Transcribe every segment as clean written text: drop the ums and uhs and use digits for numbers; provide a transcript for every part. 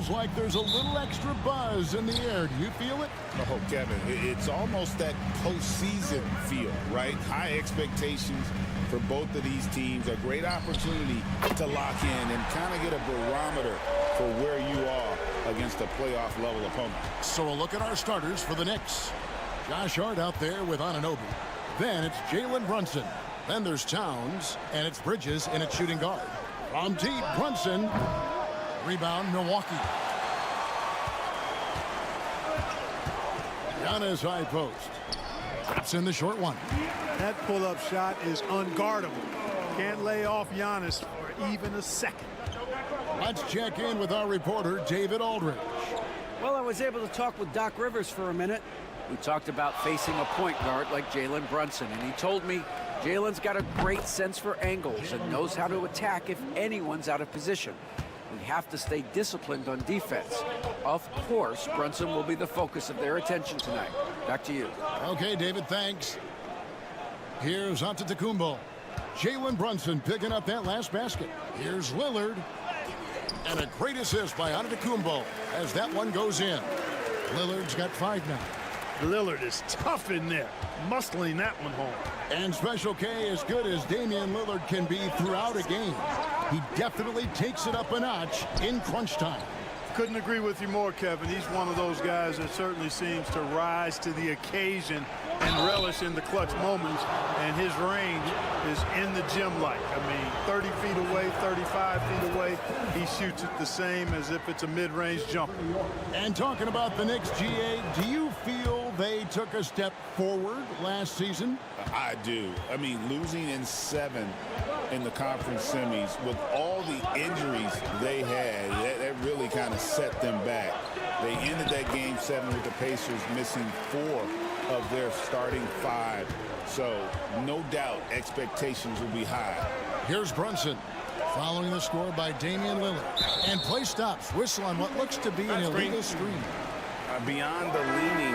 Like there's a little extra buzz in the air. Do you feel it? Oh, Kevin, it's almost that postseason feel, right? High expectations for both of these teams. A great opportunity to lock in and kind of get a barometer for where you are against a playoff-level opponent. So a look at our starters for the Knicks. Josh Hart out there with Anunoby. Then it's Jalen Brunson. Then there's Towns. And it's Bridges in at shooting guard. From deep, Brunson. Rebound, Milwaukee. Giannis high post. Traps in the short one. That pull-up shot is unguardable. Can't lay off Giannis for even a second. Let's check in with our reporter, David Aldridge. Well, I was able to talk with Doc Rivers for a minute. We talked about facing a point guard like Jalen Brunson, and he told me Jalen's got a great sense for angles and knows how to attack if anyone's out of position. We have to stay disciplined on defense. Of course, Brunson will be the focus of their attention tonight. Back to you. Okay, David, thanks. Here's Antetokounmpo. Jalen Brunson picking up that last basket. Here's Lillard. And a great assist by Antetokounmpo as that one goes in. Lillard's got 5 now. Lillard is tough in there, muscling that one home. And Special K, as good as Damian Lillard can be throughout a game, he definitely takes it up a notch in crunch time. Couldn't agree with you more, Kevin. He's one of those guys that certainly seems to rise to the occasion and relish in the clutch moments, and his range is in the gym like. I mean, 30 feet away, 35 feet away, he shoots it the same as if it's a mid-range jumper. And talking about the Knicks, GA, do you feel they took a step forward last season? I do. I mean, losing in 7 in the conference semis with all the injuries they had, that really kind of set them back. They ended that game 7 with the Pacers missing 4 of their starting 5. So no doubt expectations will be high. Here's Brunson following the score by Damian Lillard. And play stops. Whistle on what looks to be an illegal screen. Beyond the leaning,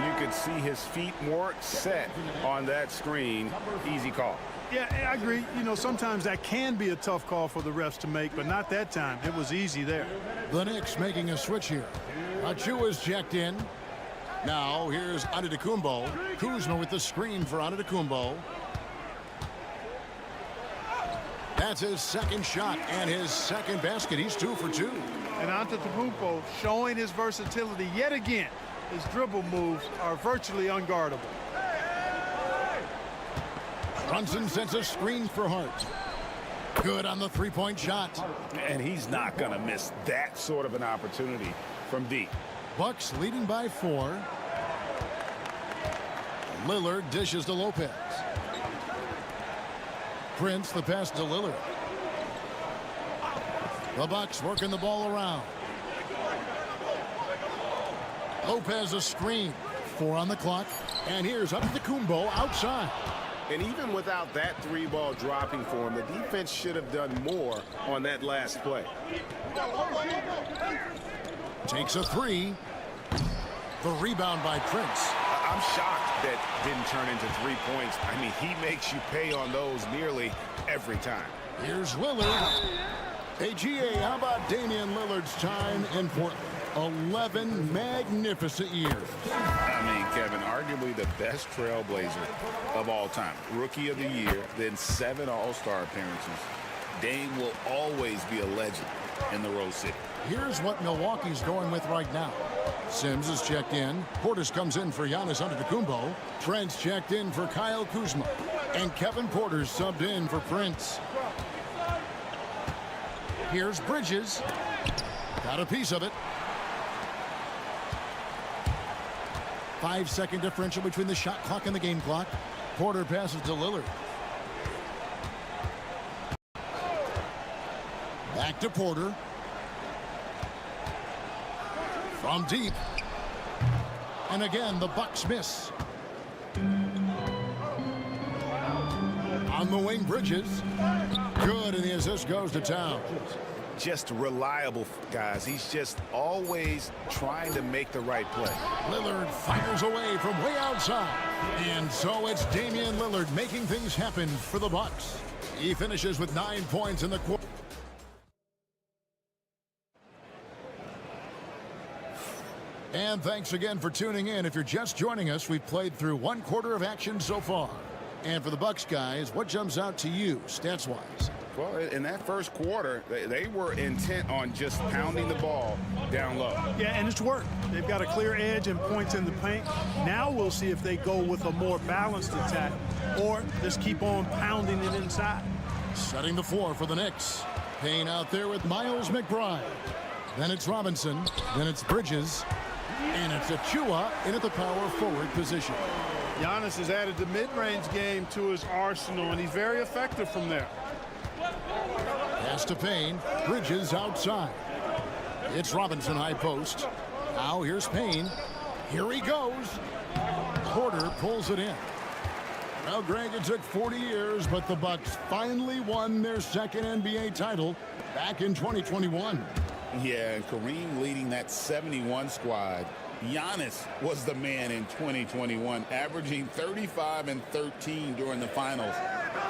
you could see his feet more set on that screen. Easy call. Yeah, I agree. You know, sometimes that can be a tough call for the refs to make, but not that time. It was easy there. The Knicks making a switch here. Achua's checked in. Now here's Antetokounmpo. Kuzma with the screen for Antetokounmpo. That's his second shot and his second basket. He's 2 for 2. And Antetokounmpo showing his versatility yet again. His dribble moves are virtually unguardable. Brunson sets a screen for Hart. Good on the three-point shot. And he's not going to miss that sort of an opportunity from deep. Bucks leading by 4. Lillard dishes to Lopez. Prince the pass to Lillard. The Bucks working the ball around. Lopez a screen. 4 on the clock. And here's Antetokounmpo outside. And even without that 3-ball dropping for him, the defense should have done more on that last play. Takes a 3. The rebound by Prince. I'm shocked that didn't turn into 3 points. I mean, he makes you pay on those nearly every time. Here's Lillard. Hey, GA, how about Damian Lillard's time in Portland? 11 magnificent years. I mean, Kevin, arguably the best trailblazer of all time. Rookie of the year, then 7 All-Star appearances. Dame will always be a legend in the Rose City. Here's what Milwaukee's going with right now. Sims is checked in. Portis comes in for Giannis Antetokounmpo. Trent's checked in for Kyle Kuzma. And Kevin Porter's subbed in for Prince. Here's Bridges. Got a piece of it. 5-second differential between the shot clock and the game clock. Porter passes to Lillard. Back to Porter. From deep. And again, the Bucks miss. On the wing, Bridges. Good, and the assist goes to Towns. Just reliable, guys. He's just always trying to make the right play. Lillard fires away from way outside. And so it's Damian Lillard making things happen for the Bucks. He finishes with 9 points in the quarter. And thanks again for tuning in. If you're just joining us, we've played through 1 quarter of action so far. And for the Bucks guys, what jumps out to you stats-wise? Well, in that first quarter, they were intent on just pounding the ball down low. Yeah, and it's worked. They've got a clear edge and points in the paint. Now we'll see if they go with a more balanced attack or just keep on pounding it inside. Setting the floor for the Knicks. Payne out there with Miles McBride. Then it's Robinson. Then it's Bridges. And it's Achua into the power forward position. Giannis has added the mid-range game to his arsenal, and he's very effective from there. Pass to Payne. Bridges outside. It's Robinson high post. Now here's Payne. Here he goes. Porter pulls it in. Well, Greg, it took 40 years, but the Bucks finally won their second NBA title back in 2021. Yeah, and Kareem leading that 71 squad. Giannis was the man in 2021, averaging 35 and 13 during the finals,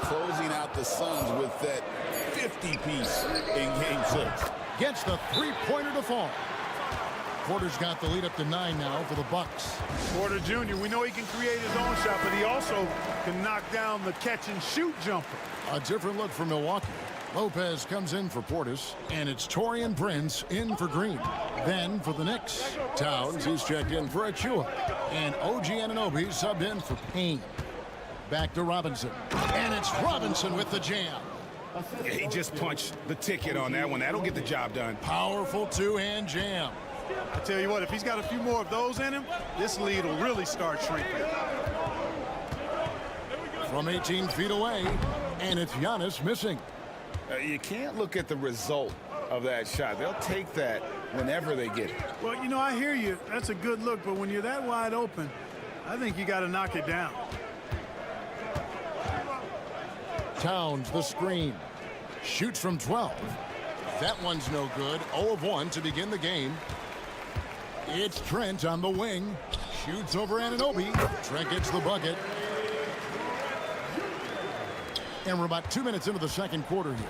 closing out the Suns with that 50-piece in Game 6. Gets the three-pointer to fall. Porter's got the lead up to 9 now for the Bucks. Porter Jr., we know he can create his own shot, but he also can knock down the catch-and-shoot jumper. A different look for Milwaukee. Lopez comes in for Portis, and it's Taurean Prince in for Green. Then for the Knicks, Towns, he's checked in for Achua, and OG Anunoby subbed in for Payne. Back to Robinson, and it's Robinson with the jam. Yeah, he just punched the ticket on that one. That'll get the job done. Powerful two-hand jam. I tell you what, if he's got a few more of those in him, this lead will really start shrinking. From 18 feet away, and it's Giannis missing. You can't look at the result of that shot. They'll take that whenever they get it. Well, you know, I hear you. That's a good look, but when you're that wide open, I think you got to knock it down. Towns, the screen. Shoots from 12. That one's no good. 0 of 1 to begin the game. It's Trent on the wing. Shoots over Anunoby. Trent gets the bucket. And we're about 2 minutes into the second quarter here.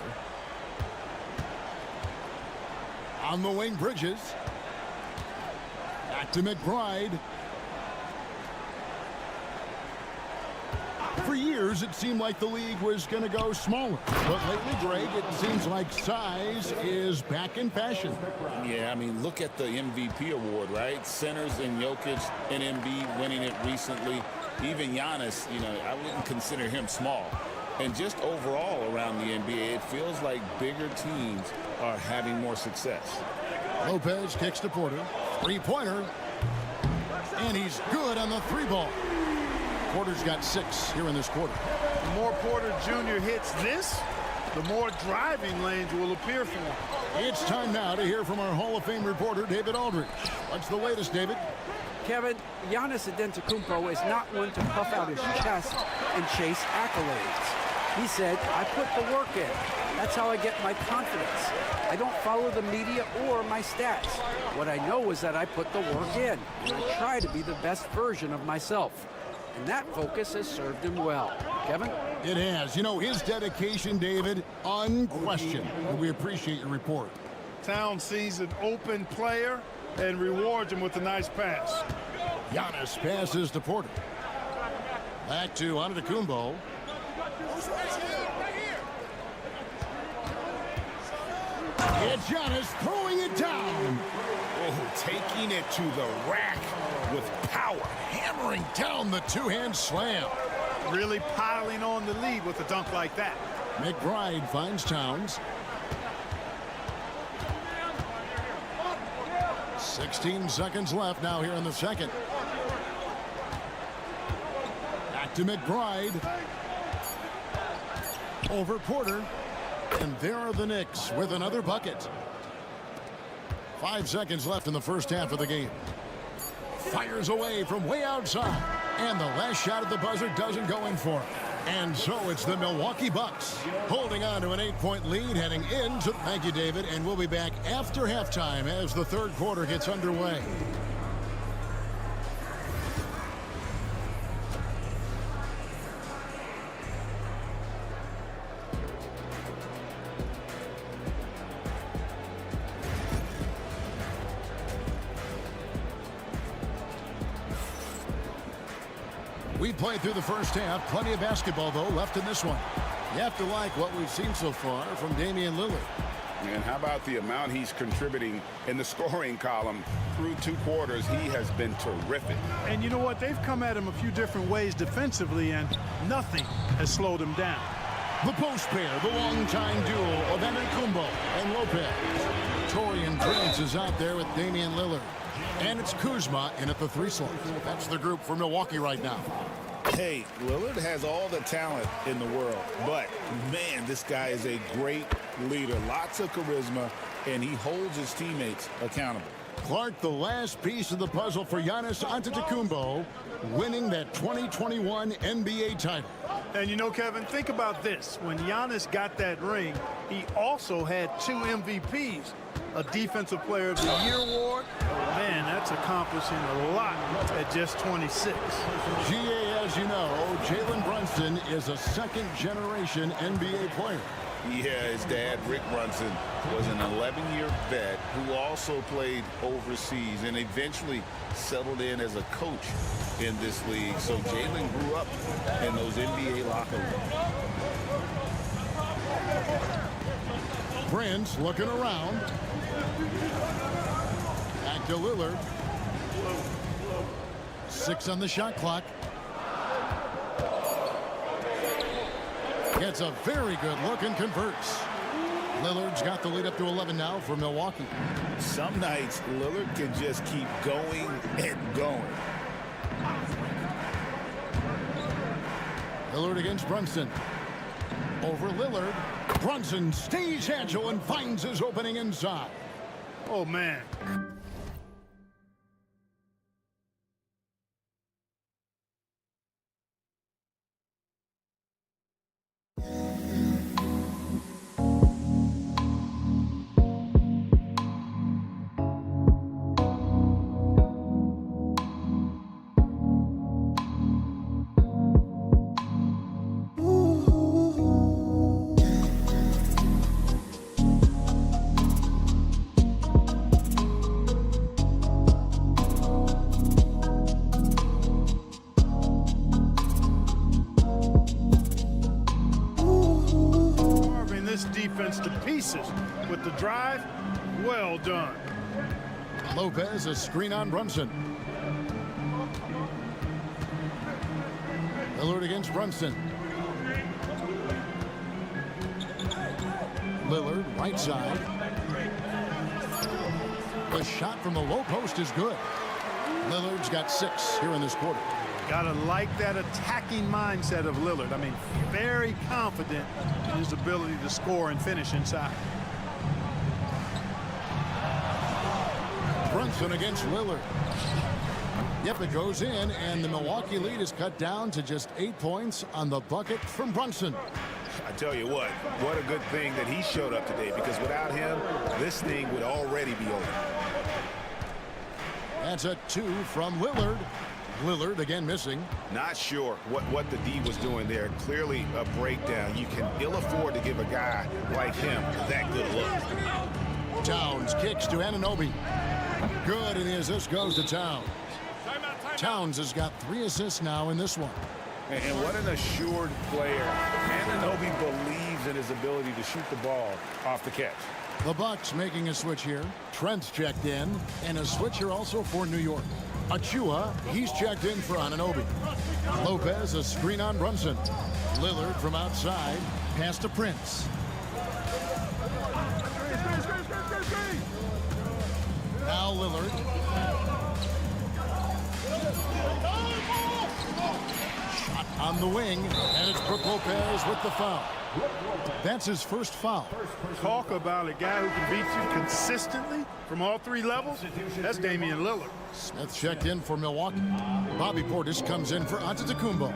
On the wing, Bridges. Back to McBride. For years, it seemed like the league was going to go smaller. But lately, Greg, it seems like size is back in fashion. Yeah, I mean, look at the MVP award, right? Centers and Jokic and Embiid winning it recently. Even Giannis, you know, I wouldn't consider him small. And just overall around the NBA, it feels like bigger teams are having more success. Lopez kicks to Porter. Three-pointer. And he's good on the three ball. Porter's got 6 here in this quarter. The more Porter Jr. hits this, the more driving lanes will appear for him. It's time now to hear from our Hall of Fame reporter, David Aldridge. What's the latest, David? Kevin, Giannis Antetokounmpo is not one to puff out his chest and chase accolades. He said, I put the work in. That's how I get my confidence. I don't follow the media or my stats. What I know is that I put the work in, and I try to be the best version of myself. And that focus has served him well. Kevin? It has. You know, his dedication, David, unquestioned. And we appreciate your report. Towns sees an open player and rewards him with a nice pass. Giannis passes to Porter. Back to Antetokounmpo. It's Giannis throwing it down. Oh, taking it to the rack with power. Hammering down the two-hand slam. Really piling on the lead with a dunk like that. McBride finds Towns. 16 seconds left now here in the second. Back to McBride. Over Porter. And there are the Knicks with another bucket. 5 seconds left in the first half of the game. Fires away from way outside. And the last shot at the buzzer doesn't go in for it. And so it's the Milwaukee Bucks holding on to an 8-point lead heading into. Thank you, David. And we'll be back after halftime as the third quarter gets underway. We played through the first half. Plenty of basketball, though, left in this one. You have to like what we've seen so far from Damian Lillard. And how about the amount he's contributing in the scoring column through 2 quarters? He has been terrific. And you know what? They've come at him a few different ways defensively, and nothing has slowed him down. The post pair, the long-time duo of Antetokounmpo and Lopez. Torian Prince is out there with Damian Lillard. And it's Kuzma in at the 3 slot. That's the group for Milwaukee right now. Hey, Lillard has all the talent in the world, but man, this guy is a great leader. Lots of charisma, and he holds his teammates accountable. Clark, the last piece of the puzzle for Giannis Antetokounmpo, winning that 2021 NBA title. And you know, Kevin, think about this. When Giannis got that ring, he also had 2 MVPs. A Defensive Player of the Year award. Man, that's accomplishing a lot at just 26. GA, as you know, Jalen Brunson is a second-generation NBA player. Yeah, his dad, Rick Brunson, was an 11-year vet who also played overseas and eventually settled in as a coach in this league. So Jalen grew up in those NBA locker rooms. Prince looking around. Back to Lillard. 6 on the shot clock. Gets a very good look and converts. Lillard's got the lead up to 11 now for Milwaukee. Some nights, Lillard can just keep going and going. Lillard against Brunson. Over Lillard. Brunson stays agile and finds his opening inside. Oh, man. To pieces with the drive. Well done. Lopez, a screen on Brunson. Lillard against Brunson. Lillard, right side. The shot from the low post is good. Lillard's got 6 here in this quarter. Gotta like that attacking mindset of Lillard. I mean, very confident in his ability to score and finish inside. Brunson against Lillard. Yep, it goes in, and the Milwaukee lead is cut down to just 8 points on the bucket from Brunson. I tell you what a good thing that he showed up today, because without him, this thing would already be over. That's a 2 from Lillard. Lillard again missing. Not sure what the D was doing there. Clearly a breakdown. You can ill afford to give a guy like him that good look. Towns kicks to Anunoby. Good, and the assist goes to Towns. Towns has got 3 assists now in this one. And what an assured player. Anunoby believes in his ability to shoot the ball off the catch. The Bucks making a switch here. Trent's checked in, and a switch here also for New York. Achua, he's checked in for Anunoby. Lopez, a screen on Brunson. Lillard from outside, pass to Prince. Now Lillard. Shot on the wing, and it's Brook Lopez with the foul. That's his first foul. Talk about a guy who can beat you consistently from all 3 levels. That's Damian Lillard. Smith checked in for Milwaukee. Bobby Portis comes in for Antetokounmpo.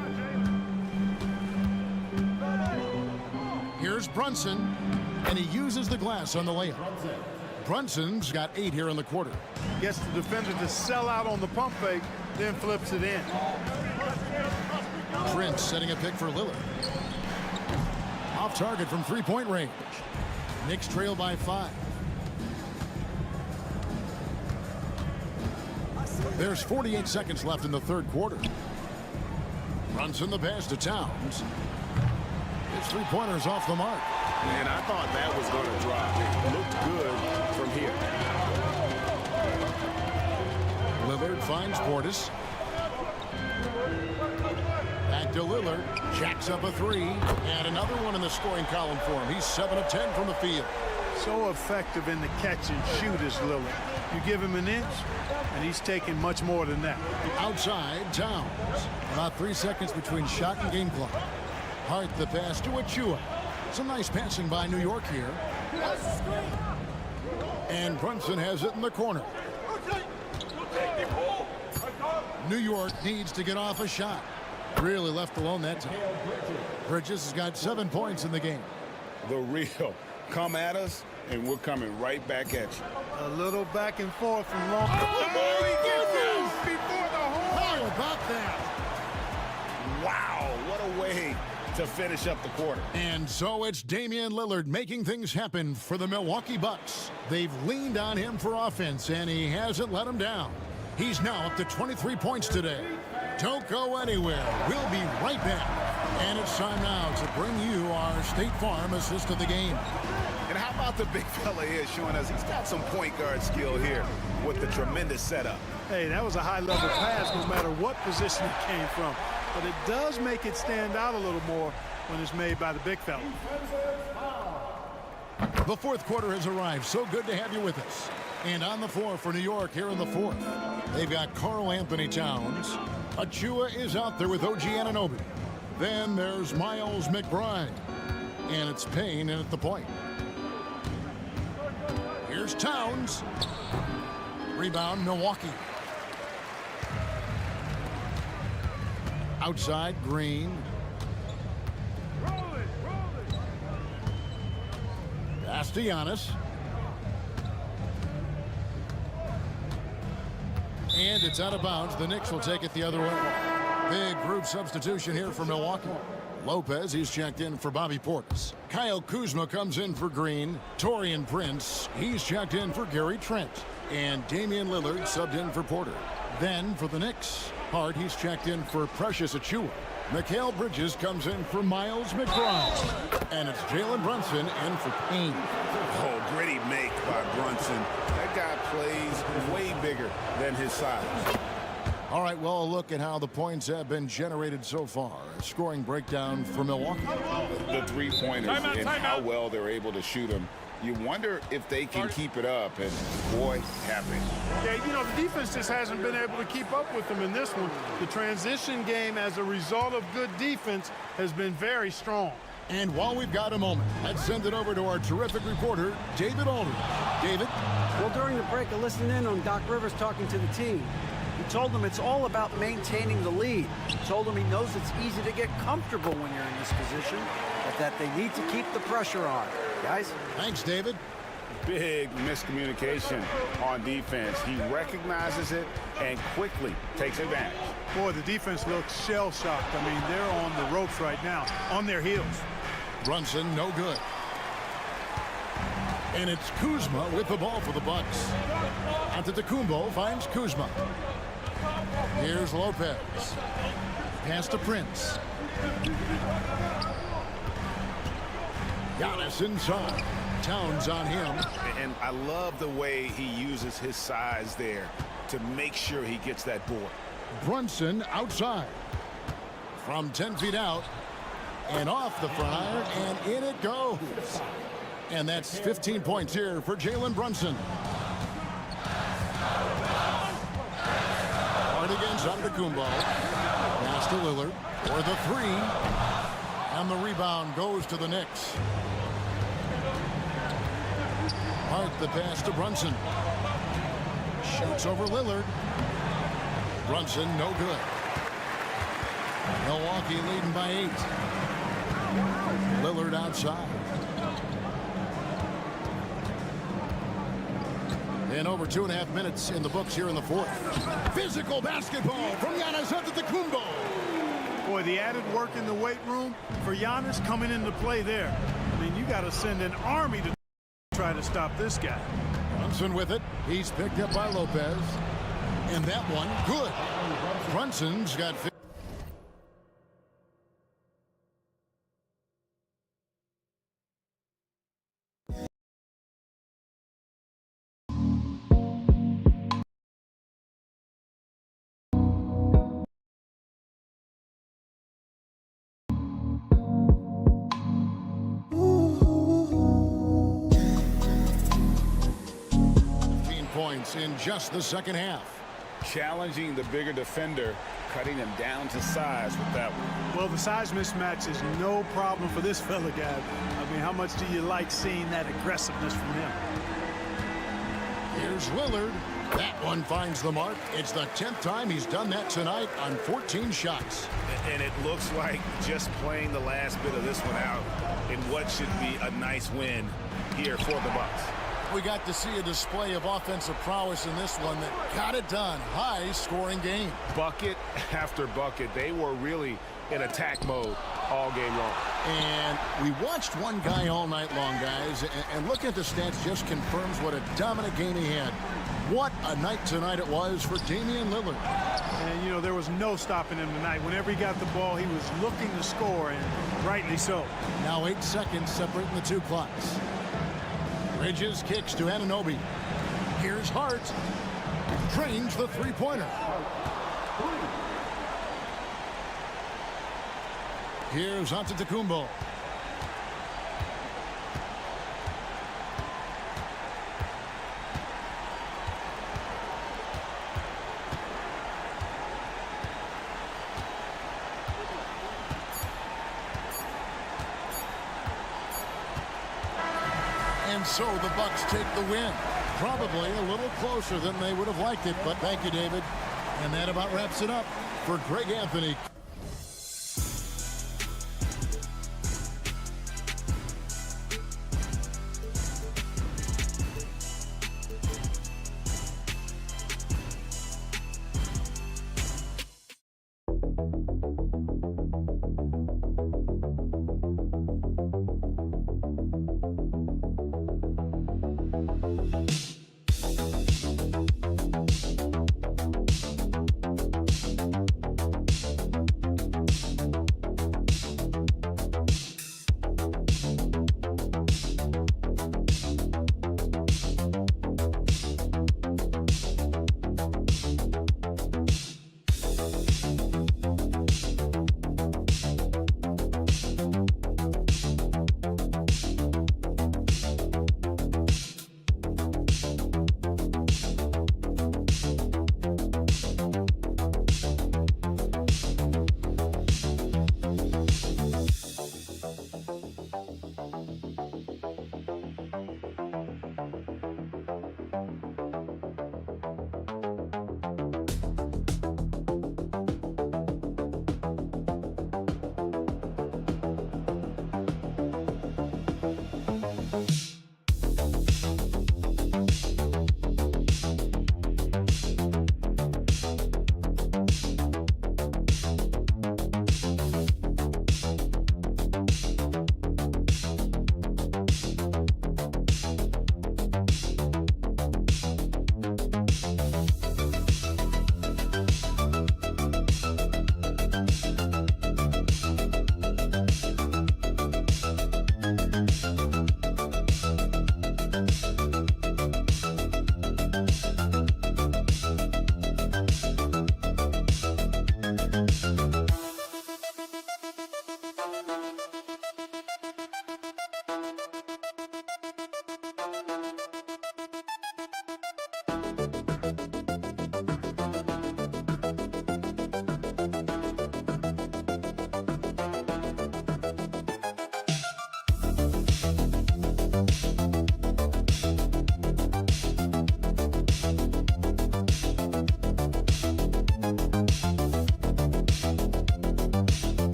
Here's Brunson, and he uses the glass on the layup. Brunson's got 8 here in the quarter. Gets the defender to sell out on the pump fake, then flips it in. Prince setting a pick for Lillard. Off target from 3-point range. Knicks trail by 5. There's 48 seconds left in the third quarter. Brunson the pass to Towns. His 3-pointer's off the mark. And I thought that was going to drop. It looked good from here. Lillard finds Portis. Back to Lillard. Jacks up a 3. And another one in the scoring column for him. He's 7 of 10 from the field. So effective in the catch and shoot is Lillard. You give him an inch, and he's taking much more than that. Outside, Towns. About 3 seconds between shot and game clock. Hart the pass to Achua. Some nice passing by New York here. And Brunson has it in the corner. New York needs to get off a shot. Really left alone that time. Bridges has got 7 points in the game. The real. Come at us, and we're coming right back at you. A little back and forth from long. Oh, he gets out before the hole. How about that? Wow, what a way to finish up the quarter. And so it's Damian Lillard making things happen for the Milwaukee Bucks. They've leaned on him for offense, and he hasn't let them down. He's now up to 23 points today. Don't go anywhere. We'll be right back. And it's time now to bring you our State Farm assist of the game. And how about the big fella here showing us he's got some point guard skill here with the tremendous setup. Hey, that was a high-level pass no matter what position it came from. But it does make it stand out a little more when it's made by the big fella. The fourth quarter has arrived. So good to have you with us. And on the floor for New York here in the fourth, they've got Karl Anthony Towns. Achua is out there with OG Anunoby. Then there's Miles McBride. And it's Payne in at the point. Here's Towns. Rebound, Milwaukee. Outside, Green. Pass to Giannis. And it's out of bounds. The Knicks will take it the other way. Big group substitution here for Milwaukee. Lopez, he's checked in for Bobby Portis. Kyle Kuzma comes in for Green. Taurean Prince, he's checked in for Gary Trent. And Damian Lillard subbed in for Porter. Then for the Knicks, Hart, he's checked in for Precious Achua. Mikal Bridges comes in for Miles McBride. And it's Jalen Brunson in for Payne. Oh, gritty make by Brunson. That guy plays way bigger than his size. All right, well, a look at how the points have been generated so far. A scoring breakdown for Milwaukee. The three-pointers and how well they're able to shoot them. You wonder if they can keep it up, and boy, have they. Yeah, you know, the defense just hasn't been able to keep up with them in this one. The transition game, as a result of good defense, has been very strong. And while we've got a moment, let's send it over to our terrific reporter, David Aldridge. David? Well, during the break, I listened in on Doc Rivers talking to the team. He told them it's all about maintaining the lead. He told them he knows it's easy to get comfortable when you're in this position, but that they need to keep the pressure on. Guys? Thanks, David. Big miscommunication on defense. He recognizes it and quickly takes advantage. Boy, the defense looks shell-shocked. I mean, they're on the ropes right now, on their heels. Brunson, no good. And it's Kuzma with the ball for the Bucks. Antetokounmpo finds Kuzma. Here's Lopez. Pass to Prince. Giannis inside. Towns on him. And I love the way he uses his size there to make sure he gets that board. Brunson outside. From 10 feet out. And off the front iron. And in it goes. And that's 15 points here for Jalen Brunson. Hard against Antetokounmpo. Pass to Lillard for the three. And the rebound goes to the Knicks. Hart the pass to Brunson. Shoots over Lillard. Brunson no good. Milwaukee leading by 8. Lillard outside. And over 2.5 minutes in the books here in the fourth. Physical basketball from Giannis Antetokounmpo. Boy, the added work in the weight room for Giannis coming into play there. I mean, you got to send an army to try to stop this guy. Brunson with it. He's picked up by Lopez. And that one, good. Brunson's got 15 points in just the second half. Challenging the bigger defender, cutting him down to size with that one. Well, the size mismatch is no problem for this fella, guy. I mean, how much do you like seeing that aggressiveness from him? Here's Lillard. That one finds the mark. It's the 10th time he's done that tonight on 14 shots. And it looks like just playing the last bit of this one out in what should be a nice win here for the Bucks. We got to see a display of offensive prowess in this one that got it done. High-scoring game. Bucket after bucket. They were really in attack mode all game long. And we watched one guy all night long, guys, and looking at the stats just confirms what a dominant game he had. What a night tonight it was for Damian Lillard. And, you know, there was no stopping him tonight. Whenever he got the ball, he was looking to score, and rightly so. Now 8 seconds separating the two clocks. Bridges kicks to Anunoby. Here's Hart. Drains the three-pointer. Here's Antetokounmpo. And so the Bucks take the win. Probably a little closer than they would have liked it, but thank you, David. And that about wraps it up for Greg Anthony.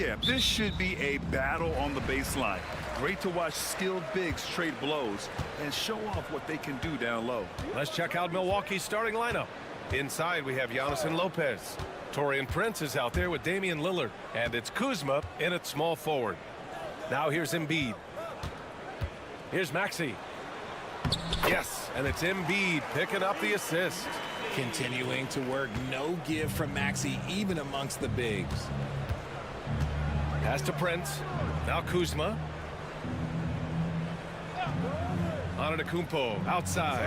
Yeah, this should be a battle on the baseline. great to watch skilled bigs trade blows and show off what they can do down low. Let's check out Milwaukee's starting lineup. Inside, we have Giannis and Lopez. Taurean Prince is out there with Damian Lillard. And it's Kuzma in at small forward. Now here's Embiid. Here's Maxey. Yes, and it's Embiid picking up the assist. Continuing to work. No give from Maxey, even amongst the bigs. Pass to Prince. Now Kuzma. Antetokounmpo outside.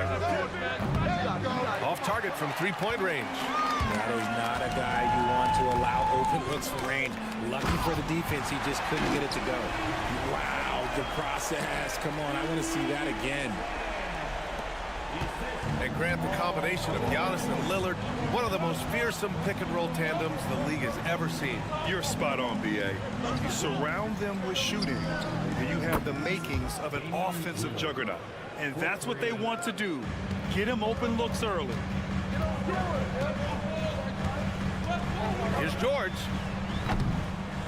Off target from three-point range. That is not a guy you want to allow open looks from range. Lucky for the defense, he just couldn't get it to go. Wow, the process. Come on, I want to see that again. And Grant, the combination of Giannis and Lillard, one of the most fearsome pick-and-roll tandems the league has ever seen. You're spot on, B.A. You surround them with shooting, and you have the makings of an offensive juggernaut. And that's what they want to do. Get him open looks early. Here's George.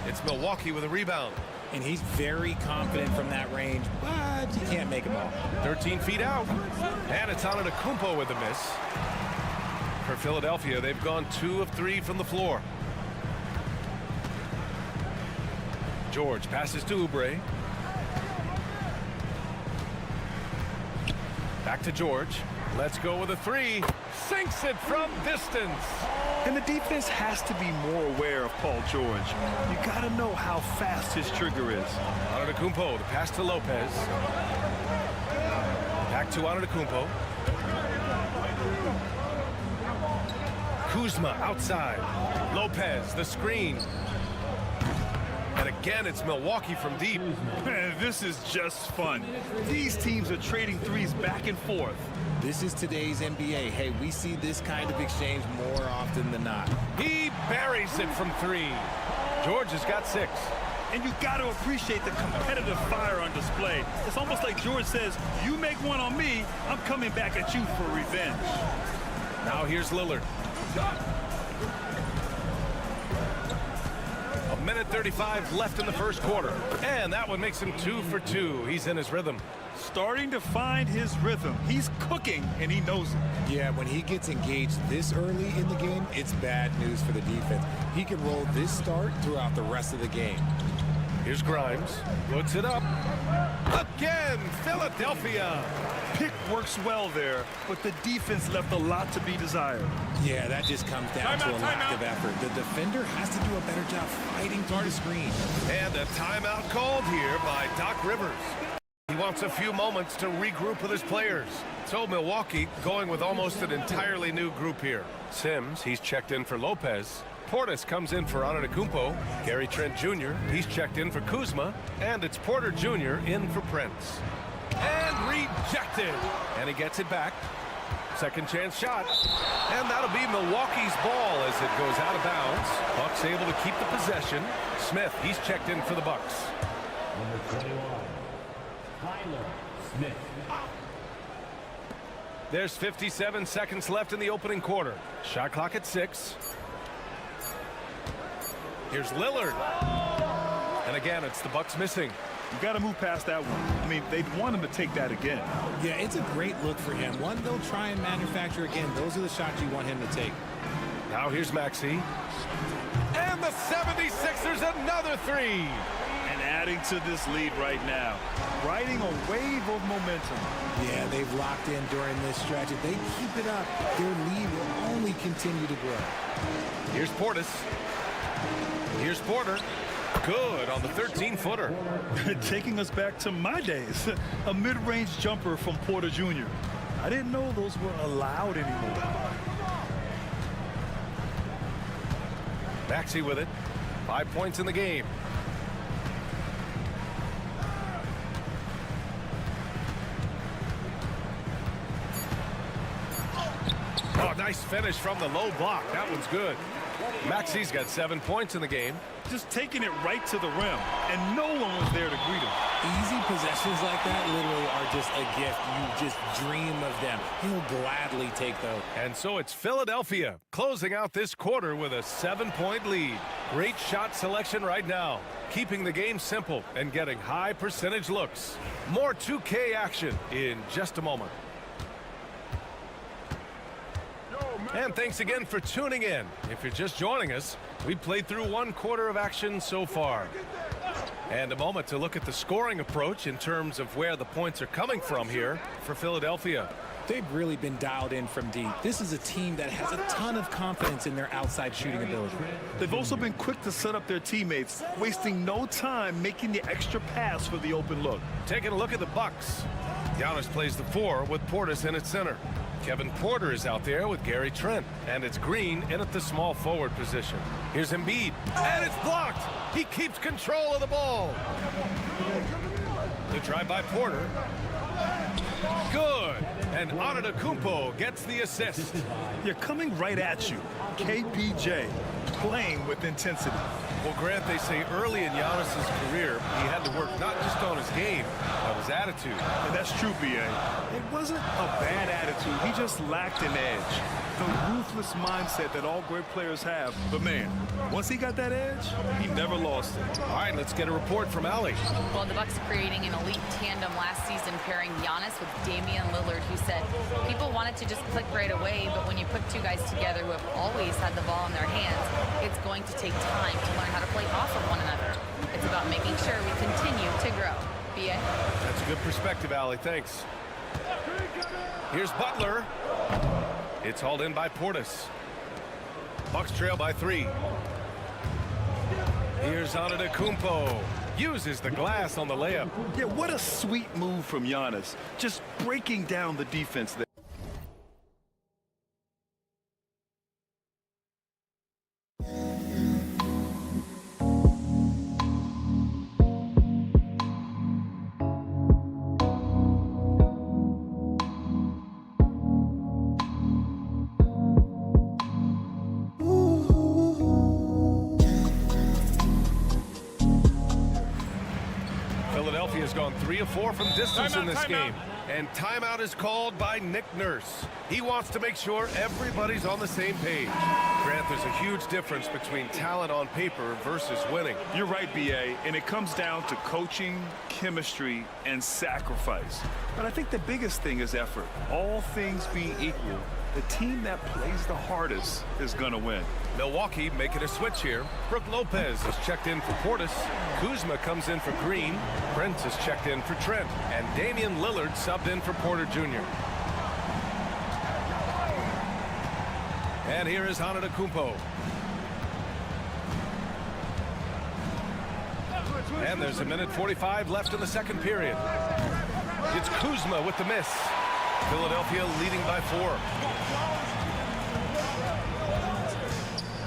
It's Milwaukee with a rebound. And he's very confident from that range, but he can't make them all. 13 feet out. And it's Antetokounmpo with a miss. For Philadelphia, they've gone 2 of 3 from the floor. George passes to Oubre. Back to George. Let's go with a 3. Sinks it from distance. And the defense has to be more aware of Paul George. You got to know how fast his trigger is. Antetokounmpo, the pass to Lopez. Back to Antetokounmpo. Kuzma outside. Lopez, the screen. And again, it's Milwaukee from deep. Man, this is just fun. These teams are trading threes back and forth. This is today's NBA. Hey, we see this kind of exchange more often than not. He buries it from 3. George has got 6. And you got to appreciate the competitive fire on display. It's almost like George says, you make one on me, I'm coming back at you for revenge. Now here's Lillard. A minute 35 left in the first quarter. And that one makes him 2 for 2. He's in his rhythm. Starting to find his rhythm. He's cooking, and he knows it. Yeah, when he gets engaged this early in the game, it's bad news for the defense. He can roll this start throughout the rest of the game. Here's Grimes. Puts it up. Again, Philadelphia. Pick works well there, but the defense left a lot to be desired. Yeah, that just comes down to a lack of effort. The defender has to do a better job fighting through the screen. And a timeout called here by Doc Rivers. He wants a few moments to regroup with his players. So Milwaukee going with almost an entirely new group here. Sims, he's checked in for Lopez. Portis comes in for Antetokounmpo. Gary Trent Jr., he's checked in for Kuzma. And it's Porter Jr. in for Prince. And rejected. And he gets it back. Second chance shot. And that'll be Milwaukee's ball as it goes out of bounds. Bucks able to keep the possession. Smith, he's checked in for the Bucks. Number 21, Tyler Smith. There's 57 seconds left in the opening quarter. Shot clock at 6. Here's Lillard. And again, it's the Bucks missing. You got to move past that one. I mean, they'd want him to take that again. Yeah, it's a great look for him. One they'll try and manufacture again. Those are the shots you want him to take. Now here's Maxey. And the 76ers another 3. And adding to this lead right now. Riding a wave of momentum. Yeah, they've locked in during this stretch. If they keep it up, their lead will only continue to grow. Here's Portis. Here's Porter. Good on the 13-footer. Taking us back to my days. A mid-range jumper from Porter Jr. I didn't know those were allowed anymore. Maxey with it. 5 points in the game. Oh, nice finish from the low block. That one's good. Maxey's got 7 points in the game. Just taking it right to the rim, and no one was there to greet him. Easy possessions like that literally are just a gift. You just dream of them. He'll gladly take those. And so it's Philadelphia closing out this quarter with a 7-point lead. Great shot selection right now. keeping the game simple and getting high percentage looks. More 2K action in just a moment. And thanks again for tuning in. If you're just joining us, we've played through 1 quarter of action so far. And a moment to look at the scoring approach in terms of where the points are coming from here for Philadelphia. They've really been dialed in from deep. This is a team that has a ton of confidence in their outside shooting ability. They've also been quick to set up their teammates, wasting no time making the extra pass for the open look. Taking a look at the Bucks. Giannis plays the 4 with Portis in its center. Kevin Porter is out there with Gary Trent, and it's Green in at the small forward position. Here's Embiid, and it's blocked. He keeps control of the ball. The drive by Porter. Good. And Antetokounmpo gets the assist. You're coming right at you. KPJ playing with intensity. Well, Grant, they say early in Giannis's career, he had to work not just on his game, but his attitude. And that's true, B.A. It wasn't a bad attitude. He just lacked an edge. The ruthless mindset that all great players have. But, man, once he got that edge, he never lost it. All right, let's get a report from Allie. Well, the Bucks creating an elite tandem last season, pairing Giannis with Damian Lillard, who said people wanted to just click right away, but when you put 2 guys together who have always had the ball in their hands, it's going to take time to learn how to play off of one another. It's about making sure we continue to grow. B.A. That's a good perspective, Allie. Thanks. Here's Butler. It's hauled in by Portis. Bucks trail by 3. Here's Antetokounmpo. Uses the glass on the layup. Yeah, what a sweet move from Giannis. Just breaking down the defense there. Philadelphia's gone 3 of 4 from distance in this game. And timeout is called by Nick Nurse. He wants to make sure everybody's on the same page. Grant, there's a huge difference between talent on paper versus winning. You're right, B.A., and it comes down to coaching, chemistry, and sacrifice. But I think the biggest thing is effort. All things being equal, the team that plays the hardest is going to win. Milwaukee making a switch here. Brook Lopez is checked in for Portis. Kuzma comes in for Green. Prince is checked in for Trent. And Damian Lillard subbed in for Porter Jr. And here is Antetokounmpo. And there's 1:45 left in the second period. It's Kuzma with the miss. Philadelphia leading by 4.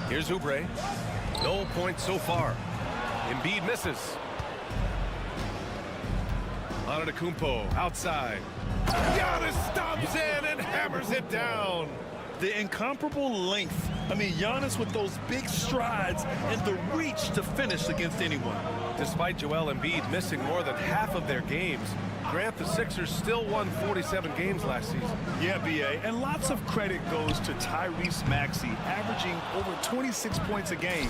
Here's Oubre. No points so far. Embiid misses. Antetokounmpo outside. Giannis stomps in and hammers it down. The incomparable length. I mean, Giannis with those big strides and the reach to finish against anyone. Despite Joel Embiid missing more than half of their games, Grant, the Sixers still won 47 games last season. Yeah, B.A., and lots of credit goes to Tyrese Maxey, averaging over 26 points a game.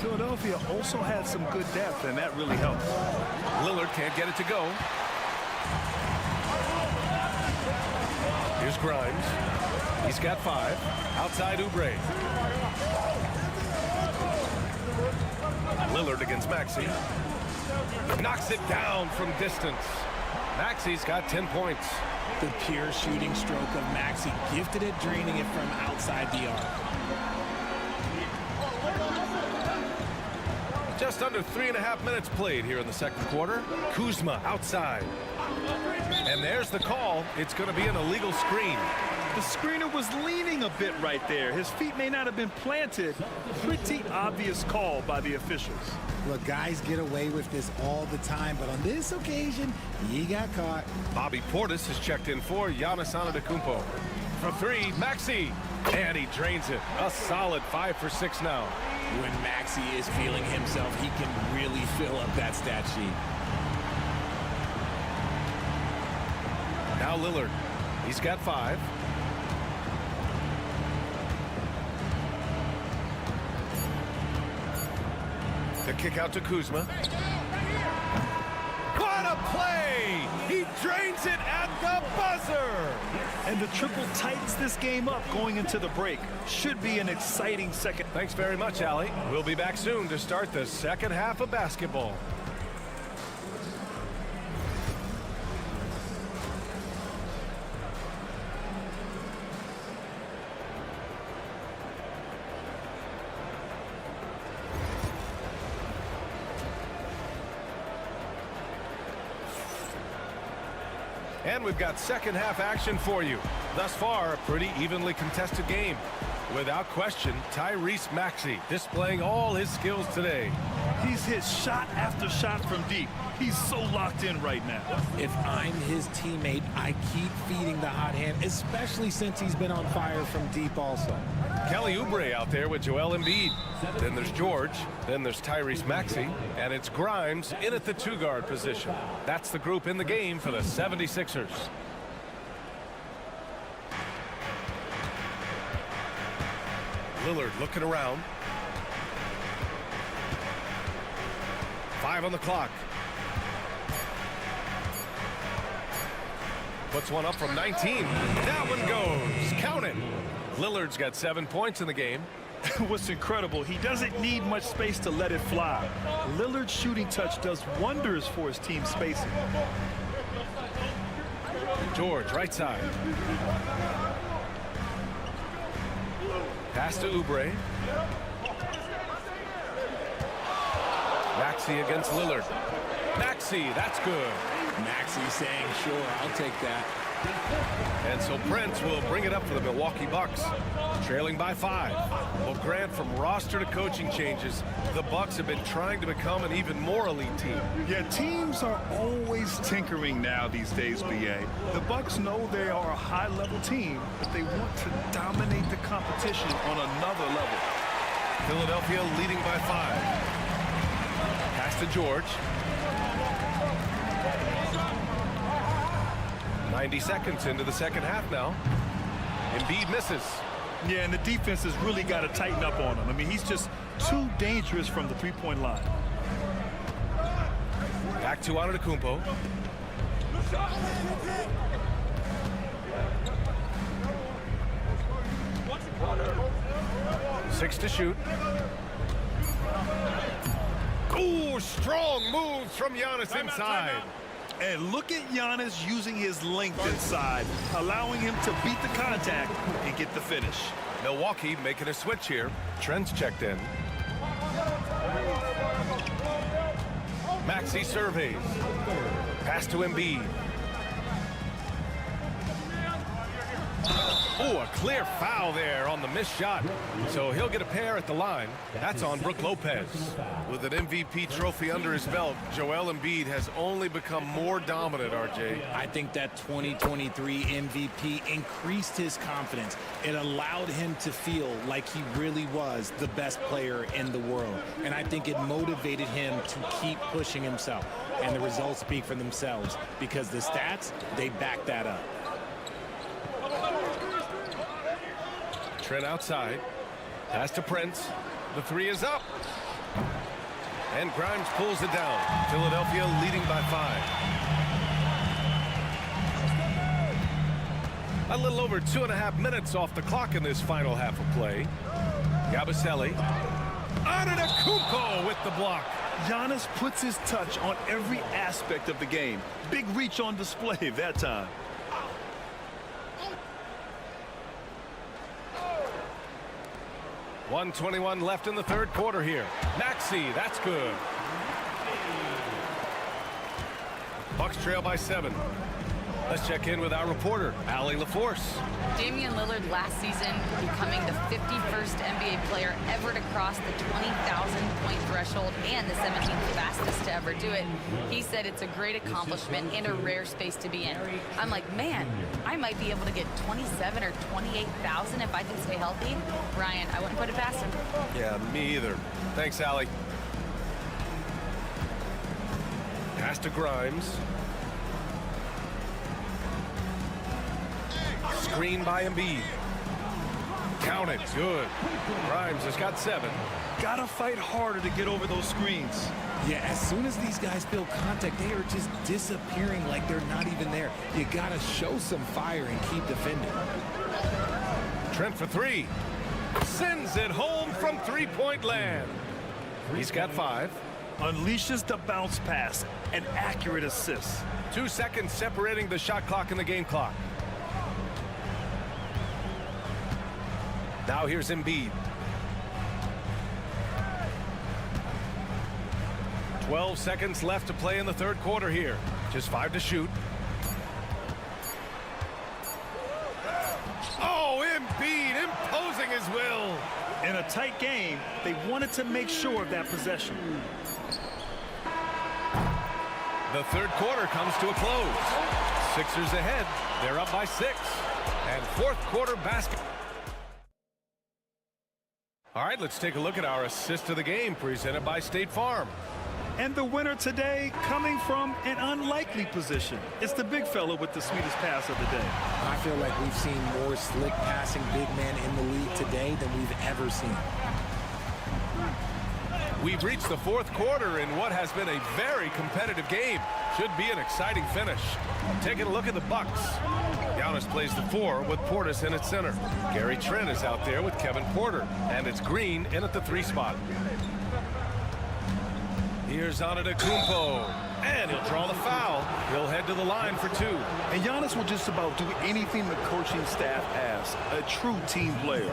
Philadelphia also had some good depth, and that really helped. Lillard can't get it to go. Here's Grimes. He's got 5. Outside Oubre. Lillard against Maxey. Knocks it down from distance. Maxey's got 10 points. The pure shooting stroke of Maxey, gifted at draining it from outside the arc. Just under 3.5 minutes played here in the second quarter. Kuzma outside. And there's the call. It's going to be an illegal screen. The screener was leaning a bit right there. His feet may not have been planted. Pretty obvious call by the officials. Look, guys get away with this all the time, but on this occasion, he got caught. Bobby Portis is checked in for Giannis Antetokounmpo. From 3, Maxey. And he drains it. A solid 5 for 6 now. When Maxey is feeling himself, he can really fill up that stat sheet. Now Lillard. He's got 5. The kick out to Kuzma. What a play! He drains it at the buzzer! And the triple tightens this game up going into the break. Should be an exciting second. Thanks very much, Allie. We'll be back soon to start the second half of basketball. And we've got second half action for you. Thus far, a pretty evenly contested game. Without question, Tyrese Maxey displaying all his skills today. He's hit shot after shot from deep. He's so locked in right now. If I'm his teammate, I keep feeding the hot hand, especially since he's been on fire from deep also. Kelly Oubre out there with Joel Embiid. Then there's George. Then there's Tyrese Maxey. And it's Grimes in at the two-guard position. That's the group in the game for the 76ers. Lillard looking around. 5 on the clock. Puts one up from 19. That one goes. Count it. Lillard's got 7 points in the game. What's incredible, he doesn't need much space to let it fly. Lillard's shooting touch does wonders for his team spacing. George, right side. Pass to Oubre. Maxey against Lillard. Maxey, that's good. Maxey saying, sure, I'll take that. And so Prince will bring it up for the Milwaukee Bucks, trailing by 5. Well, Grant, from roster to coaching changes, the Bucks have been trying to become an even more elite team. Yeah, teams are always tinkering now these days, BA. The Bucks know they are a high-level team, but they want to dominate the competition on another level. Philadelphia leading by 5. Pass to George. 90 seconds into the second half now. Embiid misses. Yeah, and the defense has really got to tighten up on him. I mean, he's just too dangerous from the three-point line. Back to Antetokounmpo. Six to shoot. Ooh, strong moves from Giannis inside. And look at Giannis using his length inside, allowing him to beat the contact and get the finish. Milwaukee making a switch here. Trent's checked in. Maxey surveys. Pass to Embiid. Oh, a clear foul there on the missed shot. So he'll get a pair at the line. That's on Brook Lopez. With an MVP trophy under his belt, Joel Embiid has only become more dominant, RJ. I think that 2023 MVP increased his confidence. It allowed him to feel like he really was the best player in the world. And I think it motivated him to keep pushing himself. And the results speak for themselves because the stats, they back that up. Trent outside. Pass to Prince. The three is up. And Grimes pulls it down. Philadelphia leading by 5. A little over 2.5 minutes off the clock in this final half of play. Yabusele. Antetokounmpo with the block. Giannis puts his touch on every aspect of the game. Big reach on display that time. .121 left in the third quarter here. Maxey, that's good. Bucks trail by 7. Let's check in with our reporter, Allie LaForce. Damian Lillard last season becoming the 51st NBA player ever to cross the 20,000-point threshold and the 17th fastest to ever do it. He said it's a great accomplishment and a rare space to be in. I'm like, man, I might be able to get 27 or 28,000 if I can stay healthy. Ryan, I wouldn't put it past him. Yeah, me either. Thanks, Allie. Pass to Grimes. Screen by Embiid. Count it. Good. Grimes has got 7. Gotta fight harder to get over those screens. Yeah, as soon as these guys feel contact, they are just disappearing like they're not even there. You gotta show some fire and keep defending. Trent for 3. Sends it home from three-point land. He's got 5. Unleashes the bounce pass. An accurate assist. 2 seconds separating the shot clock and the game clock. Now here's Embiid. 12 seconds left to play in the third quarter here. Just 5 to shoot. Oh, Embiid imposing his will. In a tight game, they wanted to make sure of that possession. The third quarter comes to a close. Sixers ahead. They're up by 6. And fourth quarter basket. All right, let's take a look at our assist of the game presented by State Farm. And the winner today coming from an unlikely position. It's the big fella with the sweetest pass of the day. I feel like we've seen more slick passing big men in the league today than we've ever seen. We've reached the fourth quarter in what has been a very competitive game. Should be an exciting finish. Taking a look at the Bucks. Giannis plays the 4 with Portis in at center. Gary Trent is out there with Kevin Porter. And it's Green in at the 3 spot. Here's Antetokounmpo. And he'll draw the foul. He'll head to the line for 2. And Giannis will just about do anything the coaching staff asks. A true team player.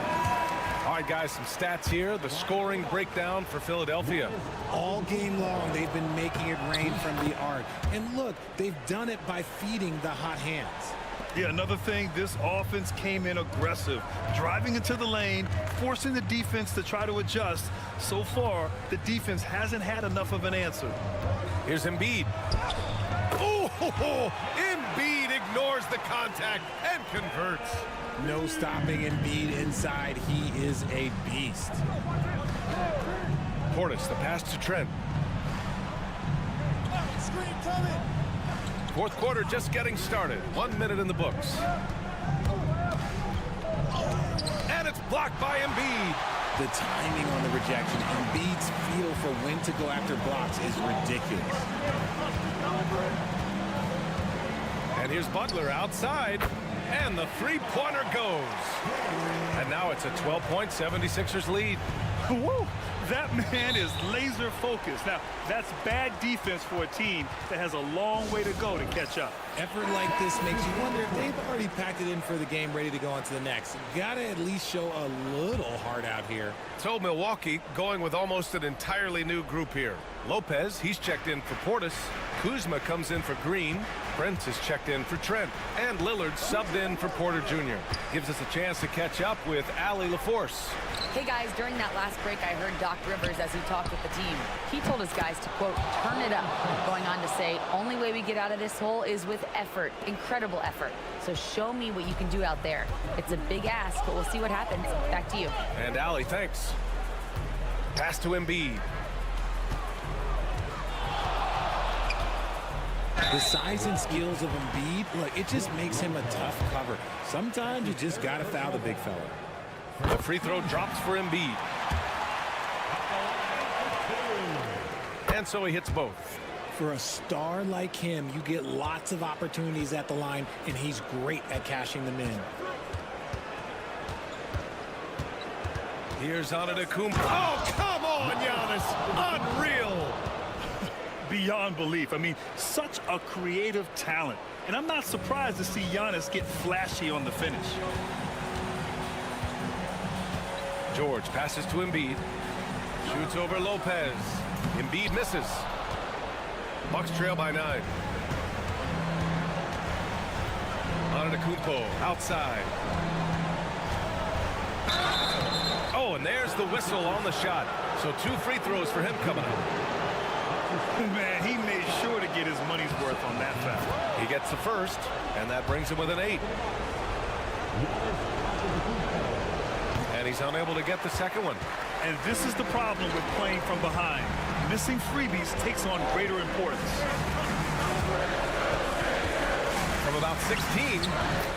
All right, guys, some stats here. The scoring breakdown for Philadelphia. All game long, they've been making it rain from the arc. And look, they've done it by feeding the hot hands. Yeah, another thing, this offense came in aggressive, driving into the lane, forcing the defense to try to adjust. So far, the defense hasn't had enough of an answer. Here's Embiid. Oh, Embiid ignores the contact and converts. No stopping Embiid inside. He is a beast. Portis, the pass to Trent. Screen coming. Fourth quarter just getting started. 1 minute in the books. And it's blocked by Embiid. The timing on the rejection, Embiid's feel for when to go after blocks is ridiculous. And here's Butler outside. And the three-pointer goes. And now it's a 12-point 76ers lead. Woo! That man is laser focused. Now, that's bad defense for a team that has a long way to go to catch up. Effort like this makes you wonder if they've already packed it in for the game, ready to go on to the next. Gotta at least show a little heart out here. So Milwaukee going with almost an entirely new group here. Lopez, he's checked in for Portis. Kuzma comes in for Green. Brent is checked in for Trent. And Lillard subbed in for Porter Jr. Gives us a chance to catch up with Allie LaForce. Hey guys, during that last break, I heard Doc Rivers as he talked with the team. He told his guys to, quote, turn it up, going on to say, only way we get out of this hole is with effort, incredible effort. So show me what you can do out there. It's a big ask, but we'll see what happens. Back to you. And Allie, thanks. Pass to Embiid. The size and skills of Embiid, look, it just makes him a tough cover. Sometimes you just gotta foul the big fella. The free throw drops for Embiid. And so he hits both. For a star like him, you get lots of opportunities at the line, and he's great at cashing them in. Here's Antetokounmpo. Oh, come on, Giannis. Unreal. Beyond belief. I mean, such a creative talent. And I'm not surprised to see Giannis get flashy on the finish. George passes to Embiid. Shoots over Lopez. Embiid misses. Bucks trail by 9. Antetokounmpo outside. Oh, and there's the whistle on the shot. So 2 free throws for him coming up. Man, he made sure to get his money's worth on that foul. He gets the first, and that brings him with an 8. And he's unable to get the second one. And this is the problem with playing from behind. Missing freebies takes on greater importance. From about 16,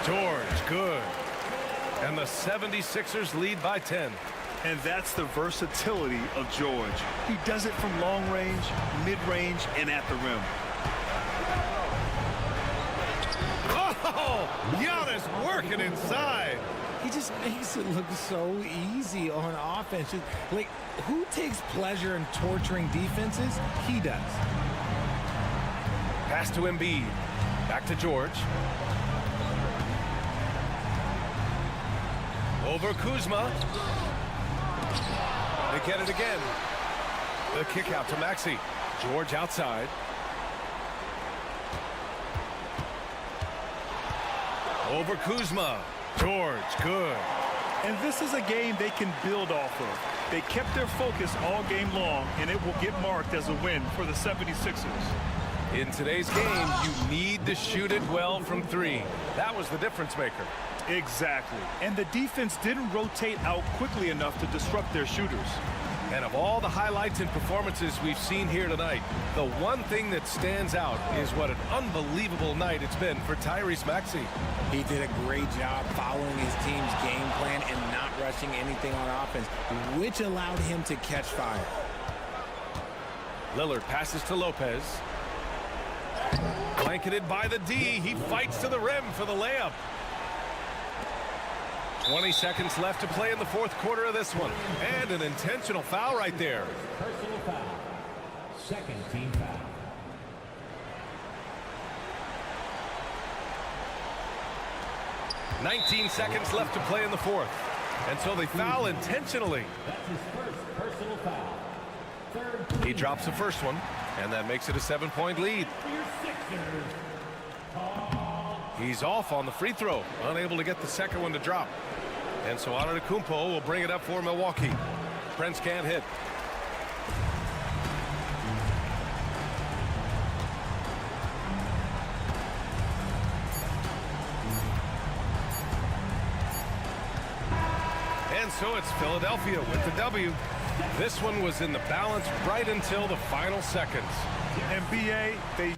George, good. And the 76ers lead by 10. And that's the versatility of George. He does it from long range, mid-range, and at the rim. Oh, Giannis working inside. He just makes it look so easy on offense. Like, who takes pleasure in torturing defenses? He does. Pass to Embiid. Back to George. Over Kuzma. They get it again. The kick out to Maxey. George outside. Over Kuzma. George, good. And this is a game they can build off of. They kept their focus all game long, and it will get marked as a win for the 76ers. In today's game, you need to shoot it well from three. That was the difference maker. Exactly. And the defense didn't rotate out quickly enough to disrupt their shooters. And of all the highlights and performances we've seen here tonight, the one thing that stands out is what an unbelievable night it's been for Tyrese Maxey. He did a great job following his team's game plan and not rushing anything on offense, which allowed him to catch fire. Lillard passes to Lopez. Blanketed by the D. He fights to the rim for the layup. 20 seconds left to play in the fourth quarter of this one. And an intentional foul right there. Personal foul. Second team foul. "19 seconds left to play in the fourth. And so they foul intentionally. That's his first personal foul. Third He drops the first one, and that makes it a 7-point lead. for your Sixers. He's off on the free throw, unable to get the second one to drop. And so Antetokounmpo will bring it up for Milwaukee. Prince can't hit. And so it's Philadelphia with the W. This one was in the balance right until the final seconds. NBA, they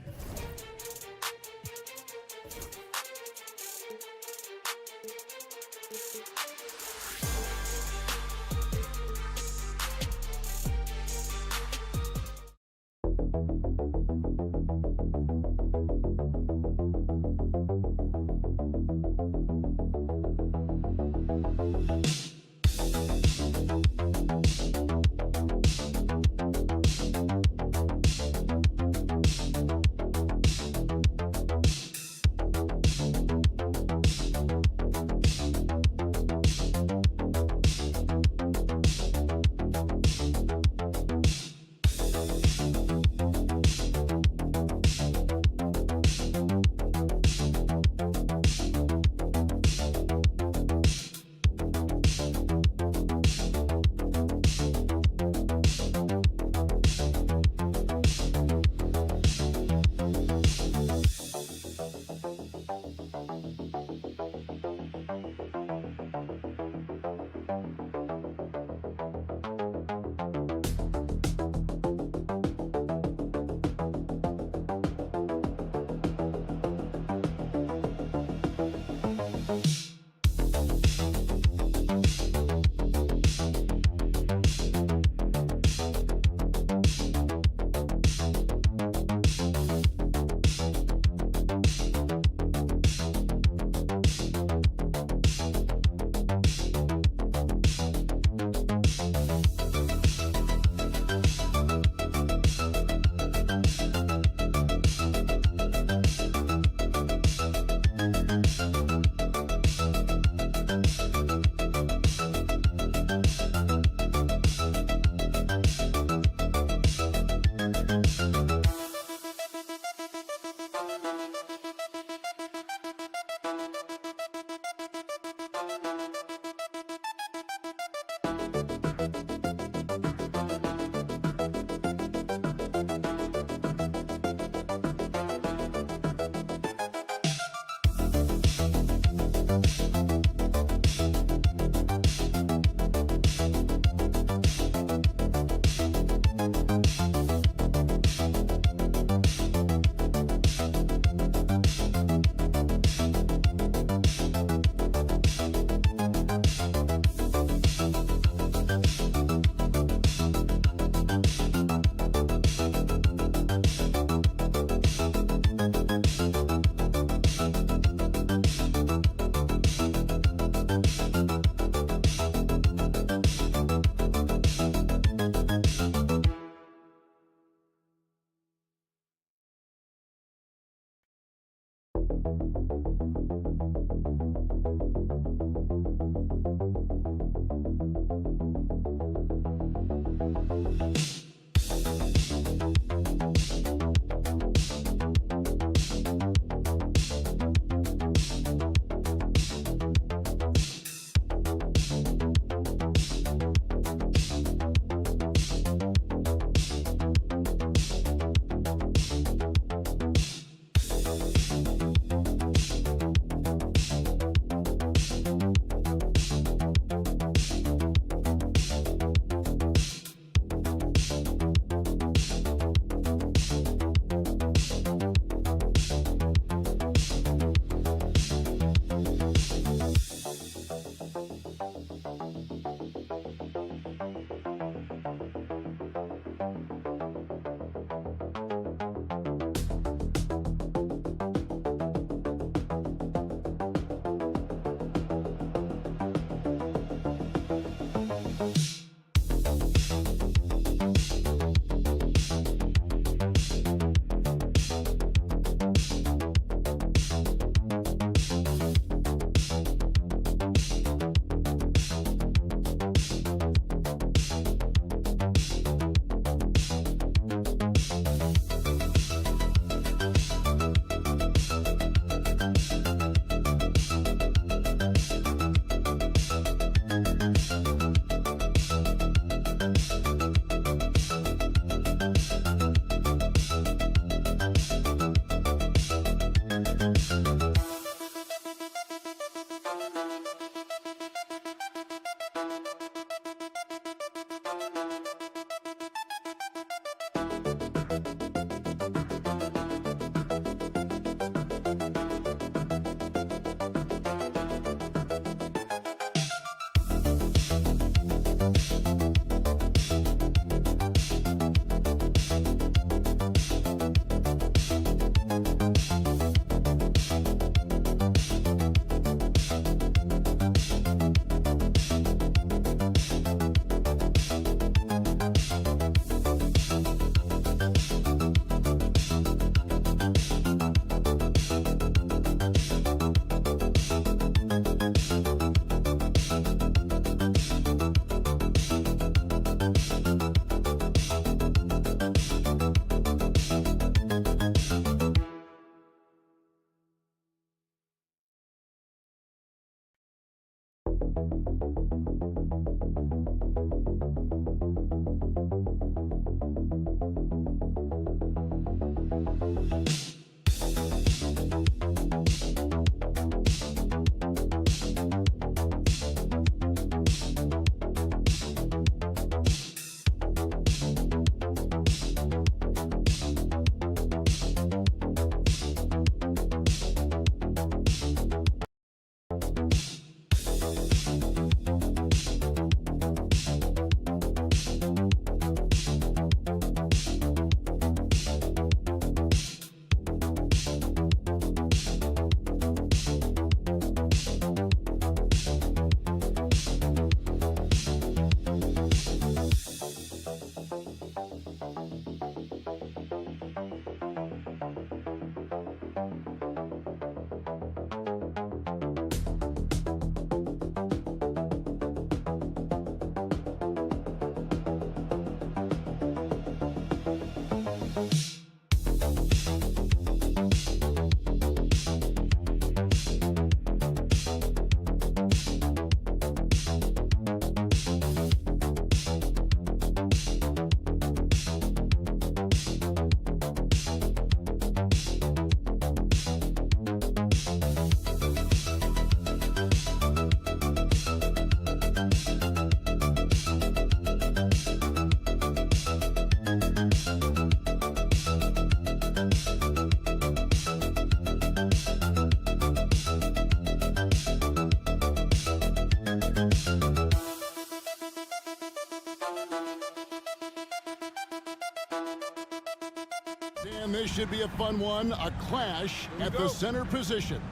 And this should be a fun one, a clash at the center position.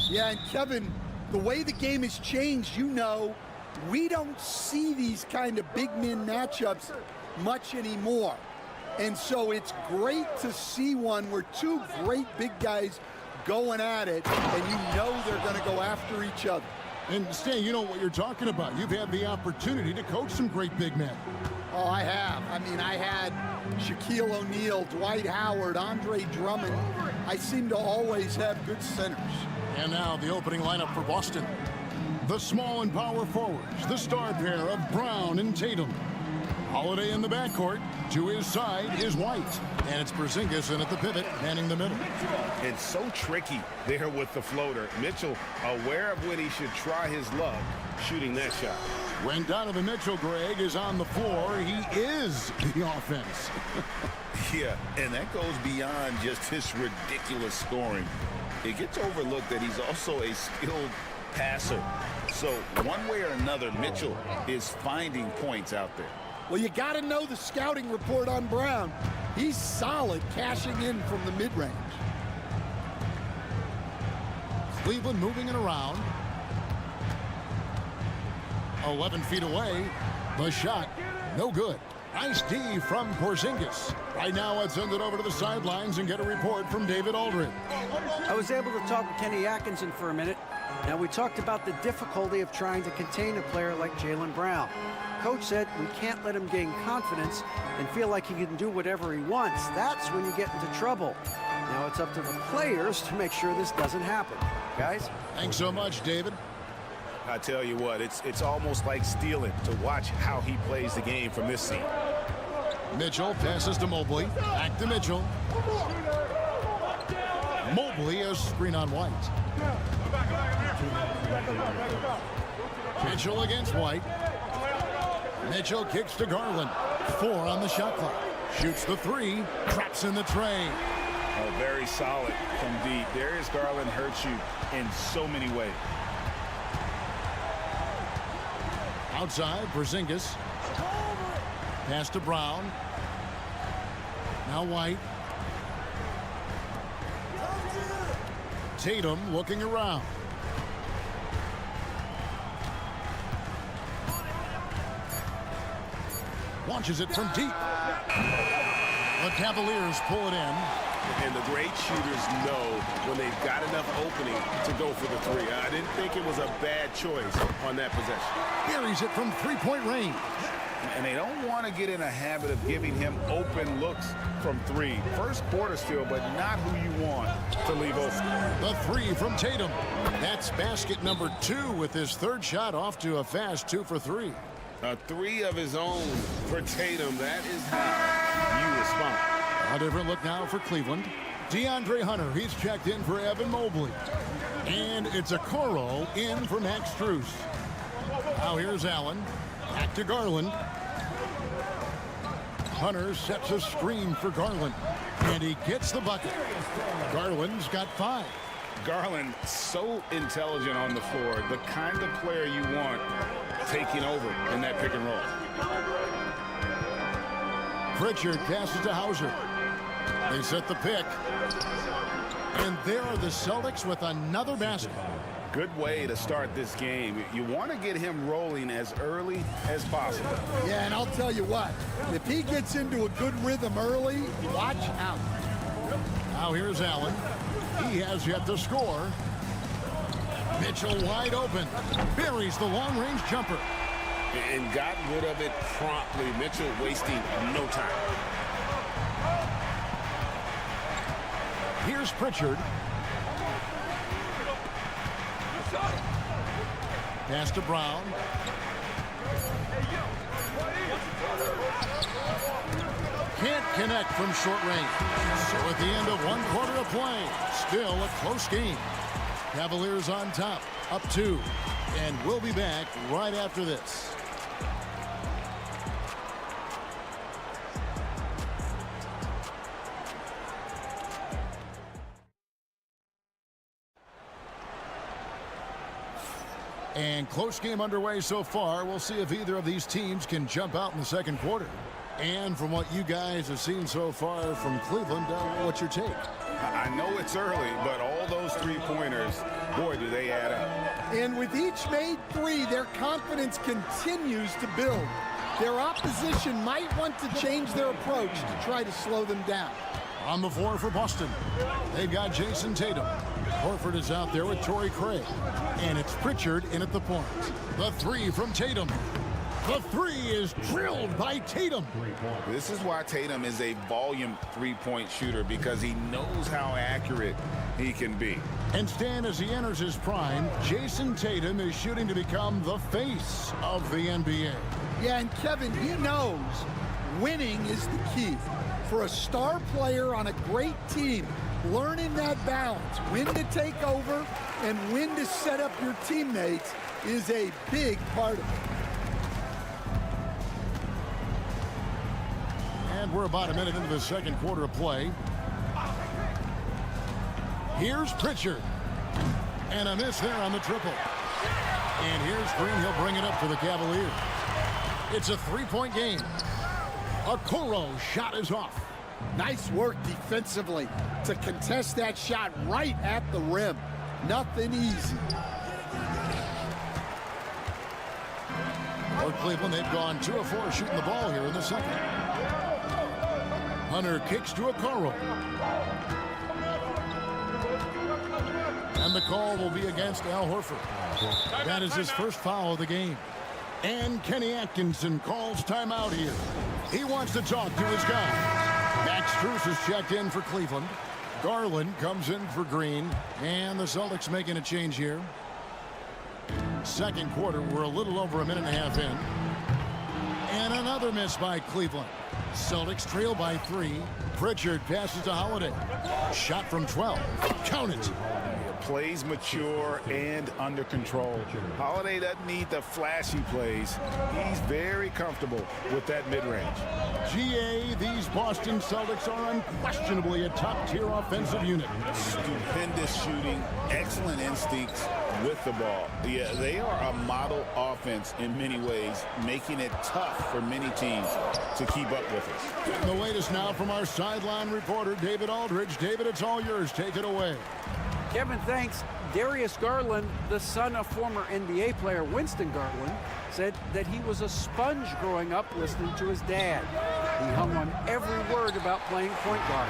Yeah, and Kevin, the way the game has changed, you know, we don't see these kind of big men matchups much anymore. And so it's great to see one where two great big guys going at it, and you know they're going to go after each other. And Stan, you know what you're talking about. You've had the opportunity to coach some great big men. Oh, I have. I mean, I had Shaquille O'Neal, Dwight Howard, Andre Drummond. I seem to always have good centers. And now the opening lineup for Boston. The small and power forwards, the star pair of Brown and Tatum. Holiday in the backcourt. To his side is White. And it's Porzingis in at the pivot, manning the middle. It's so tricky there with the floater. Mitchell aware of when he should try his luck shooting that shot. When Donovan Mitchell, Greg, is on the floor, he is the offense. Yeah, and that goes beyond just his ridiculous scoring. It gets overlooked that he's also a skilled passer. So one way or another, Mitchell is finding points out there. Well, you got to know the scouting report on Brown. He's solid cashing in from the mid-range. Cleveland moving it around. 11 feet away. The shot, no good. Nice D from Porzingis. Right now, let's send it over to the sidelines and get a report from David Aldridge. I was able to talk with Kenny Atkinson for a minute. Now, we talked about the difficulty of trying to contain a player like Jaylen Brown. Coach said we can't let him gain confidence and feel like he can do whatever he wants. That's when you get into trouble. Now it's up to the players to make sure this doesn't happen. Guys? Thanks so much, David. I tell you what, it's almost like stealing to watch how he plays the game from this scene. Mitchell passes to Mobley. Back to Mitchell. Mobley a screen on White. Mitchell against White. Mitchell kicks to Garland. 4 on the shot clock. Shoots the 3. Traps in the tray. Oh, very solid from deep. Darius Garland hurts you in so many ways. Outside, Porzingis. Pass to Brown. Now White. Tatum looking around. Launches it from deep. The Cavaliers pull it in. And the great shooters know when they've got enough opening to go for the 3. I didn't think it was a bad choice on that possession. Buries it from three-point range. And they don't want to get in a habit of giving him open looks from 3. First quarter still, but not who you want to leave open. The 3 from Tatum. That's basket number 2 with his 3rd shot off to a fast 2 for 3. A 3 of his own for Tatum. That is how you respond. A different look now for Cleveland. DeAndre Hunter, he's checked in for Evan Mobley. And it's a Okoro in for Max Strus. Now here's Allen. Back to Garland. Hunter sets a screen for Garland. And he gets the bucket. Garland's got 5. Garland, so intelligent on the floor. The kind of player you want taking over in that pick and roll. Pritchard passes to Hauser. They set the pick. And there are the Celtics with another basket. Good way to start this game. You want to get him rolling as early as possible. Yeah, and I'll tell you what, if he gets into a good rhythm early, watch out. Now here's Allen. He has yet to score. Mitchell wide open. Buries the long-range jumper. And got rid of it promptly. Mitchell wasting no time. Here's Pritchard. Pass to Brown. Can't connect from short range. So at the end of 1 quarter of play, still a close game. Cavaliers on top, up 2. And we'll be back right after this. And close game underway so far. We'll see if either of these teams can jump out in the second quarter. And from what you guys have seen so far from Cleveland, what's your take? I know it's early, but all those 3-pointers, boy, do they add up. And with each made 3, their confidence continues to build. Their opposition might want to change their approach to try to slow them down. On the floor for Boston, they've got Jason Tatum. Horford is out there with Torrey Craig. And it's Pritchard in at the point. The three from Tatum. The three is drilled by Tatum. This is why Tatum is a volume three-point shooter, because he knows how accurate he can be. And Stan, as he enters his prime, Jason Tatum is shooting to become the face of the NBA. Yeah, and Kevin, he knows winning is the key. For a star player on a great team, learning that balance, when to take over and when to set up your teammates, is a big part of it. And we're about a minute into the second quarter of play. Here's Pritchard. And a miss there on the triple. And here's Green. He'll bring it up for the Cavaliers. It's a three-point game. Okoro's shot is off. Nice work defensively to contest that shot right at the rim. Nothing easy. For Cleveland, they've gone 2 of 4 shooting the ball here in the second. Hunter kicks to Okoro. And the call will be against Al Horford. That is his first foul of the game. And Kenny Atkinson calls timeout here. He wants to talk to his guy. Max Strus is checked in for Cleveland. Garland comes in for Green. And the Celtics making a change here. Second quarter, we're a little over a minute and a half in. And another miss by Cleveland. Celtics trail by 3. Pritchard passes to Holiday. Shot from 12. Count it. Plays mature and under control. Holiday doesn't need the flashy plays. He's very comfortable with that mid-range. GA, these Boston Celtics are unquestionably a top-tier offensive unit. Stupendous shooting, excellent instincts with the ball. Yeah, they are a model offense in many ways, making it tough for many teams to keep up with it. The latest now from our sideline reporter, David Aldridge. David, it's all yours. Take it away. Kevin, thanks. Darius Garland, the son of former NBA player Winston Garland, said that he was a sponge growing up listening to his dad. He hung on every word about playing point guard.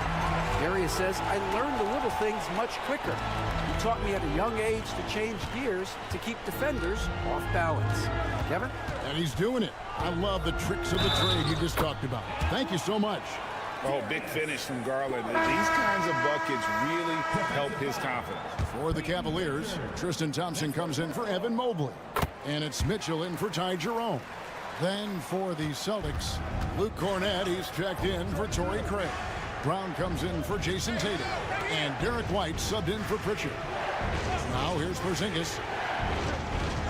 Darius says, I learned the little things much quicker. He taught me at a young age to change gears to keep defenders off balance. Kevin? And he's doing it. I love the tricks of the trade you just talked about. Thank you so much. Oh, big finish from Garland. These kinds of buckets really help his confidence. For the Cavaliers, Tristan Thompson comes in for Evan Mobley. And it's Mitchell in for Ty Jerome. Then for the Celtics, Luke Cornett, he's checked in for Torrey Craig. Brown comes in for Jason Tatum. And Derek White subbed in for Pritchard. Now here's Porzingis.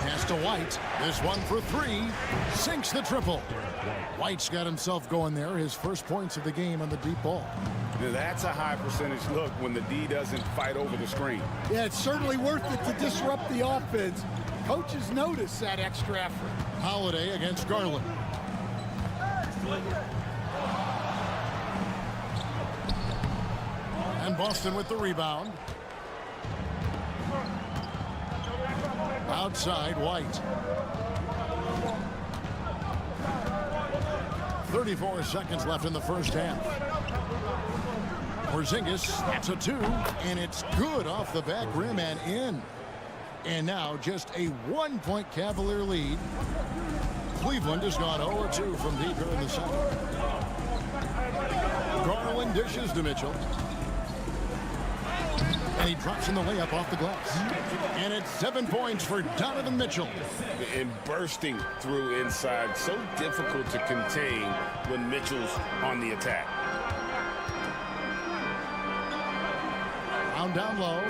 Pass to White. This one for 3. Sinks the triple. White's got himself going there. His first points of the game on the deep ball. That's a high percentage look when the D doesn't fight over the screen. Yeah, it's certainly worth it to disrupt the offense. Coaches notice that extra effort. Holiday against Garland. And Boston with the rebound. Outside, White. 34 seconds left in the first half. Porzingis, that's a 2, and it's good off the back rim and in. And now just a 1-point Cavalier lead. Cleveland has gone 0-2 from deep here in the second. Garland dishes to Mitchell. And he drops in the layup off the glass. And it's 7 points for Donovan Mitchell. And bursting through inside. So difficult to contain when Mitchell's on the attack. Down low.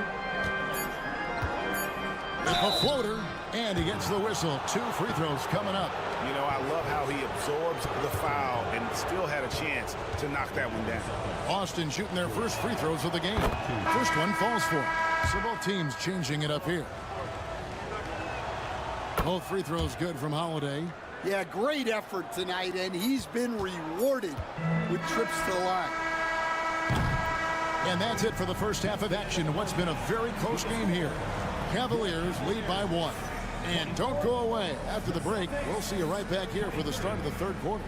With a floater. And he gets the whistle. 2 free throws coming up. You know, I love how he absorbs the foul and still had a chance to knock that one down. Boston shooting their first free throws of the game. First one falls for him. So both teams changing it up here. Both free throws good from Holiday. Yeah, great effort tonight, and he's been rewarded with trips to the line. And that's it for the first half of action. What's been a very close game here. Cavaliers lead by 1. And don't go away. After the break, we'll see you right back here for the start of the third quarter.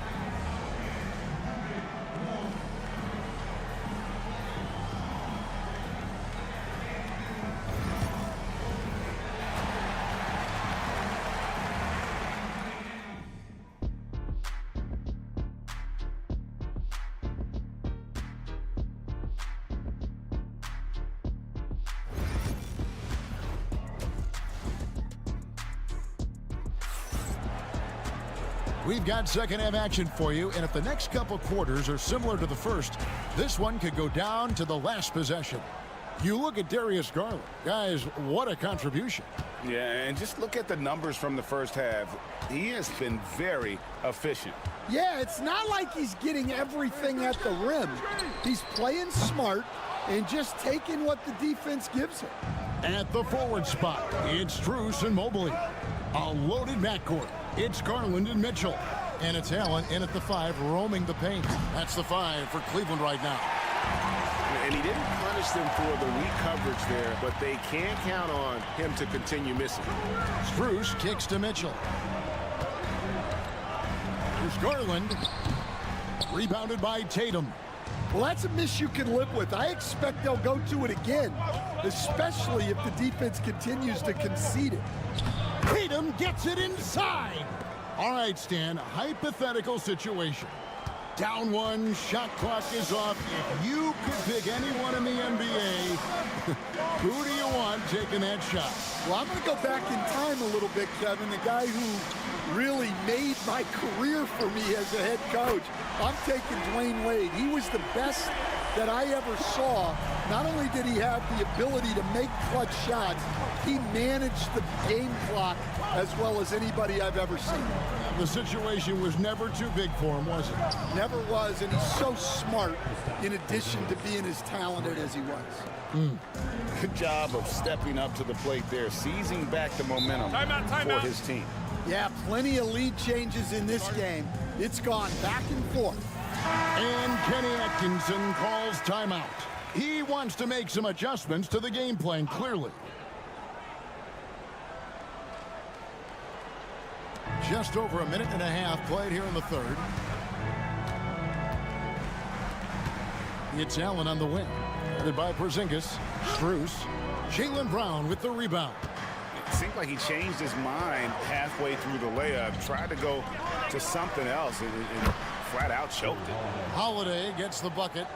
We've got second half action for you, and if the next couple quarters are similar to the first, this one could go down to the last possession. You look at Darius Garland. Guys, what a contribution. Yeah, and just look at the numbers from the first half. He has been very efficient. Yeah, it's not like he's getting everything at the rim. He's playing smart and just taking what the defense gives him. At the forward spot, it's Strus and Mobley. A loaded backcourt. It's Garland and Mitchell. And it's Allen in at the 5, roaming the paint. That's the 5 for Cleveland right now. And he didn't punish them for the weak coverage there, but they can't count on him to continue missing. Strus kicks to Mitchell. Here's Garland. Rebounded by Tatum. Well, that's a miss you can live with. I expect they'll go to it again, especially if the defense continues to concede it. Tatum gets it inside. All right, Stan, hypothetical situation. Down 1, shot clock is off. If you could pick anyone in the NBA, who do you want taking that shot? Well, I'm going to go back in time a little bit, Kevin. The guy who really made my career for me as a head coach. I'm taking Dwayne Wade. He was the best that I ever saw. Not only did he have the ability to make clutch shots, he managed the game clock as well as anybody I've ever seen. The situation was never too big for him, was it? Never was, and he's so smart in addition to being as talented as he was. Good job of stepping up to the plate there, seizing back the momentum for his team. Yeah, plenty of lead changes in this game. It's gone back and forth. And Kenny Atkinson calls timeout. He wants to make some adjustments to the game plan, clearly. Just over a minute and a half played here in the third. It's Allen on the wing. Headed by Porzingis. Strus. Jaylen Brown with the rebound. It seemed like he changed his mind halfway through the layup, tried to go to something else, and flat out choked it. Holiday gets the bucket.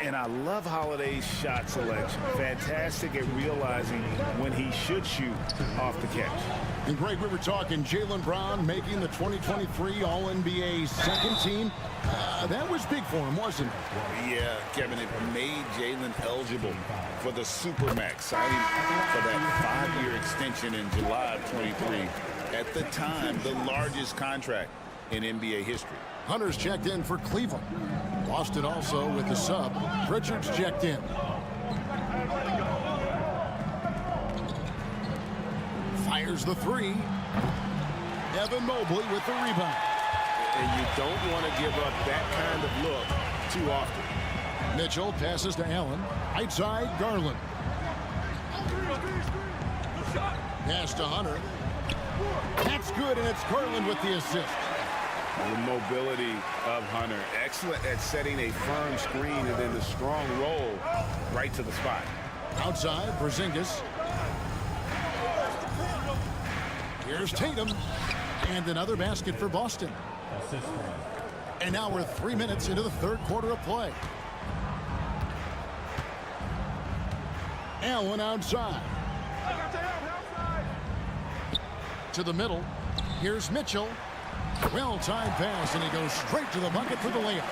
And I love Holiday's shot selection. Fantastic at realizing when he should shoot off the catch. And Greg, we were talking Jaylen Brown making the 2023 All-NBA second team. That was big for him, wasn't it? Yeah, Kevin, it made Jaylen eligible for the Supermax, signing for that 5-year extension in July of 23. At the time, the largest contract in NBA history. Hunter's checked in for Cleveland. Boston also with the sub. Pritchard's checked in. Fires the 3. Evan Mobley with the rebound. And you don't want to give up that kind of look too often. Mitchell passes to Allen. Right side, Garland. Pass to Hunter. That's good, and it's Garland with the assist. The mobility of Hunter. Excellent at setting a firm screen and then the strong roll right to the spot. Outside, Porzingis. Here's Tatum. And another basket for Boston. And now we're 3 minutes into the third quarter of play. Allen outside. To the middle. Here's Mitchell. Well-timed pass, and he goes straight to the bucket for the layup.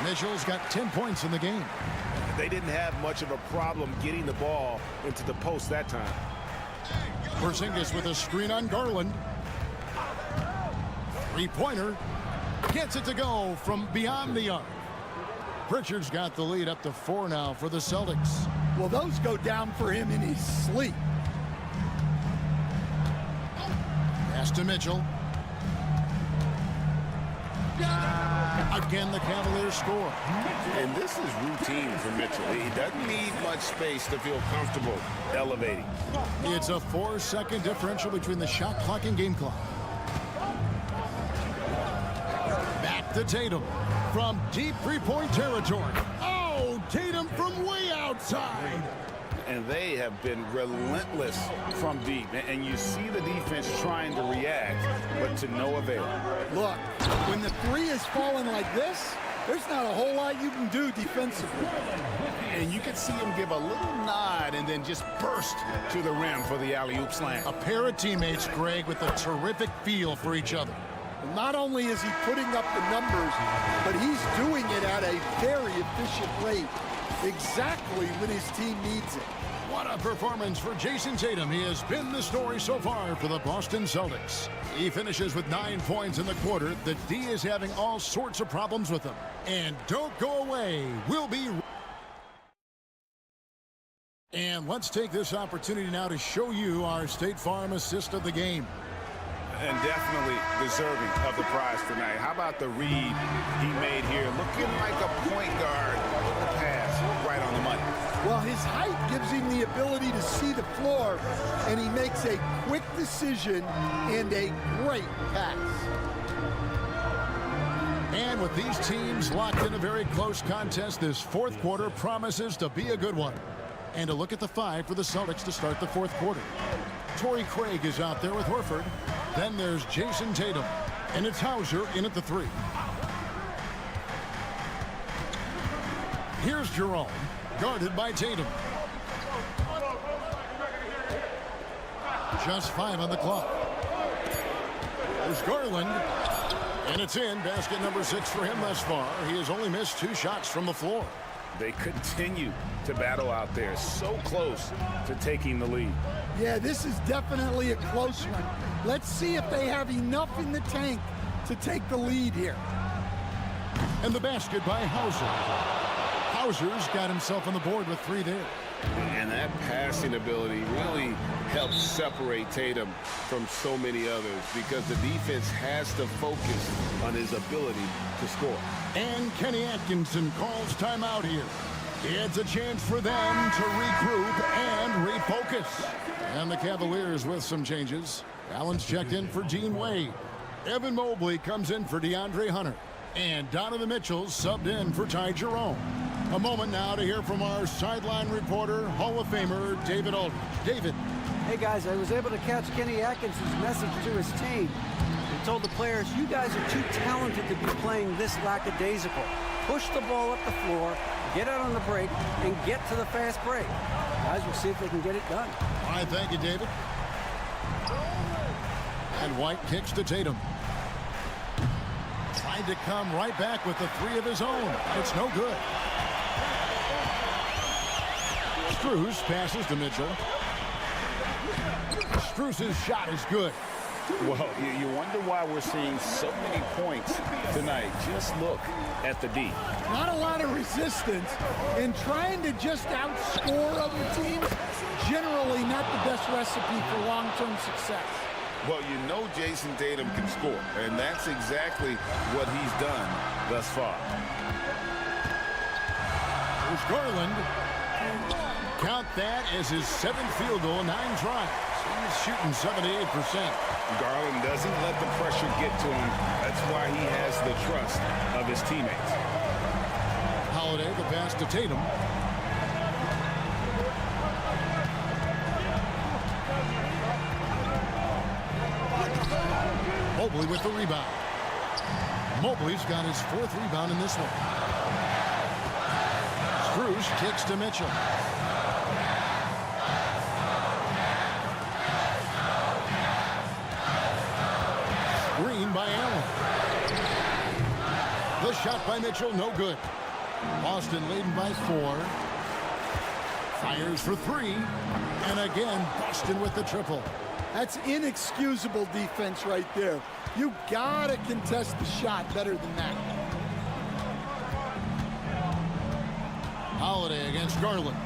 Mitchell's got 10 points in the game. They didn't have much of a problem getting the ball into the post that time. Porzingis with a screen on Garland. Three-pointer. Gets it to go from beyond the arc. Pritchard's got the lead up to 4 now for the Celtics. Well, those go down for him in his sleep. Pass to Mitchell. Again, the Cavaliers score. And this is routine for Mitchell. He doesn't need much space to feel comfortable elevating. It's a 4-second differential between the shot clock and game clock. Back to Tatum from deep three-point territory. Oh, Tatum from way outside. And they have been relentless from deep. And you see the defense trying to react, but to no avail. Look, when the 3 is falling like this, there's not a whole lot you can do defensively. And you can see him give a little nod and then just burst to the rim for the alley-oop slam. A pair of teammates, Greg, with a terrific feel for each other. Well, not only is he putting up the numbers, but he's doing it at a very efficient rate, exactly when his team needs it. What a performance for Jason Tatum. He has been the story so far for the Boston Celtics. He finishes with 9 points in the quarter. The D is having all sorts of problems with him. And don't go away. We'll be... And let's take this opportunity now to show you our State Farm assist of the game. And definitely deserving of the prize tonight. How about the read he made here? Looking like a point guard. The pass right on the money. Well, his height gives him the ability to see the floor, and he makes a quick decision and a great pass. And with these teams locked in a very close contest, this fourth quarter promises to be a good one. And a look at the 5 for the Celtics to start the fourth quarter. Torrey Craig is out there with Horford. Then there's Jason Tatum. And it's Hauser in at the 3. Here's Jerome, guarded by Tatum. Just 5 on the clock. There's Garland. And it's in. Basket number 6 for him thus far. He has only missed 2 shots from the floor. They continue to battle out there, so close to taking the lead. Yeah, this is definitely a close one. Let's see if they have enough in the tank to take the lead here. And the basket by Hauser. Hauser's got himself on the board with 3 there. And that passing ability really helps separate Tatum from so many others because the defense has to focus on his ability to score. And Kenny Atkinson calls timeout here. It's a chance for them to regroup and refocus. And the Cavaliers with some changes. Allen's checked in for Dean Wade. Evan Mobley comes in for DeAndre Hunter. And Donovan Mitchell subbed in for Ty Jerome. A moment now to hear from our sideline reporter, Hall of Famer David Aldridge. David. Hey guys, I was able to catch Kenny Atkinson's message to his team. He told the players, you guys are too talented to be playing this lackadaisical. Push the ball up the floor, get out on the break, and get to the fast break. Guys, we'll see if they can get it done. All right, thank you, David. And White kicks to Tatum. Tried to come right back with the 3 of his own. It's no good. Strus passes to Mitchell. Strus's shot is good. Well, you wonder why we're seeing so many points tonight. Just look at the D. Not a lot of resistance, and trying to just outscore other teams, generally not the best recipe for long-term success. Well, you know Jason Tatum can score, and that's exactly what he's done thus far. There's Garland. Count that as his 7th field goal, 9 tries. He's shooting 78%. Garland doesn't let the pressure get to him. That's why he has the trust of his teammates. Holiday, the pass to Tatum. Mobley with the rebound. Mobley's got his 4th rebound in this one. Strus kicks to Mitchell. Screen by Allen. The shot by Mitchell, no good. Boston leading by 4. Fires for 3. And again, Boston with the triple. That's inexcusable defense right there. You gotta contest the shot better than that. Holiday against Garland.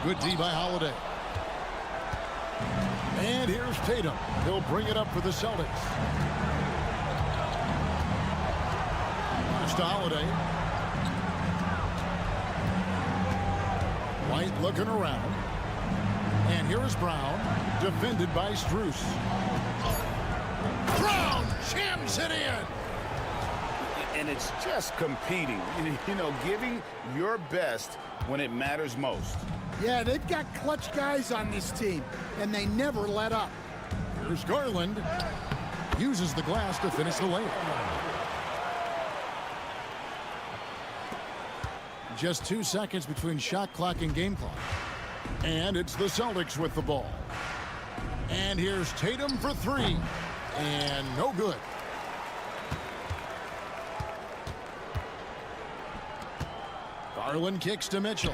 Good D by Holiday. And here's Tatum. He'll bring it up for the Celtics. Pass to Holiday. White looking around. And here is Brown, defended by Strus. Brown jams it in. And it's just competing, you know, giving your best when it matters most. Yeah, they've got clutch guys on this team, and they never let up. Here's Garland. Uses the glass to finish the layup. Just 2 seconds between shot clock and game clock. And it's the Celtics with the ball. And here's Tatum for three. And no good. Garland kicks to Mitchell.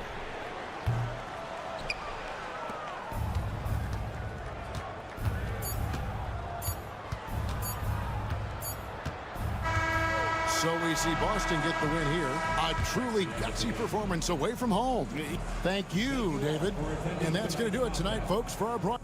So we see Boston get the win here. A truly gutsy performance away from home. Thank you, David. And that's going to do it tonight, folks, for our broadcast.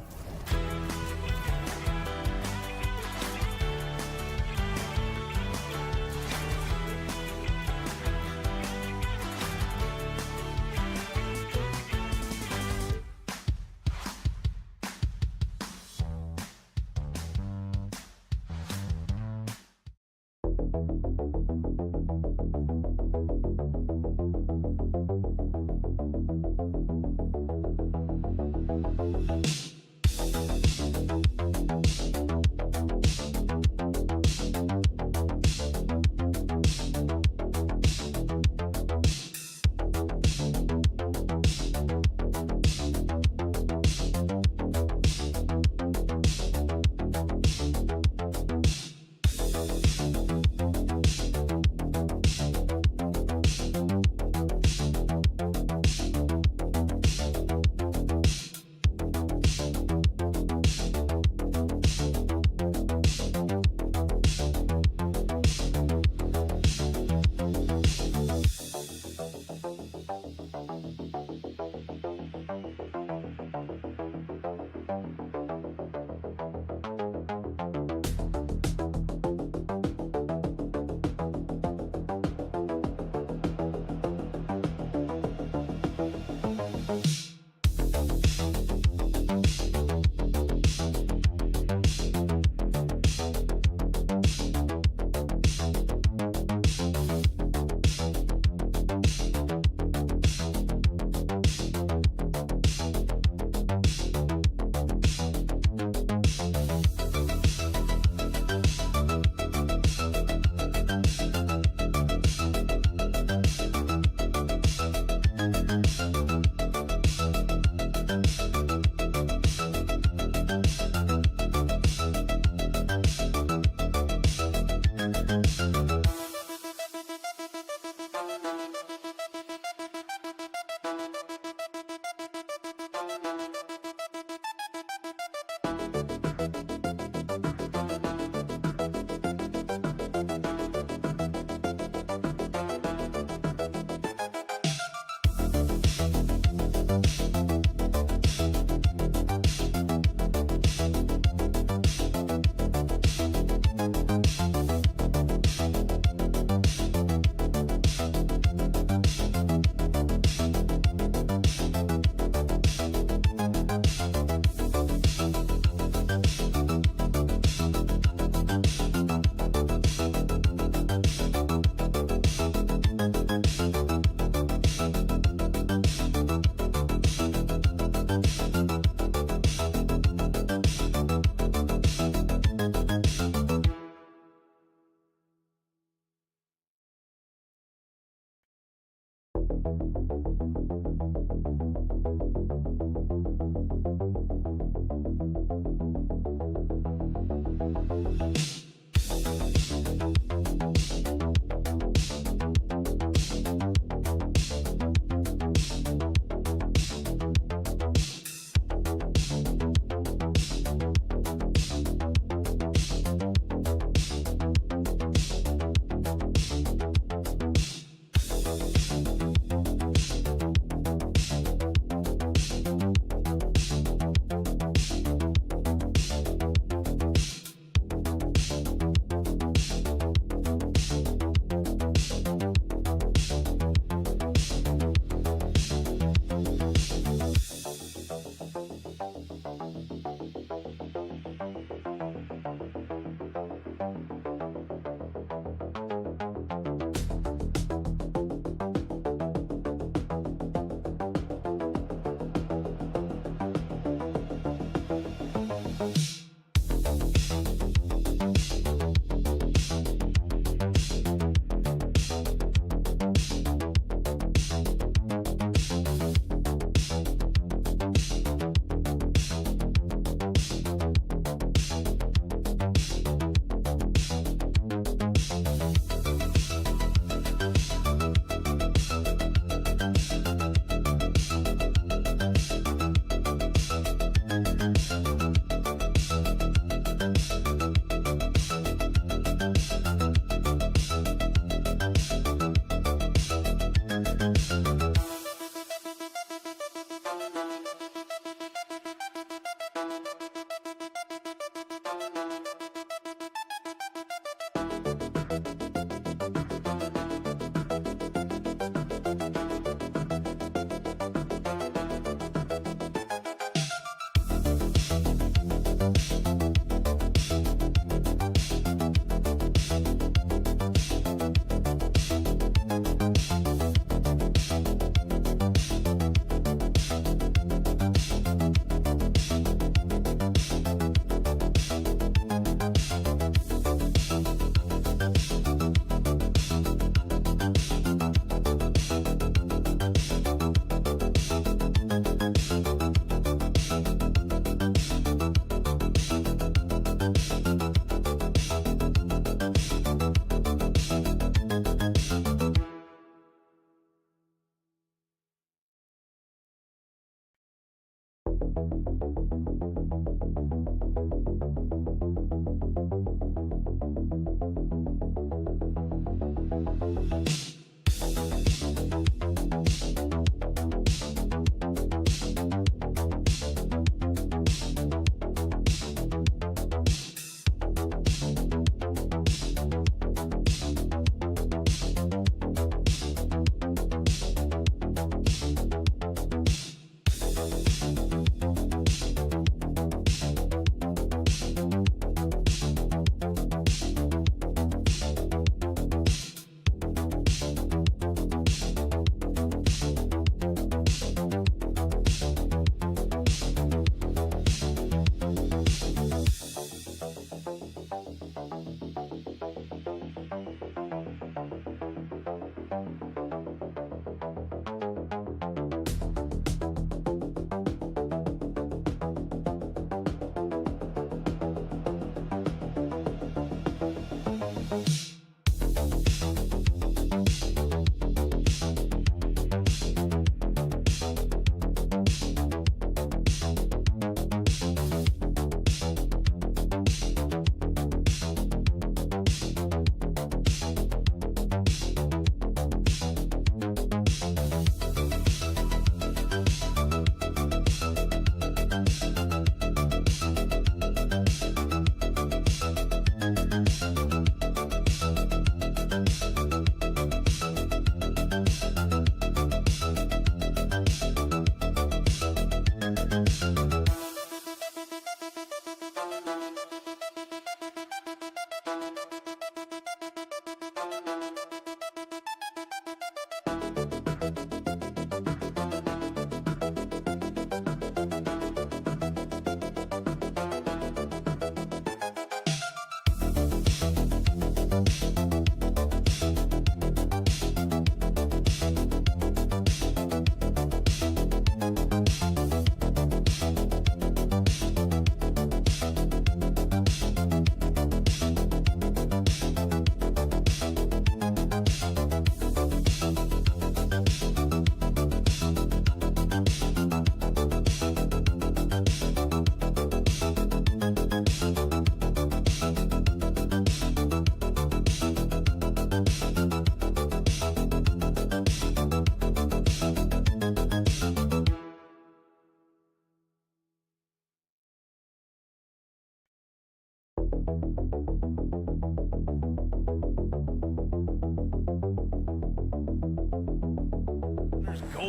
Go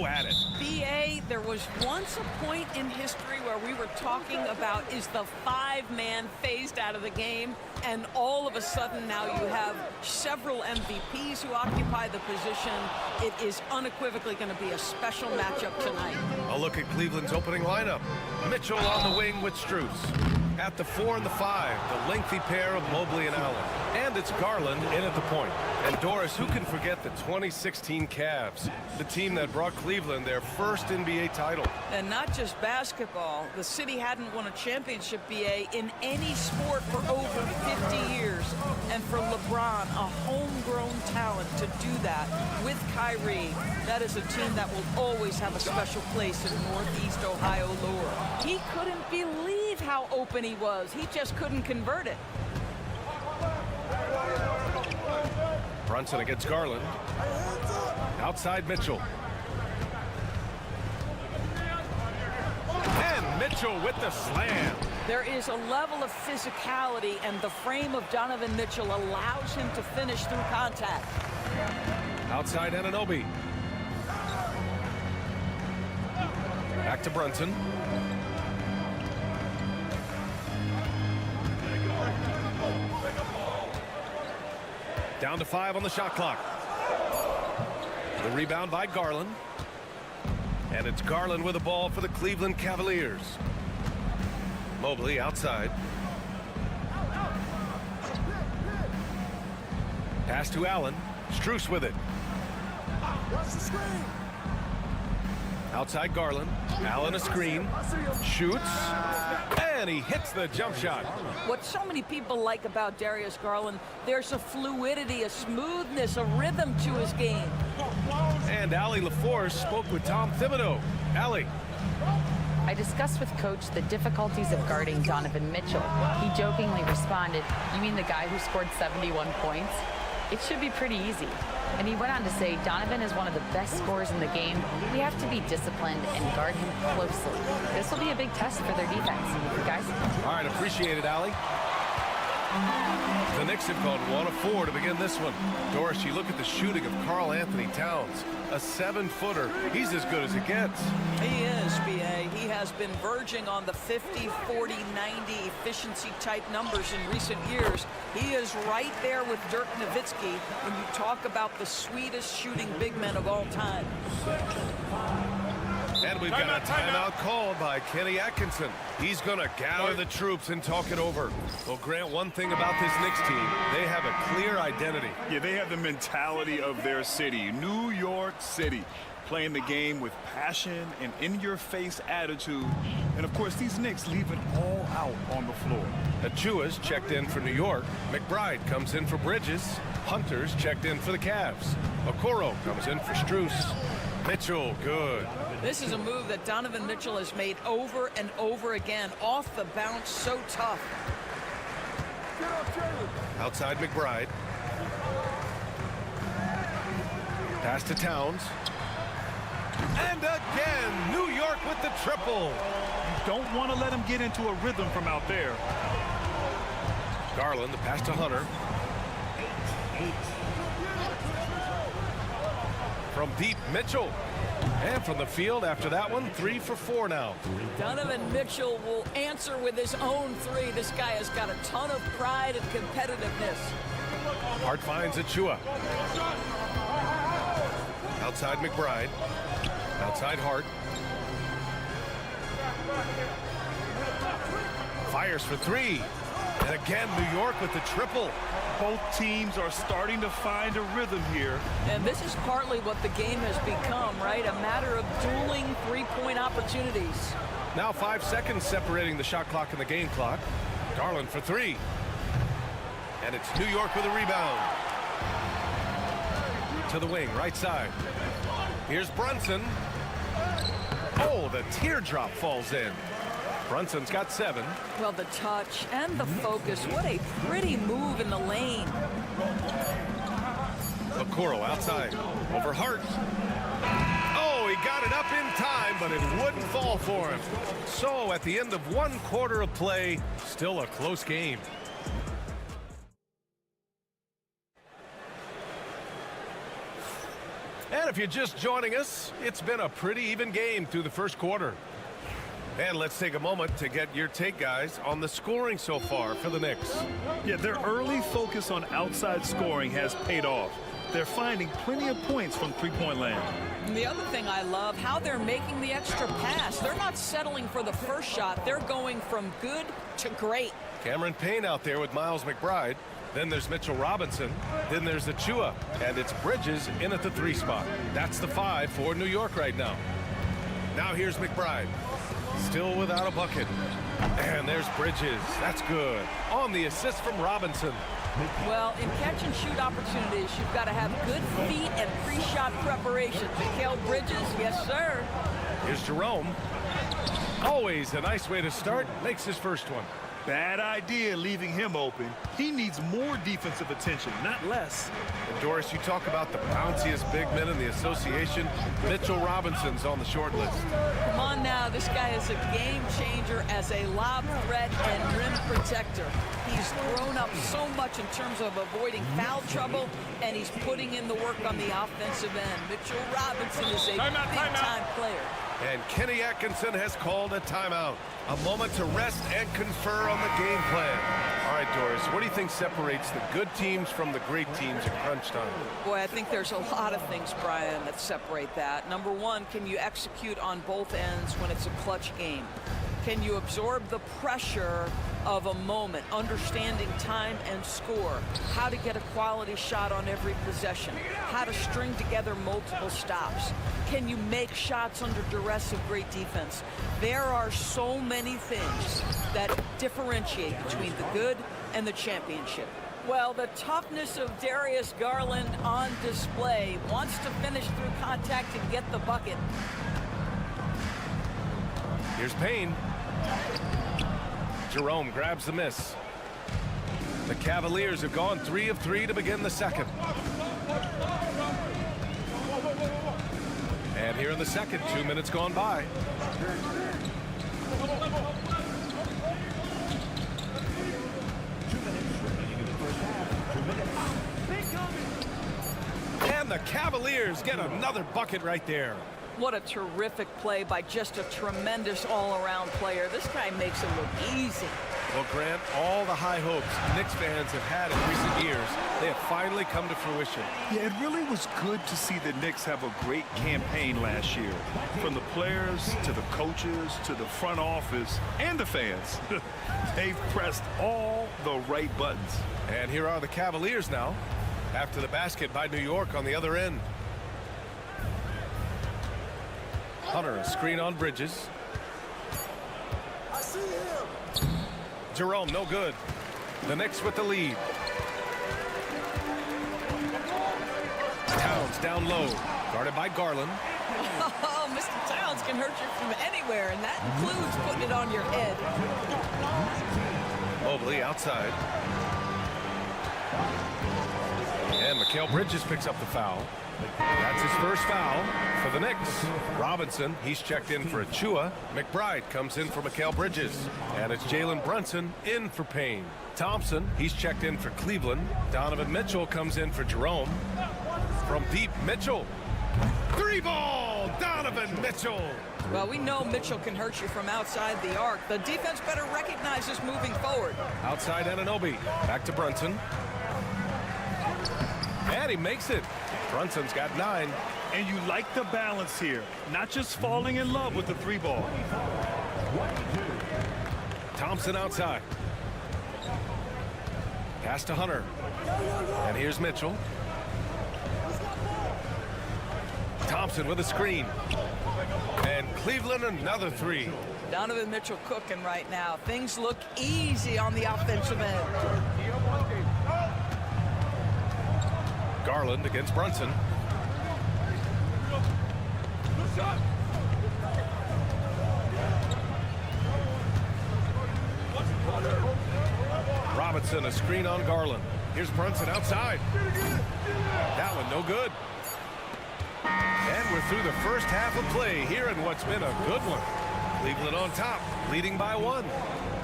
at it. BA, there was once a point in history where we were talking about, is the five-man phased out of the game, and all of a sudden now you have several MVPs who occupy the position. It is unequivocally going to be a special matchup tonight. A look at Cleveland's opening lineup. Mitchell on the wing with Strus. At the 4 and the 5, the lengthy pair of Mobley and Allen. And it's Garland in at the point. And Doris, who can forget the 2016 Cavs, the team that brought Cleveland their first NBA title. And not just basketball. The city hadn't won a championship, BA, in any sport for over 50 years. And for LeBron, a homegrown talent, to do that with Kyrie, that is a team that will always have a special place in Northeast Ohio lore. He couldn't believe how open he was. He just couldn't convert it. Brunson against Garland. Outside Mitchell. And Mitchell with the slam. There is a level of physicality, and the frame of Donovan Mitchell allows him to finish through contact. Outside Anunoby. Back to Brunson. Down to 5 on the shot clock. The rebound by Garland. And it's Garland with the ball for the Cleveland Cavaliers. Mobley outside. Pass to Allen. Strus with it. Outside Garland. Allen a screen. Shoots. And he hits the jump shot. What so many people like about Darius Garland, there's a fluidity, a smoothness, a rhythm to his game. And Allie LaForce spoke with Tom Thibodeau. Allie. I discussed with Coach the difficulties of guarding Donovan Mitchell. He jokingly responded, "You mean the guy who scored 71 points? It should be pretty easy." And he went on to say, "Donovan is one of the best scorers in the game. We have to be disciplined and guard him closely. This will be a big test for their defense." Guys? All right, appreciate it, Allie. The Knicks have gone 1 of 4 to begin this one. Doris, you look at the shooting of Karl Anthony Towns, a 7-footer. He's as good as it gets. He is, BA. He has been verging on the 50, 40, 90 efficiency type numbers in recent years. He is right there with Dirk Nowitzki when you talk about the sweetest shooting big men of all time. And we've got a timeout called by Kenny Atkinson. He's going to gather the troops and talk it over. Well, Grant, one thing about this Knicks team, they have a clear identity. Yeah, they have the mentality of their city, New York City, playing the game with passion and in-your-face attitude. And, of course, these Knicks leave it all out on the floor. Achua's checked in for New York. McBride comes in for Bridges. Hunter's checked in for the Cavs. Okoro comes in for Strus. Mitchell, good. This is a move that Donovan Mitchell has made over and over again. Off the bounce, so tough. Outside McBride. Pass to Towns. And again, New York with the triple. You don't want to let him get into a rhythm from out there. Garland, the pass to Hunter. From deep, Mitchell. And from the field after that one, 3 for 4 now. Donovan Mitchell will answer with his own 3. This guy has got a ton of pride and competitiveness. Hart finds Achua. Outside McBride. Outside Hart. Fires for 3. And again, New York with the triple. Both teams are starting to find a rhythm here. And this is partly what the game has become, right? A matter of dueling three-point opportunities. Now 5 seconds separating the shot clock and the game clock. Garland for 3. And it's New York with a rebound. To the wing, right side. Here's Brunson. Oh, the teardrop falls in. Brunson's got 7. Well, the touch and the focus. What a pretty move in the lane. Okoro outside. Over Hart. Oh, he got it up in time, but it wouldn't fall for him. So at the end of 1 quarter of play, still a close game. And if you're just joining us, it's been a pretty even game through the first quarter. And let's take a moment to get your take, guys, on the scoring so far for the Knicks. Yeah, their early focus on outside scoring has paid off. They're finding plenty of points from three-point land. And the other thing I love, how they're making the extra pass. They're not settling for the first shot. They're going from good to great. Cameron Payne out there with Miles McBride. Then there's Mitchell Robinson. Then there's Achua. And it's Bridges in at the 3 spot. That's the 5 for New York right now. Now here's McBride. Still without a bucket. And there's Bridges. That's good. On the assist from Robinson. Well, in catch-and-shoot opportunities, you've got to have good feet and pre-shot preparation. Mikal Bridges, yes, sir. Here's Jerome. Always a nice way to start. Makes his first one. Bad idea leaving him open. He needs more defensive attention, not less. And Doris, you talk about the bounciest big men in the association. Mitchell Robinson's on the short list. Come on now, this guy is a game changer as a lob threat and rim protector. He's grown up so much in terms of avoiding foul trouble, and he's putting in the work on the offensive end. Mitchell Robinson is a big-time player. And Kenny Atkinson has called a timeout. A moment to rest and confer on the game plan. All right, Doris, what do you think separates the good teams from the great teams at crunch time? Boy, I think there's a lot of things, Brian, that separate that. Number one, can you execute on both ends when it's a clutch game? Can you absorb the pressure of a moment, understanding time and score, how to get a quality shot on every possession, how to string together multiple stops? Can you make shots under duress of great defense? There are so many things that differentiate between the good and the championship. Well, the toughness of Darius Garland on display. Wants to finish through contact and get the bucket. Here's Payne. Jerome grabs the miss. The Cavaliers have gone 3 of 3 to begin the second. And here in the second, 2 minutes gone by. And the Cavaliers get another bucket right there. What a terrific play by just a tremendous all-around player. This guy makes it look easy. Well, Grant, all the high hopes Knicks fans have had in recent years, they have finally come to fruition. Yeah, it really was good to see the Knicks have a great campaign last year. From the players to the coaches to the front office and the fans. They've pressed all the right buttons. And here are the Cavaliers now, after the basket by New York on the other end. Hunter, a screen on Bridges. I see him. Jerome, no good. The Knicks with the lead. Towns down low, guarded by Garland. Oh, Mr. Towns can hurt you from anywhere, and that includes putting it on your head. Mobley outside. And Mikal Bridges picks up the foul. That's his first foul for the Knicks. Robinson, he's checked in for Achua. McBride comes in for Mikal Bridges. And it's Jalen Brunson in for Payne. Thompson, he's checked in for Cleveland. Donovan Mitchell comes in for Jerome. From deep, Mitchell. 3-ball, Donovan Mitchell. Well, we know Mitchell can hurt you from outside the arc. The defense better recognize this moving forward. Outside Anunoby. Back to Brunson. And he makes it. Brunson's got 9. And you like the balance here. Not just falling in love with the 3-ball. Thompson outside. Pass to Hunter. And here's Mitchell. Thompson with a screen. And Cleveland another 3. Donovan Mitchell cooking right now. Things look easy on the offensive end. Garland against Brunson. Robinson, a screen on Garland. Here's Brunson outside. That one no good. And we're through the first half of play here in what's been a good one. Cleveland on top, leading by 1.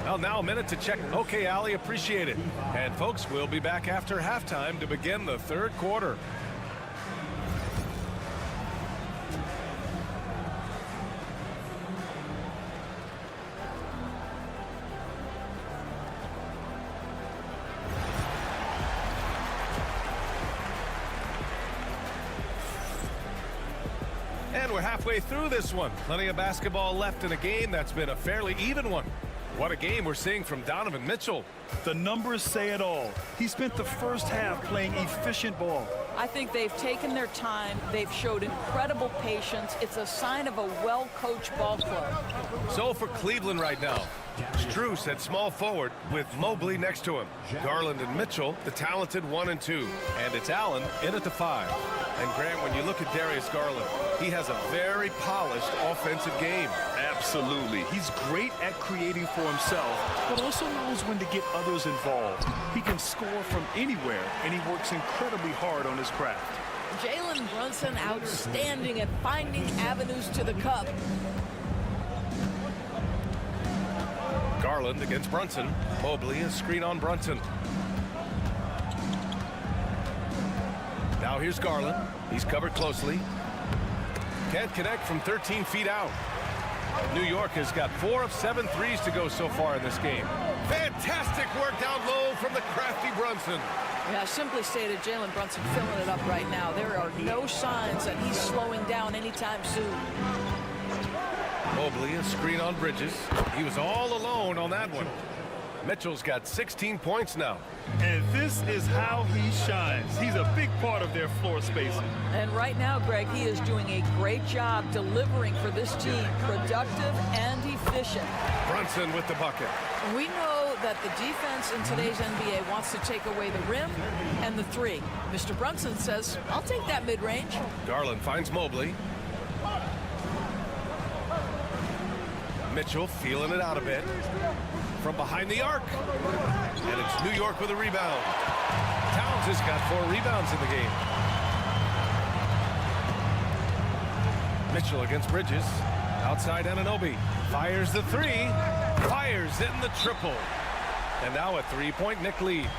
Well, now a minute to check. Okay, Allie, appreciate it. And folks, we'll be back after halftime to begin the third quarter. And we're halfway through this one. Plenty of basketball left in a game that's been a fairly even one. What a game we're seeing from Donovan Mitchell. The numbers say it all. He spent the first half playing efficient ball. I think they've taken their time. They've showed incredible patience. It's a sign of a well-coached ball club. So for Cleveland right now, Strus at small forward with Mobley next to him. Garland and Mitchell, the talented 1 and 2. And it's Allen in at the 5. And Grant, when you look at Darius Garland, he has a very polished offensive game. Absolutely. He's great at creating for himself, but also knows when to get others involved. He can score from anywhere, and he works incredibly hard on his craft. Jalen Brunson outstanding at finding avenues to the cup. Garland against Brunson. Mobley, a screen on Brunson. Now here's Garland. He's covered closely. Can't connect from 13 feet out. New York has got 4 of 7 threes to go so far in this game. Fantastic work down low from the crafty Brunson. Yeah, simply stated, Jalen Brunson filling it up right now. There are no signs that he's slowing down anytime soon. Mobley, a screen on Bridges. He was all alone on that one. Mitchell's got 16 points now. And this is how he shines. He's a big part of their floor spacing. And right now, Greg, he is doing a great job delivering for this team, productive and efficient. Brunson with the bucket. We know that the defense in today's NBA wants to take away the rim and the 3. Mr. Brunson says, I'll take that mid-range. Garland finds Mobley. Mitchell feeling it out a bit from behind the arc. And it's New York with a rebound. Towns has got 4 rebounds in the game. Mitchell against Bridges. Outside Anunoby. Fires the 3. Fires in the triple. And now a 3-point Knick lead.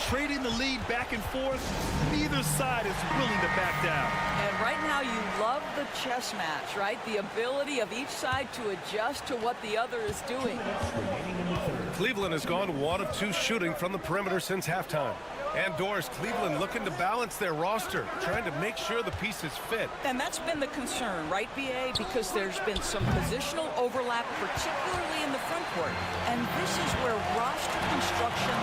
Trading the lead back and forth, neither side is willing to back down. And right now you love the chess match, right? The ability of each side to adjust to what the other is doing. Cleveland has gone 1 of 2 shooting from the perimeter since halftime. And Doris, Cleveland looking to balance their roster, trying to make sure the pieces fit. And that's been the concern, right, BA? Because there's been some positional overlap, particularly in the front court. And this is where roster construction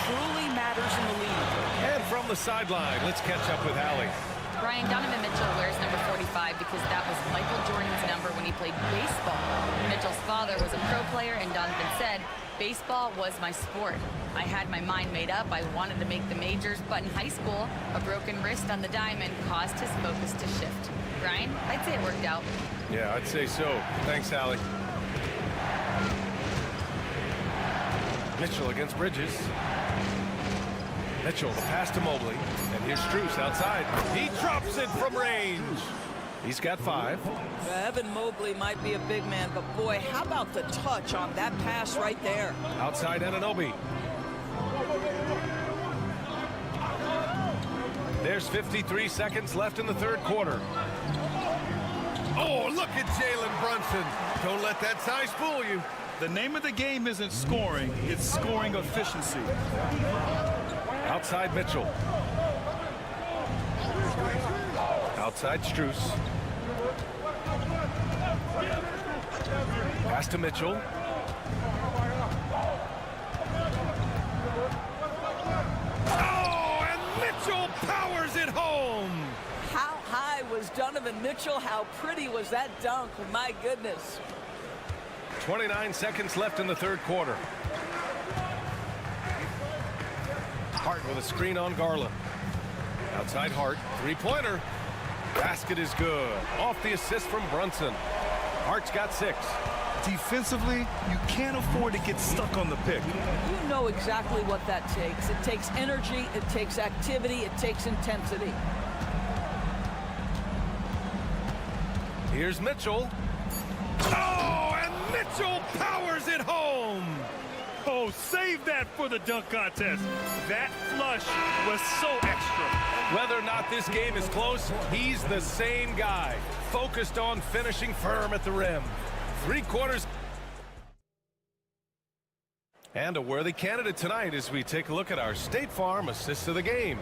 truly matters in the league. And from the sideline, let's catch up with Allie. Brian, Donovan Mitchell wears number 45 because that was Michael Jordan's number when he played baseball. Mitchell's father was a pro player, and Donovan said, baseball was my sport. I had my mind made up. I wanted to make the majors, but in high school, a broken wrist on the diamond caused his focus to shift. Brian, I'd say it worked out. Yeah, I'd say so. Thanks, Allie. Mitchell against Bridges. Mitchell, the pass to Mobley. And here's Strus outside. He drops it from range. He's got 5. Evan Mobley might be a big man, but boy, how about the touch on that pass right there? Outside Anunoby. There's 53 seconds left in the 3rd quarter. Oh, look at Jalen Brunson. Don't let that size fool you. The name of the game isn't scoring, it's scoring efficiency. Outside Mitchell. Outside Strus. Pass to Mitchell. Oh, and Mitchell powers it home. How high was Donovan Mitchell? How pretty was that dunk? My goodness. 29 seconds left in the 3rd quarter. Hart with a screen on Garland. Outside Hart, 3-pointer. Basket is good. Off the assist from Brunson. Hart's got 6. Defensively, you can't afford to get stuck on the pick. You know exactly what that takes. It takes energy, it takes activity, it takes intensity. Here's Mitchell. Oh, and Mitchell powers it home. Oh, save that for the dunk contest. That flush was so extra. Whether or not this game is close, he's the same guy, focused on finishing firm at the rim. 3 quarters. And a worthy candidate tonight as we take a look at our State Farm assists of the game.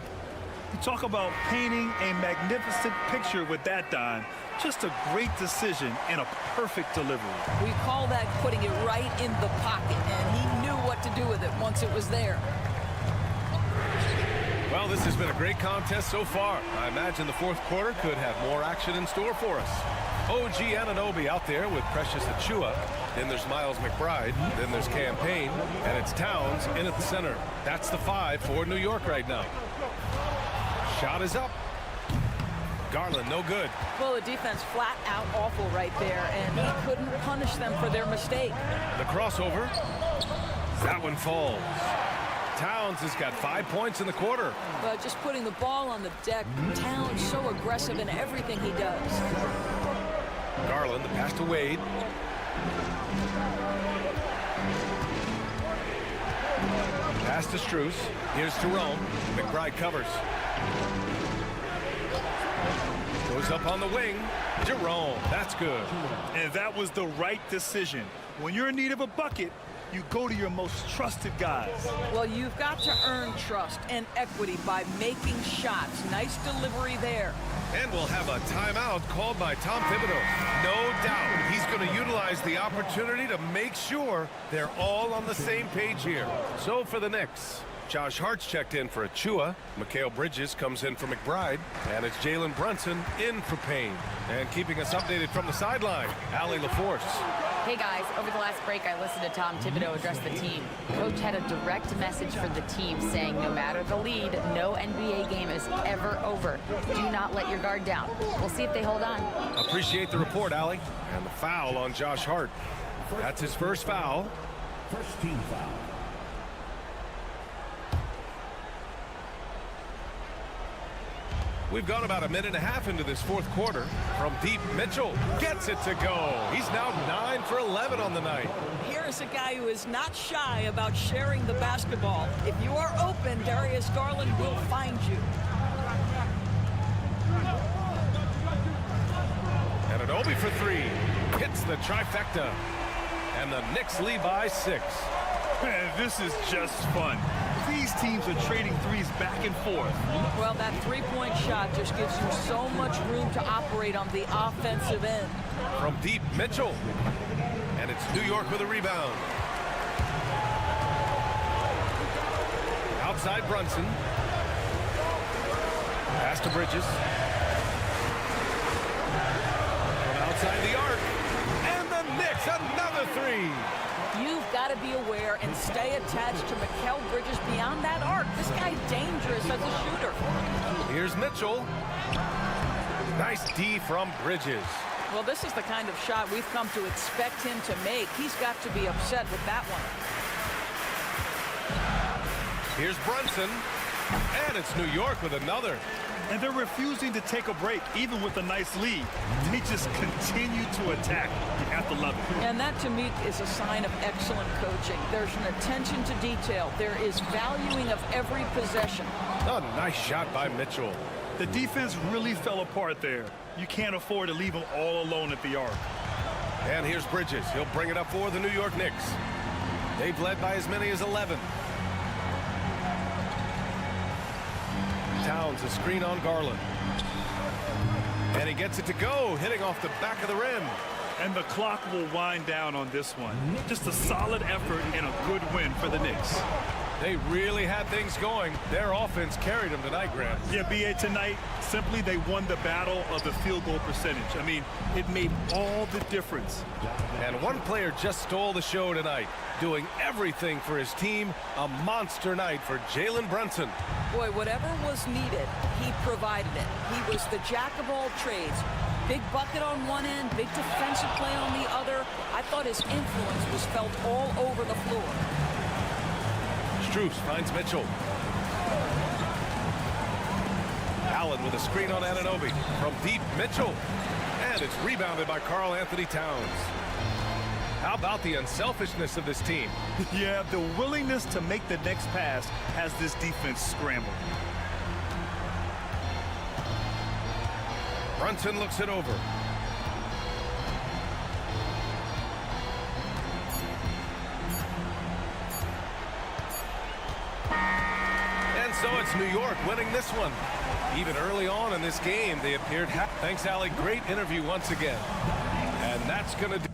You talk about painting a magnificent picture with that dime. Just a great decision and a perfect delivery. We call that putting it right in the pocket, and he knew what to do with it once it was there. Well, this has been a great contest so far. I imagine the fourth quarter could have more action in store for us. OG Anunoby out there with Precious Achiuwa. Then there's Miles McBride. Then there's Campaign. And it's Towns in at the center. That's the 5 for New York right now. Shot is up. Garland, no good. Well, the defense flat out awful right there, and he couldn't punish them for their mistake. The crossover. That one falls. Towns has got 5 points in the quarter. But just putting the ball on the deck, Towns so aggressive in everything he does. Garland, the pass to Wade. Pass to Strus. Here's Jerome. McBride covers. Goes up on the wing. Jerome, that's good. And that was the right decision. When you're in need of a bucket, you go to your most trusted guys. Well, you've got to earn trust and equity by making shots. Nice delivery there. And we'll have a timeout called by Tom Thibodeau. No doubt he's going to utilize the opportunity to make sure they're all on the same page here. So for the Knicks, Josh Hart's checked in for Achiuwa. Mikal Bridges comes in for McBride. And it's Jalen Brunson in for Payne. And keeping us updated from the sideline, Allie LaForce. Hey guys, over the last break I listened to Tom Thibodeau address the team. Coach had a direct message for the team saying no matter the lead, no NBA game is ever over. Do not let your guard down. We'll see if they hold on. Appreciate the report, Allie. And the foul on Josh Hart. That's his first foul. First team foul. We've gone about a minute and a half into this fourth quarter. From deep, Mitchell gets it to go. He's now 9 for 11 on the night. Here is a guy who is not shy about sharing the basketball. If you are open, Darius Garland will find you. And an Obi for 3. Hits the trifecta. And the Knicks lead by 6. Man, this is just fun. These teams are trading threes back and forth. Well, that three-point shot just gives you so much room to operate on the offensive end. From deep, Mitchell. And it's New York with a rebound. Outside Brunson. Pass to Bridges. From outside the arc. And the Knicks, another 3. You've got to be aware and stay attached to Mikal Bridges beyond that arc. This guy's dangerous as a shooter. Here's Mitchell. Nice D from Bridges. Well, this is the kind of shot we've come to expect him to make. He's got to be upset with that one. Here's Brunson. And it's New York with another. And they're refusing to take a break, even with a nice lead. They just continue to attack. You have to love it. And that, to me, is a sign of excellent coaching. There's an attention to detail. There is valuing of every possession. Oh, nice shot by Mitchell. The defense really fell apart there. You can't afford to leave them all alone at the arc. And here's Bridges. He'll bring it up for the New York Knicks. They've led by as many as 11. Towns, a screen on Garland. And he gets it to go, hitting off the back of the rim. And the clock will wind down on this one. Just a solid effort and a good win for the Knicks. They really had things going. Their offense carried them tonight, Grant. Yeah, B.A., tonight, simply they won the battle of the field goal percentage. I mean, it made all the difference. And one player just stole the show tonight, doing everything for his team. A monster night for Jalen Brunson. Boy, whatever was needed, he provided it. He was the jack of all trades. Big bucket on one end, big defensive play on the other. I thought his influence was felt all over the floor. Strus finds Mitchell. Allen with a screen on Anunoby. From deep, Mitchell. And it's rebounded by Karl Anthony Towns. How about the unselfishness of this team? Yeah, the willingness to make the next pass has this defense scrambled. Brunson looks it over. And So it's New York winning this one. Even early on in this game, they appeared happy. Thanks, Allie. Great interview once again. And that's going to do.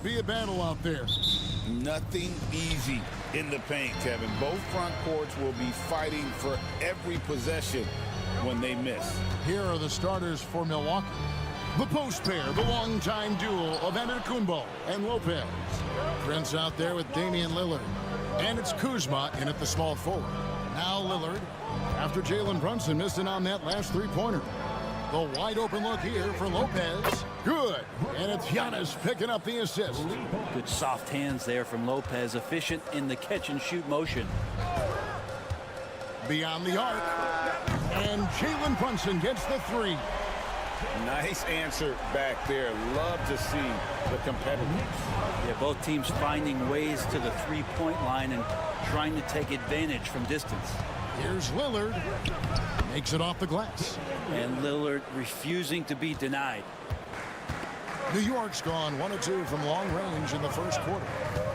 be a battle out there. Nothing easy in the paint, Kevin. Both front courts will be fighting for every possession when they miss. Here are the starters for Milwaukee. The post pair, the longtime duel of Antetokounmpo and Lopez. Prince out there with Damian Lillard. And it's Kuzma in at the small forward. Now Lillard, after Jalen Brunson missing on that last three-pointer. The wide open look here for Lopez. Good. And it's Giannis picking up the assist. Good soft hands there from Lopez. Efficient in the catch-and-shoot motion. Beyond the arc. And Jalen Brunson gets the three. Nice answer back there. Love to see the competitiveness. Yeah, both teams finding ways to the three-point line and trying to take advantage from distance. Here's Lillard. Makes it off the glass. And Lillard refusing to be denied. New York's gone 1 of 2 from long range in the first quarter.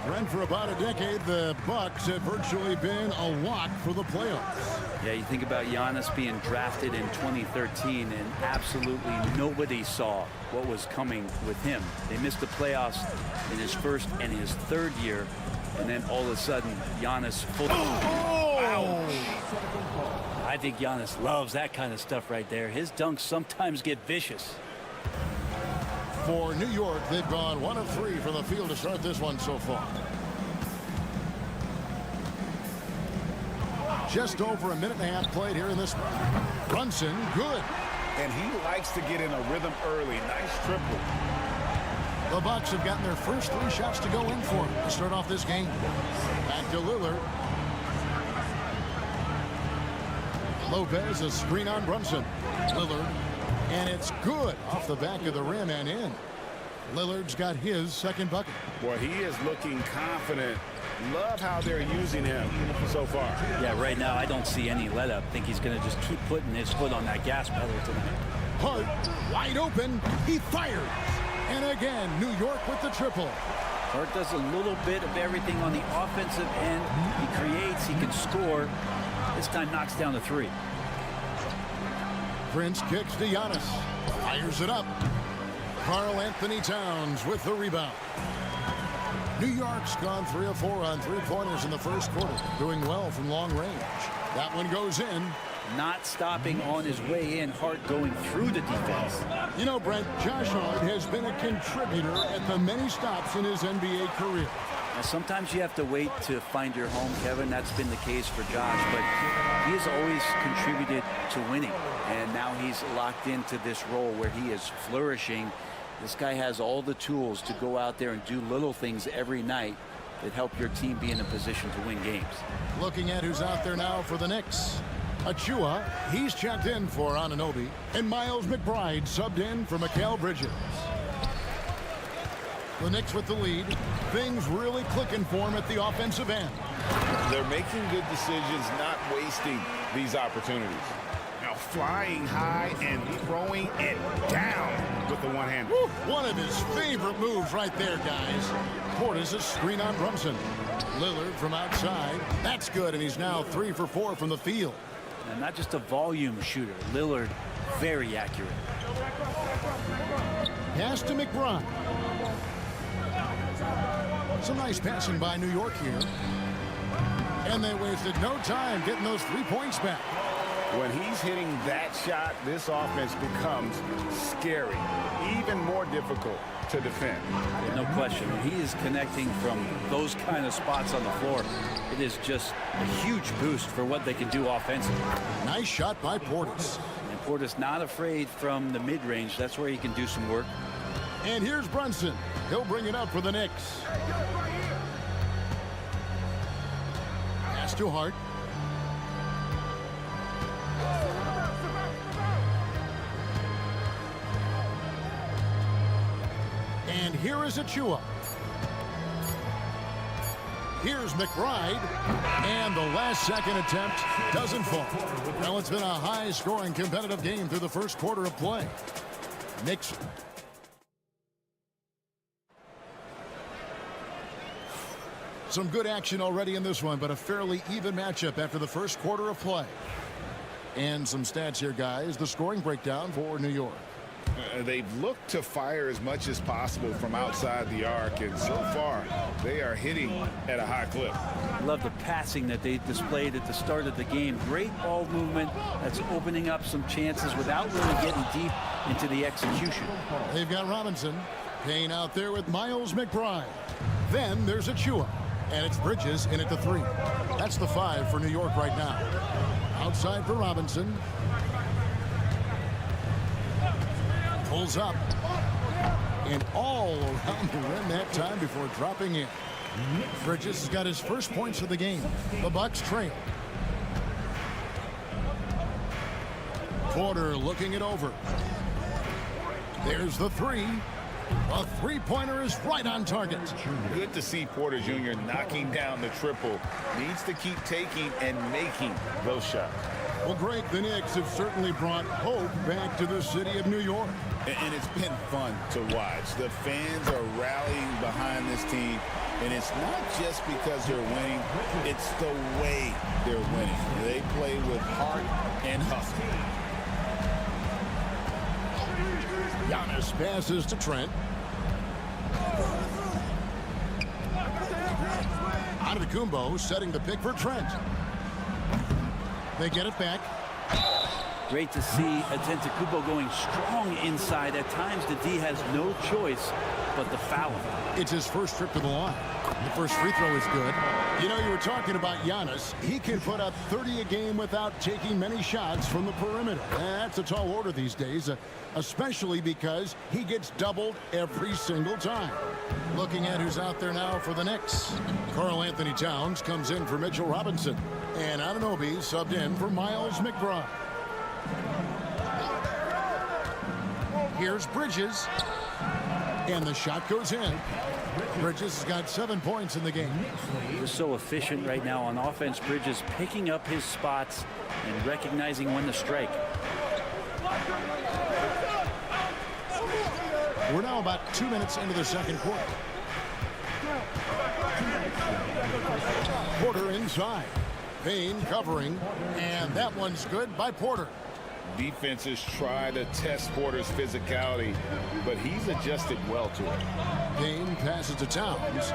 Brent, for about a decade, the Bucks have virtually been a lock for the playoffs. Yeah, you think about Giannis being drafted in 2013, and absolutely nobody saw what was coming with him. They missed the playoffs in his first and his third year, and then all of a sudden, Giannis full. Wow. I think Giannis loves that kind of stuff right there. His dunks sometimes get vicious. For New York, they've gone 1 of 3 from the field to start this one so far. Just over a minute and a half played here in this one. Brunson, good. And he likes to get in a rhythm early. Nice triple. The Bucks have gotten their first 3 shots to go in for him to start off this game. Back to Lillard. Lopez, a screen on Brunson. Lillard. And it's good off the back of the rim and in. Lillard's got his second bucket. Boy, he is looking confident. Love how they're using him so far. Yeah, right now I don't see any let up. I think he's going to just keep putting his foot on that gas pedal tonight. Hart, wide open. He fires. And again, New York with the triple. Hart does a little bit of everything on the offensive end. He creates, he can score. This time knocks down the 3. Prince kicks to Giannis. Fires it up. Karl Anthony Towns with the rebound. New York's gone 3 of 4 on 3-pointers in the first quarter. Doing well from long range. That one goes in. Not stopping on his way in. Hart going through the defense. You know, Brent, Josh Hart has been a contributor at the many stops in his NBA career. Now, sometimes you have to wait to find your home, Kevin. That's been the case for Josh, but he has always contributed to winning. And now he's locked into this role where he is flourishing. This guy has all the tools to go out there and do little things every night that help your team be in a position to win games. Looking at who's out there now for the Knicks. Achua, he's checked in for Anunoby. And Miles McBride subbed in for Mikal Bridges. The Knicks with the lead. Things really clicking for him at the offensive end. They're making good decisions, not wasting these opportunities. Now flying high and throwing it down with the one hand. One of his favorite moves right there, guys. Portis' screen on Brunson. Lillard from outside. That's good, and he's now 3 for 4 from the field. And not just a volume shooter. Lillard, very accurate. Pass to McBride. Some nice passing by New York here. And they wasted no time getting those 3 points back. When he's hitting that shot, this offense becomes scary, even more difficult to defend. Yeah, no question. When he is connecting from those kind of spots on the floor, it is just a huge boost for what they can do offensively. Nice shot by Portis. And Portis not afraid from the mid-range. That's where he can do some work. And here's Brunson. He'll bring it up for the Knicks. Pass to Hart. And here is Achua. Here's McBride. And the last second attempt doesn't fall. Well, it's been a high-scoring competitive game through the first quarter of play. Knicks. Some good action already in this one, but a fairly even matchup after the first quarter of play. And some stats here, guys. The scoring breakdown for New York. They've looked to fire as much as possible from outside the arc, and so far they are hitting at a high clip. I love the passing that they displayed at the start of the game. Great ball movement that's opening up some chances without really getting deep into the execution. They've got Robinson. Payne out there with Miles McBride. Then there's Achua. And it's Bridges in at the 3. That's the 5 for New York right now. Outside for Robinson. Pulls up. And all around the rim that time before dropping in. Bridges has got his first points of the game. The Bucks trail. Porter looking it over. There's the 3. A 3-pointer is right on target. Good to see Porter Jr. knocking down the triple. Needs to keep taking and making those shots. Well, Greg, the Knicks have certainly brought hope back to the city of New York. And it's been fun to watch. The fans are rallying behind this team. And it's not just because they're winning. It's the way they're winning. They play with heart and hustle. Giannis passes to Trent. Antetokounmpo setting the pick for Trent. They get it back. Great to see Antetokounmpo going strong inside. At times, the D has no choice but to foul him. It's his first trip to the line. The first free throw is good. You know, you were talking about Giannis. He can put up 30 a game without taking many shots from the perimeter. That's a tall order these days, especially because he gets doubled every single time. Looking at who's out there now for the Knicks. Karl Anthony Towns comes in for Mitchell Robinson. And Anunoby subbed in for Miles McBride. Here's Bridges. And the shot goes in. Bridges has got 7 points in the game. He's so efficient right now on offense. Bridges picking up his spots and recognizing when to strike. We're now about 2 minutes into the second quarter. Porter inside. Payne covering. And that one's good by Porter. Defenses try to test Porter's physicality, but he's adjusted well to it. Payne passes to Towns.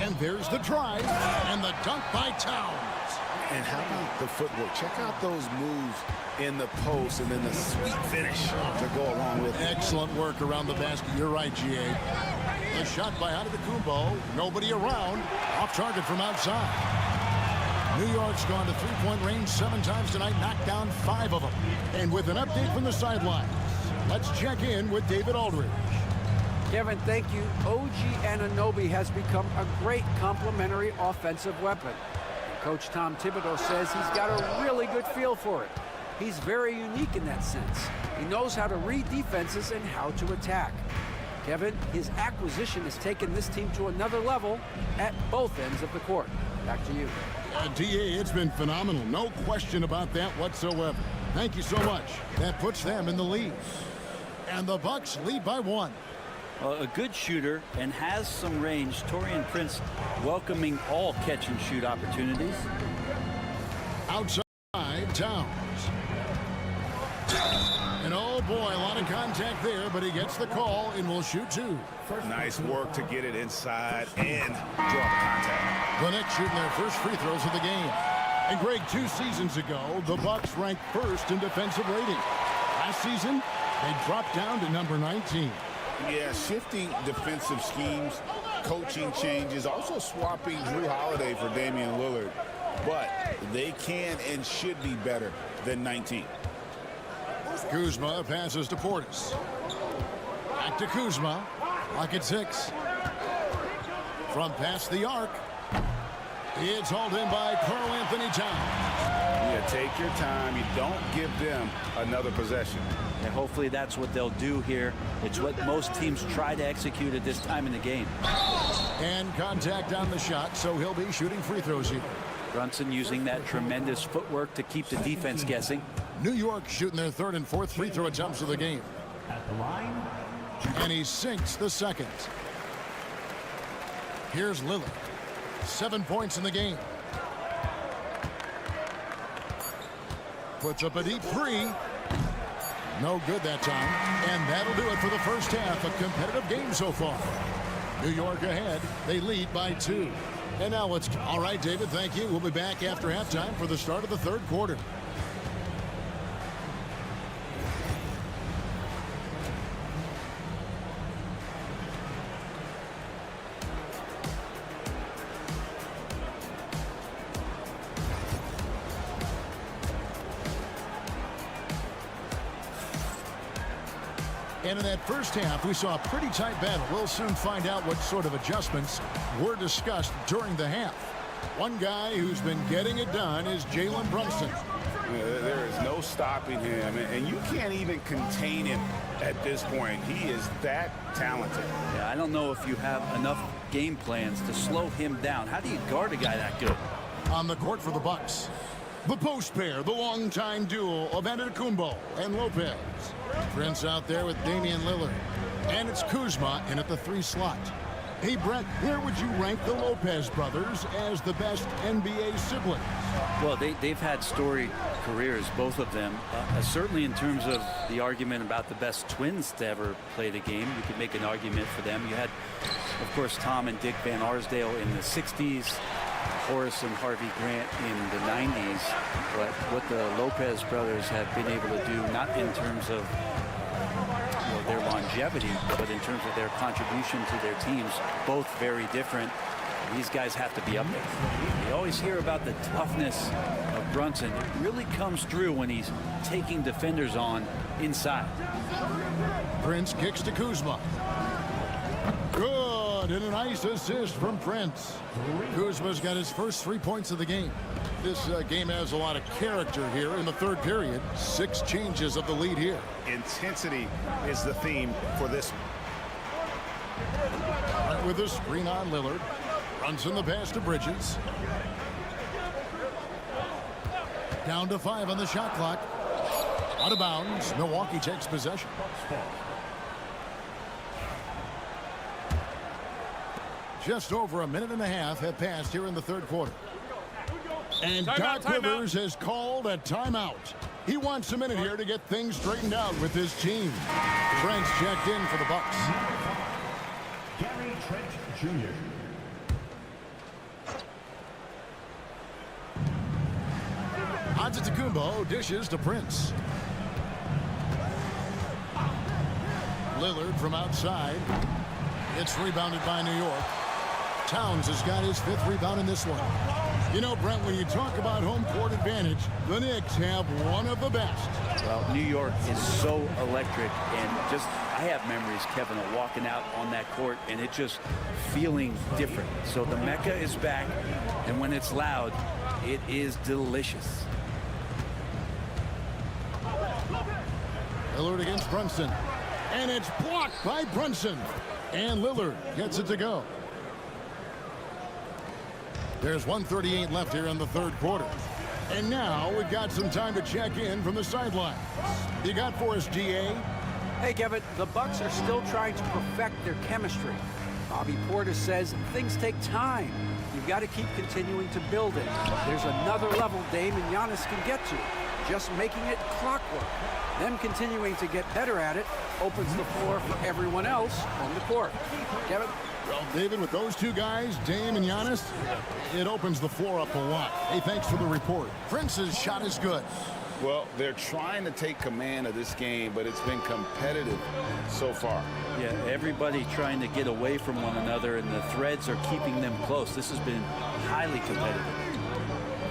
And there's the drive and the dunk by Towns. And how about the footwork? Check out those moves in the post and then the sweet finish to go along with it. Excellent work around the basket. You're right, GA. A shot by Antetokounmpo. Nobody around. Off target from outside. New York's gone to three-point range 7 times tonight, knocked down 5 of them. And with an update from the sidelines, let's check in with David Aldridge. Kevin, thank you. OG Anunoby has become a great complementary offensive weapon. Coach Tom Thibodeau says he's got a really good feel for it. He's very unique in that sense. He knows how to read defenses and how to attack. Kevin, his acquisition has taken this team to another level at both ends of the court. Back to you. DA, it's been phenomenal. No question about that whatsoever. Thank you so much. That puts them in the lead. And the Bucks lead by 1. A good shooter and has some range. Taurean Prince welcoming all catch-and-shoot opportunities. Outside, Towns. And oh boy, a lot of contact there, but he gets the call and will shoot 2. Nice work to get it inside and draw the contact. The Knicks shooting their first free throws of the game. And Greg, 2 seasons ago, the Bucks ranked 1st in defensive rating. Last season, they dropped down to number 19. Yeah, shifting defensive schemes, coaching changes, also swapping Drew Holiday for Damian Lillard. But they can and should be better than 19. Kuzma passes to Portis. Back to Kuzma. Lock at 6. From past the arc. It's hauled in by Karl Anthony Towns. Yeah, take your time. You don't give them another possession. And hopefully that's what they'll do here. It's what most teams try to execute at this time in the game. And contact on the shot, so he'll be shooting free throws here. Brunson using that tremendous footwork to keep the defense guessing. New York shooting their 3rd and 4th free throw attempts of the game. At the line. And he sinks the 2nd. Here's Lillard. 7 points in the game. Puts up a deep 3. No good that time. And that'll do it for the first half. A competitive game so far. New York ahead. They lead by 2. And now let's... All right, David, thank you. We'll be back after halftime for the start of the 3rd quarter. And in that first half, we saw a pretty tight battle. We'll soon find out what sort of adjustments were discussed during the half. One guy who's been getting it done is Jalen Brunson. There is no stopping him, and you can't even contain him at this point. He is that talented. Yeah, I don't know if you have enough game plans to slow him down. How do you guard a guy that good? On the court for the Bucks. The post pair, the longtime duo of Antetokounmpo and Lopez. Prince out there with Damian Lillard. And it's Kuzma in at the 3 slot. Hey, Brett, where would you rank the Lopez brothers as the best NBA siblings? Well, they've had storied careers, both of them. Certainly in terms of the argument about the best twins to ever play the game, you could make an argument for them. You had, of course, Tom and Dick Van Arsdale in the 60s, Horace and Harvey Grant in the 90s. But what the Lopez brothers have been able to do, not in terms of their longevity, but in terms of their contribution to their teams, both very different. These guys have to be up there. You always hear about the toughness of Brunson. It really comes through when he's taking defenders on inside. Prince kicks to Kuzma. Good, and a nice assist from Prince. Kuzma's got his first 3 points of the game. This game has a lot of character here in the third period. 6 changes of the lead here. Intensity is the theme for this. Right with a screen on Lillard. Runs in the pass to Bridges. Down to 5 on the shot clock. Out of bounds. Milwaukee takes possession. Just over a minute and a half have passed here in the third quarter. And Doc Rivers has called a timeout. He wants a minute here to get things straightened out with his team. Trent's checked in for the Bucks. Gary Trent Jr. Antetokounmpo dishes to Prince. Lillard from outside. It's rebounded by New York. Towns has got his 5th rebound in this one. You know, Brent, when you talk about home court advantage, the Knicks have one of the best. Well, New York is so electric, and just, I have memories, Kevin, of walking out on that court and it just feeling different. So the Mecca is back, and when it's loud, it is delicious. Lillard against Brunson. And it's blocked by Brunson. And Lillard gets it to go. There's 1:38 left here in the third quarter. And now we've got some time to check in from the sideline. You got for us, GA? Hey, Kevin, the Bucks are still trying to perfect their chemistry. Bobby Portis says things take time. You've got to keep continuing to build it. There's another level Dame and Giannis can get to. Just making it clockwork. Them continuing to get better at it opens the floor for everyone else on the court. Kevin? Well, David, with those two guys, Dame and Giannis, it opens the floor up a lot. Hey, thanks for the report. Prince's shot is good. Well, they're trying to take command of this game, but it's been competitive so far. Yeah, everybody trying to get away from one another, and the threads are keeping them close. This has been highly competitive.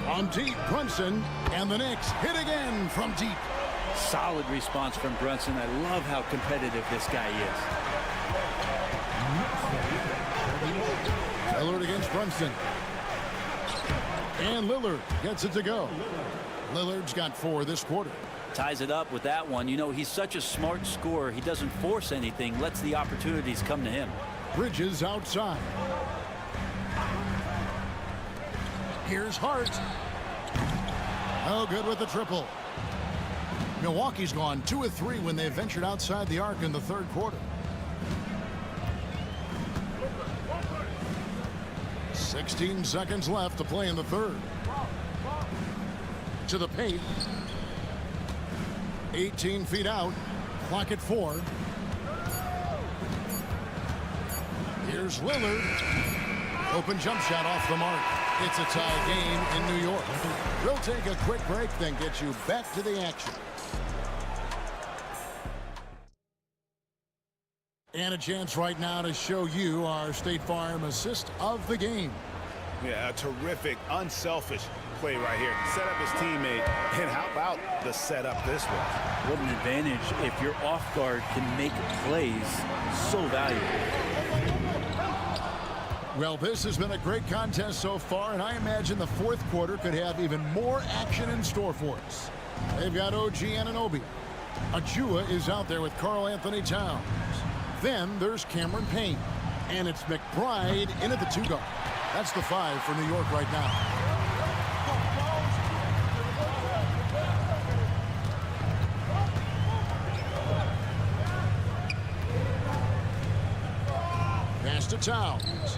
On deep, Brunson, and the Knicks hit again from deep. Solid response from Brunson. I love how competitive this guy is. Lillard against Brunson. And Lillard gets it to go. Lillard's got 4 this quarter. Ties it up with that one. You know, he's such a smart scorer. He doesn't force anything, lets the opportunities come to him. Bridges outside. Here's Hart. Oh, good with the triple. Milwaukee's gone 2 of 3 when they ventured outside the arc in the third quarter. 16 seconds left to play in the third. To the paint. 18 feet out. Clock at 4. Here's Lillard. Open jump shot off the mark. It's a tie game in New York. We'll take a quick break, then get you back to the action. And a chance right now to show you our State Farm assist of the game. Yeah, a terrific, unselfish play right here. Set up his teammate, and how about the setup this way? What an advantage if your off guard can make plays so valuable. Well, this has been a great contest so far, and I imagine the fourth quarter could have even more action in store for us. They've got OG Anunoby. Achua is out there with Karl Anthony Towns. Then there's Cameron Payne. And it's McBride in at the 2 guard. That's the 5 for New York right now. Pass to Towns.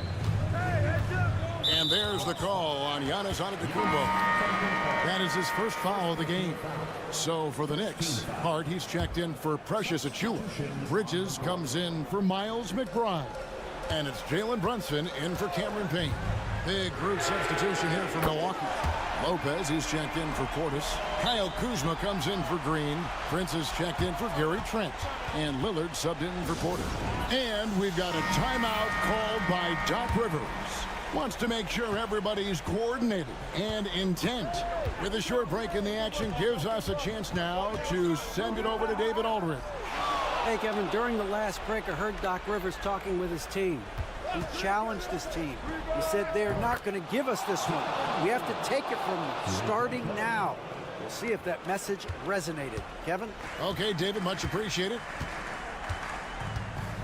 And there's the call on Giannis Antetokounmpo. That is his first foul of the game. So for the Knicks, Hart, he's checked in for Precious Achiuwa. Bridges comes in for Miles McBride. And it's Jalen Brunson in for Cameron Payne. Big group substitution here for Milwaukee. Lopez, he's checked in for Portis. Kyle Kuzma comes in for Green. Prince is checked in for Gary Trent. And Lillard subbed in for Porter. And we've got a timeout called by Doc Rivers. Wants to make sure everybody's coordinated and intent. With a short break in the action, gives us a chance now to send it over to David Aldridge. Hey, Kevin, during the last break, I heard Doc Rivers talking with his team. He challenged his team. He said they're not going to give us this one. We have to take it from them, starting now. We'll see if that message resonated. Kevin? Okay, David, much appreciated.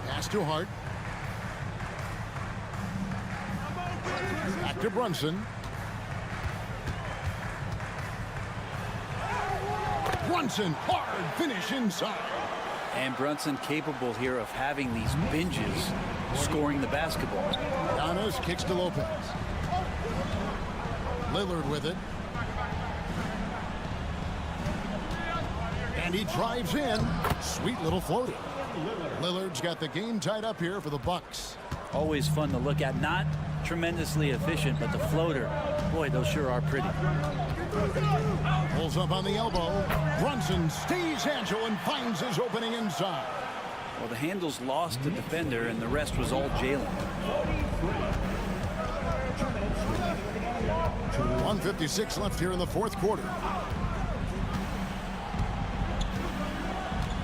Pass to Hart. Back to Brunson. Brunson, hard finish inside. And Brunson capable here of having these binges, scoring the basketball. Giannis kicks to Lopez. Lillard with it. And he drives in. Sweet little floater. Lillard's got the game tied up here for the Bucks. Always fun to look at. Not tremendously efficient, but the floater, boy, those sure are pretty. Pulls up on the elbow. Brunson stays agile and finds his opening inside. Well, the handles lost the defender, and the rest was all Jalen. 1:56 left here in the fourth quarter.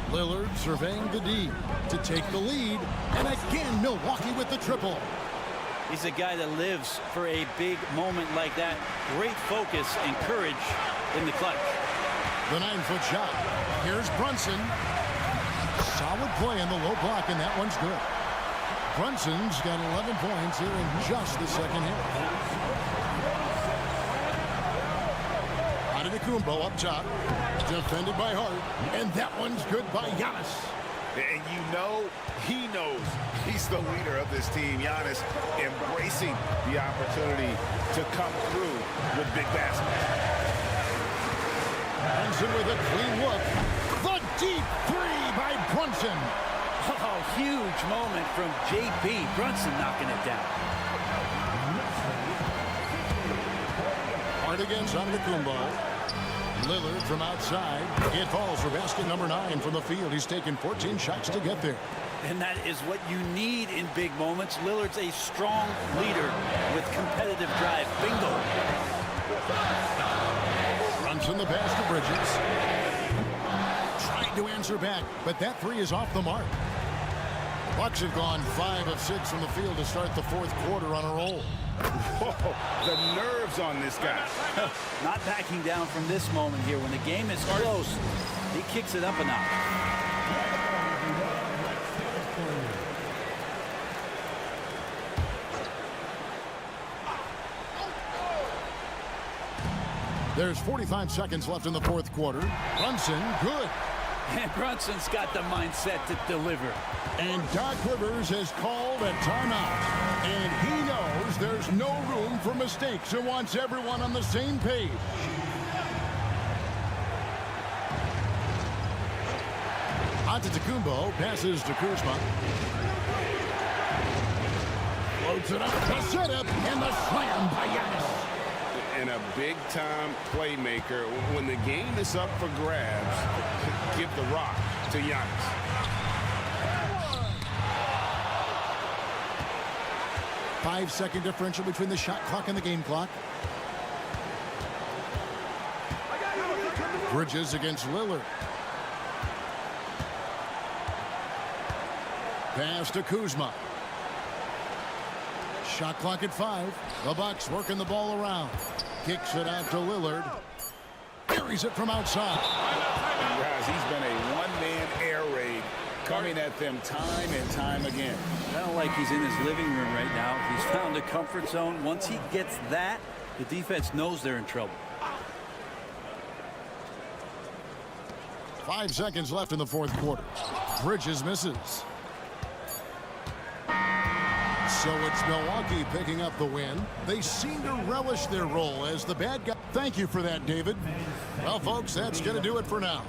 Lillard surveying the D to take the lead. And again, Milwaukee with the triple. He's a guy that lives for a big moment like that. Great focus and courage in the clutch. The 9-foot shot. Here's Brunson. Solid play in the low block, and that one's good. Brunson's got 11 points here in just the second half. Antetokounmpo up top. Defended by Hart. And that one's good by Giannis. And you know, he knows he's the leader of this team. Giannis embracing the opportunity to come through with big baskets. Brunson with a clean look. The deep three by Brunson. Oh, huge moment from JB. Brunson knocking it down. Hard against Antetokounmpo. Lillard from outside. It falls for basket number 9 from the field. He's taken 14 shots to get there. And that is what you need in big moments. Lillard's a strong leader with competitive drive. Bingo. Brunson the pass to Bridges. Trying to answer back, but that three is off the mark. The Bucks have gone 5 of 6 from the field to start the fourth quarter on a roll. Whoa, the nerves on this guy. Not backing down from this moment here. When the game is close, he kicks it up a notch. There's 45 seconds left in the fourth quarter. Brunson, good. And Brunson's got the mindset to deliver. And Doc Rivers has called a timeout. And he knows there's no room for mistakes and wants everyone on the same page. Antetokounmpo passes to Kuzma. Floats it up, the setup, and the slam by Giannis. And a big-time playmaker. When the game is up for grabs, give the rock to Giannis. Five-second differential between the shot clock and the game clock. Bridges against Lillard. Pass to Kuzma. Shot clock at 5. The Bucks working the ball around. Kicks it out to Lillard. Buries it from outside. And guys, he's been a one-man air raid coming at them time and time again. I don't like he's in his living room right now. He's found a comfort zone. Once he gets that, the defense knows they're in trouble. 5 seconds left in the fourth quarter. Bridges misses. So it's Milwaukee picking up the win. They seem to relish their role as the bad guy. Thank you for that, David. Well, folks, that's going to do it for now.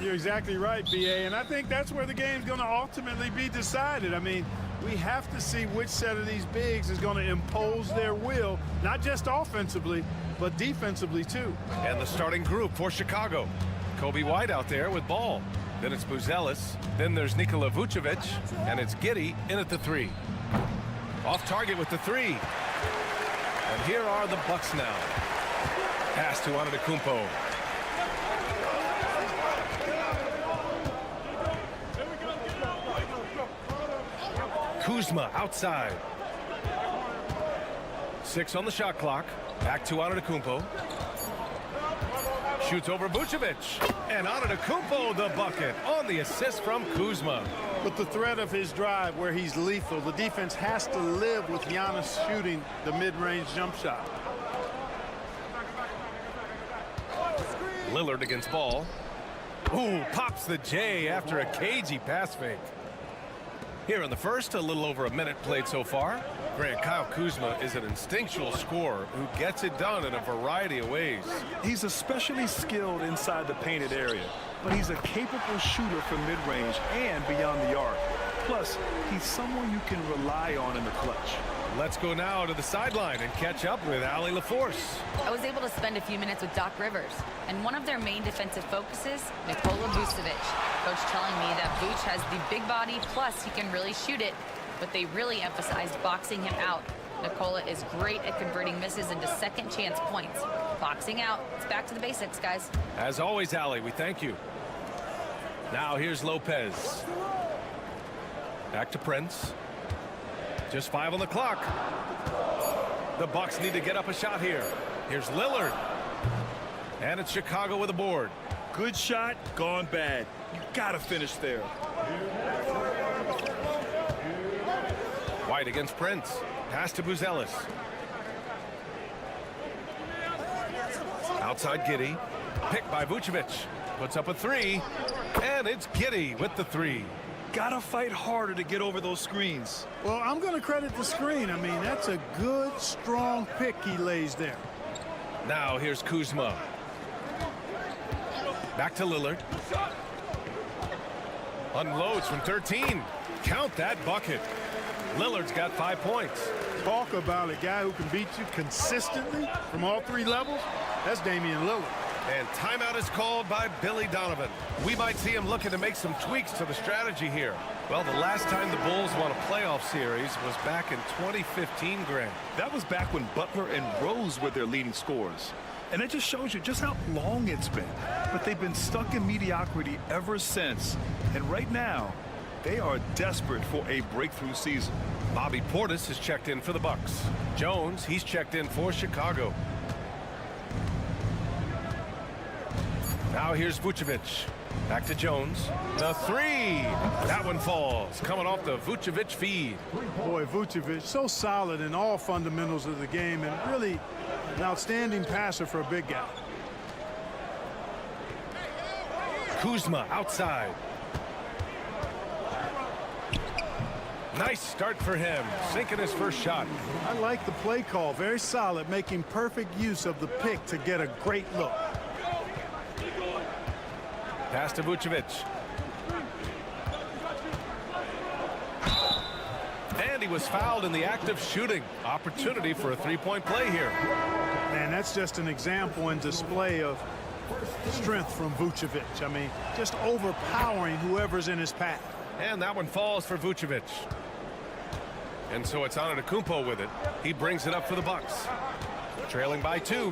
You're exactly right, BA, and I think that's where the game's going to ultimately be decided. I mean, we have to see which set of these bigs is going to impose their will, not just offensively, but defensively too. And the starting group for Chicago. Kobe White out there with ball. Then it's Buzelis. Then there's Nikola Vucevic. And it's Giddey in at the three. Off target with the three. And here are the Bucks now. Pass to Antetokounmpo. Kuzma outside. 6 on the shot clock. Back to Antetokounmpo. Shoots over Vucevic. And Antetokounmpo the bucket on the assist from Kuzma. With the threat of his drive where he's lethal, the defense has to live with Giannis shooting the mid-range jump shot. Lillard against ball. Ooh, pops the J after a cagey pass fake. Here in the first, a little over a minute played so far. Grant, Kyle Kuzma is an instinctual scorer who gets it done in a variety of ways. He's especially skilled inside the painted area, but he's a capable shooter from mid-range and beyond the arc. Plus, he's someone you can rely on in the clutch. Let's go now to the sideline and catch up with Allie LaForce. I was able to spend a few minutes with Doc Rivers, and one of their main defensive focuses, Nikola Vucevic. Coach telling me that Vuce has the big body, plus he can really shoot it, but they really emphasized boxing him out. Nikola is great at converting misses into second chance points. Boxing out, it's back to the basics, guys. As always, Allie, we thank you. Now here's Lopez. Back to Prince. Just 5 on the clock. The Bucks need to get up a shot here. Here's Lillard. And it's Chicago with a board. Good shot, gone bad. You got to finish there. White against Prince. Pass to Buzelis. Outside Giddey. Picked by Vucevic. Puts up a three. And it's Giddey with the three. Gotta fight harder to get over those screens. Well, I'm going to credit the screen. I mean, that's a good, strong pick he lays there. Now here's Kuzma. Back to Lillard. Unloads from 13. Count that bucket. Lillard's got 5 points. Talk about a guy who can beat you consistently from all three levels. That's Damian Lillard. And timeout is called by Billy Donovan. We might see him looking to make some tweaks to the strategy here. Well, the last time the Bulls won a playoff series was back in 2015, Grant. That was back when Butler and Rose were their leading scorers. And it just shows you just how long it's been. But they've been stuck in mediocrity ever since. And right now, they are desperate for a breakthrough season. Bobby Portis is checked in for the Bucks. Jones, he's checked in for Chicago. Now here's Vucevic. Back to Jones. The three. That one falls. Coming off the Vucevic feed. Boy, Vucevic, so solid in all fundamentals of the game and really an outstanding passer for a big guy. Kuzma outside. Nice start for him. Sinking his first shot. I like the play call. Very solid, making perfect use of the pick to get a great look. Pass to Vucevic. And he was fouled in the act of shooting. Opportunity for a three-point play here. Man, that's just an example and display of strength from Vucevic. I mean, just overpowering whoever's in his path. And that one falls for Vucevic. And so it's Antetokounmpo with it. He brings it up for the Bucks. Trailing by 2.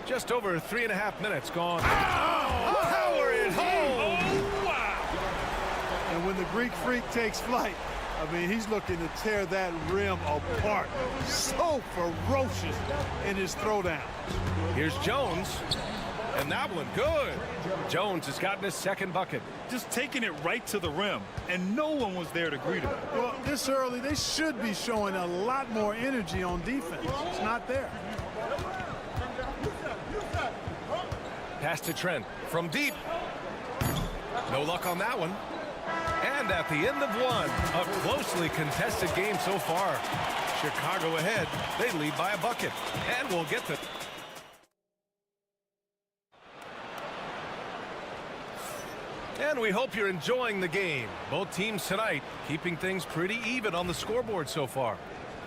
Just over 3.5 minutes gone. Oh, power it home! Oh, wow! And when the Greek Freak takes flight, I mean, he's looking to tear that rim apart. So ferocious in his throwdown. Here's Jones. And that one, good. Jones has gotten his second bucket. Just taking it right to the rim, and no one was there to greet him. Well, this early, they should be showing a lot more energy on defense. It's not there. Pass to Trent from deep. No luck on that one. And at the end of one, a closely contested game so far. Chicago ahead. They lead by a bucket. And we'll get the... And we hope you're enjoying the game. Both teams tonight keeping things pretty even on the scoreboard so far.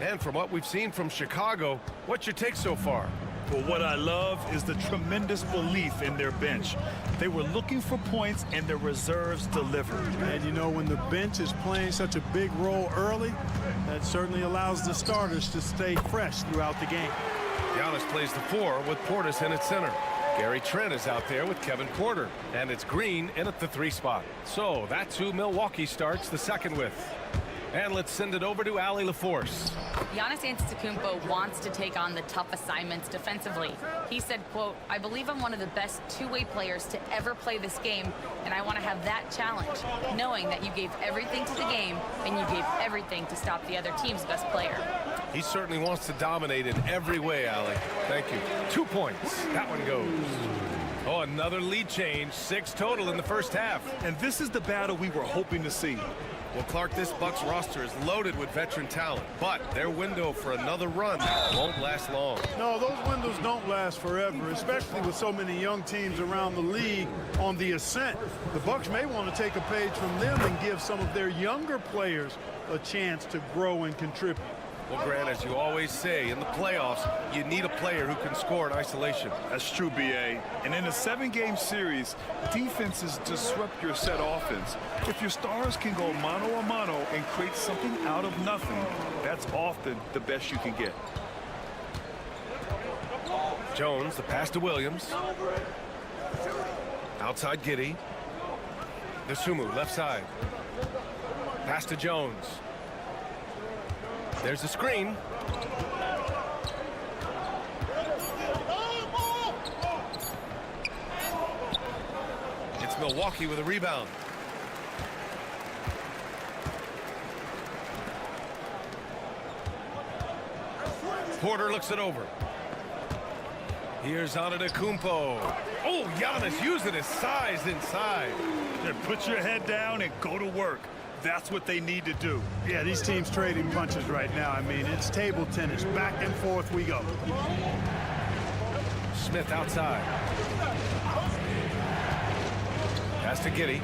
And from what we've seen from Chicago, what's your take so far? Well, what I love is the tremendous belief in their bench. They were looking for points, and their reserves delivered. And, you know, when the bench is playing such a big role early, that certainly allows the starters to stay fresh throughout the game. Giannis plays the 4 with Portis in at center. Gary Trent is out there with Kevin Porter. And it's Green in at the 3 spot. So that's who Milwaukee starts the second with. And let's send it over to Allie LaForce. Giannis Antetokounmpo wants to take on the tough assignments defensively. He said, quote, "I believe I'm one of the best two-way players to ever play this game, and I want to have that challenge, knowing that you gave everything to the game and you gave everything to stop the other team's best player." He certainly wants to dominate in every way, Allie. Thank you. 2 points. That one goes. Oh, another lead change. 6 total in the first half. And this is the battle we were hoping to see. Well, Clark, this Bucks roster is loaded with veteran talent, but their window for another run won't last long. No, those windows don't last forever, especially with so many young teams around the league on the ascent. The Bucks may want to take a page from them and give some of their younger players a chance to grow and contribute. Well, Grant, as you always say, in the playoffs, you need a player who can score in isolation. That's true, B.A. And in a 7-game series, defenses disrupt your set offense. If your stars can go mano a mano and create something out of nothing, that's often the best you can get. Jones, the pass to Williams. Outside Giddey. Dosunmu, left side. Pass to Jones. There's the screen. It's Milwaukee with a rebound. Porter looks it over. Here's Antetokounmpo. Oh, Giannis using his size inside. Then put your head down and go to work. That's what they need to do. Yeah, these teams trading punches right now. I mean, it's table tennis. Back and forth we go. Smith outside. Pass to Giddey.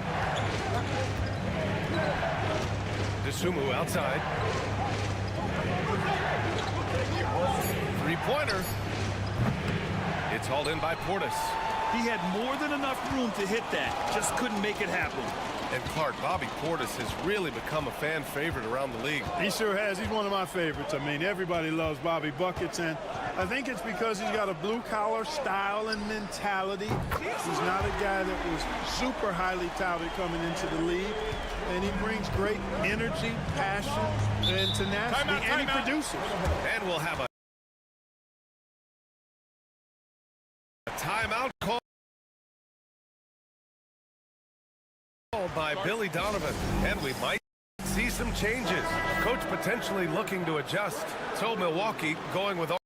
DeSumo outside. Three-pointer. It's hauled in by Portis. He had more than enough room to hit that. Just couldn't make it happen. And Clark, Bobby Portis has really become a fan favorite around the league. He sure has. He's one of my favorites. I mean, everybody loves Bobby Buckets, and I think it's because he's got a blue-collar style and mentality. He's not a guy that was super highly touted coming into the league, and he brings great energy, passion, and tenacity, and he produces. And we'll have a timeout call by Billy Donovan, and we might see some changes. Coach potentially looking to adjust. So Milwaukee going with all.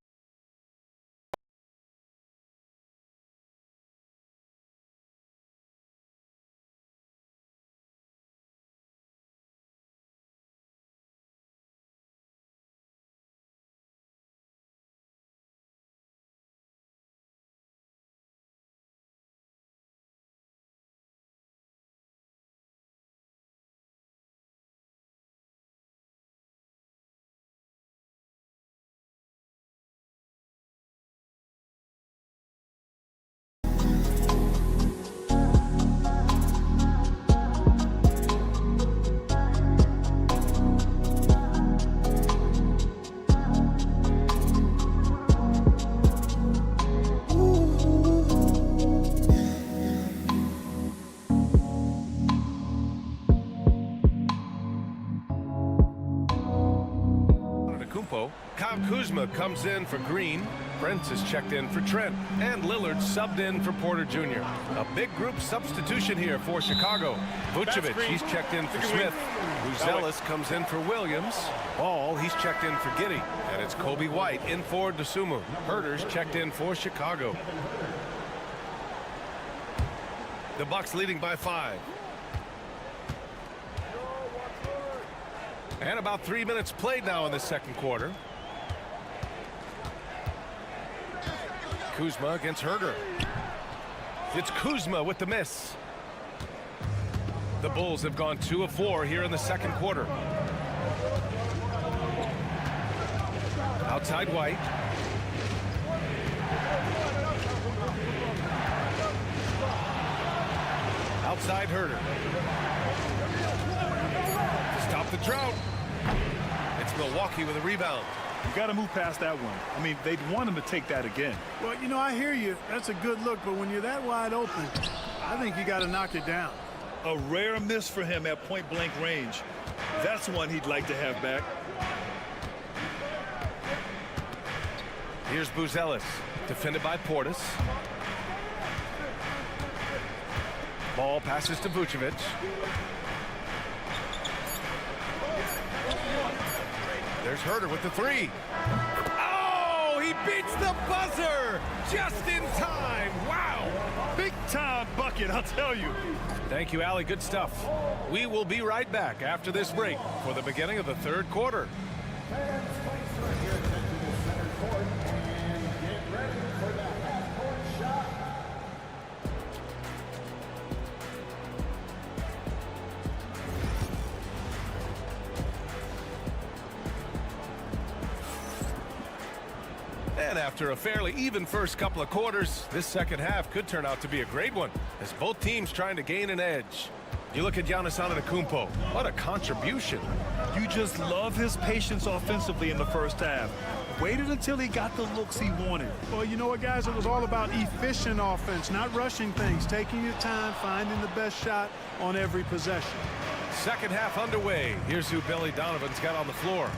Kyle Kuzma comes in for Green. Prince is checked in for Trent. And Lillard subbed in for Porter Jr. A big group substitution here for Chicago. Vucevic, he's checked in for Smith. Buzelis comes in for Williams. Ball, he's checked in for Giddey. And it's Kobe White in for DeSumo. Herter's checked in for Chicago. The Bucks leading by 5. And about 3 minutes played now in the second quarter. Kuzma against Herter. It's Kuzma with the miss. The Bulls have gone 2 of 4 here in the second quarter. Outside White. Outside Herter. To stop the drought. It's Milwaukee with a rebound. You got to move past that one. I mean, they'd want him to take that again. Well, you know, I hear you. That's a good look, but when you're that wide open, I think you got to knock it down. A rare miss for him at point-blank range. That's one he'd like to have back. Here's Buzelis, defended by Portis. Ball passes to Vucevic. There's Herter with the 3. Oh, he beats the buzzer just in time. Wow. Big time bucket, I'll tell you. Thank you, Allie. Good stuff. We will be right back after this break for the beginning of the third quarter. And after a fairly even first couple of quarters, this second half could turn out to be a great one as both teams trying to gain an edge. You look at Giannis Antetokounmpo. What a contribution. You just love his patience offensively in the first half. Waited until he got the looks he wanted. Well, you know what, guys? It was all about efficient offense, not rushing things, taking your time, finding the best shot on every possession. Second half underway. Here's who Billy Donovan's got on the floor.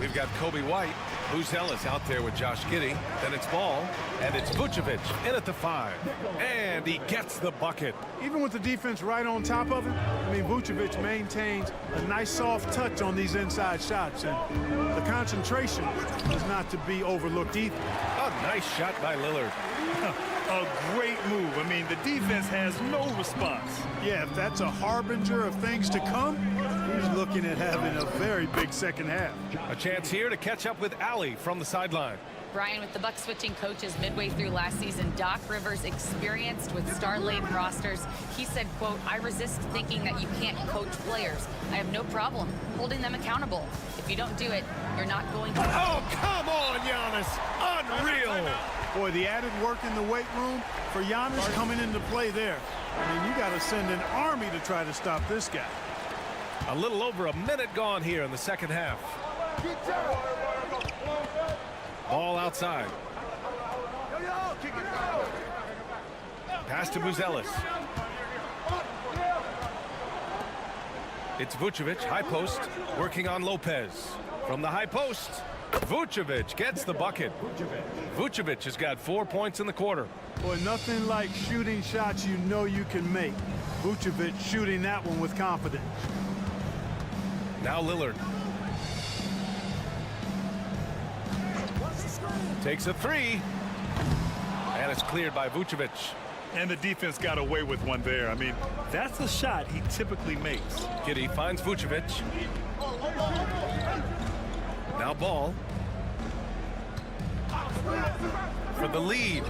We've got Kobe White. Buzelis out there with Josh Giddey. Then it's Ball, and it's Vucevic in at the 5. And he gets the bucket. Even with the defense right on top of him, I mean, Vucevic maintains a nice soft touch on these inside shots, and the concentration is not to be overlooked either. A nice shot by Lillard. A great move. I mean, the defense has no response. Yeah, if that's a harbinger of things to come, he's looking at having a very big second half. A chance here to catch up with Allie from the sideline. Brian, with the Bucks switching coaches midway through last season, Doc Rivers, experienced with star-laden rosters, he said, quote, "I resist thinking that you can't coach players. I have no problem holding them accountable. If you don't do it, you're not going to." Oh, come on, Giannis. Unreal. Boy, the added work in the weight room for Giannis coming into play there. I mean, you got to send an army to try to stop this guy. A little over a minute gone here in the second half. Ball outside. Pass to Buzelis. It's Vucevic, high post, working on Lopez. From the high post, Vucevic gets the bucket. Vucevic has got 4 points in the quarter. Boy, nothing like shooting shots you know you can make. Vucevic shooting that one with confidence. Now Lillard. Takes a 3. And it's cleared by Vucevic. And the defense got away with one there. I mean, that's a shot he typically makes. Giddey finds Vucevic. Now Ball. For the lead.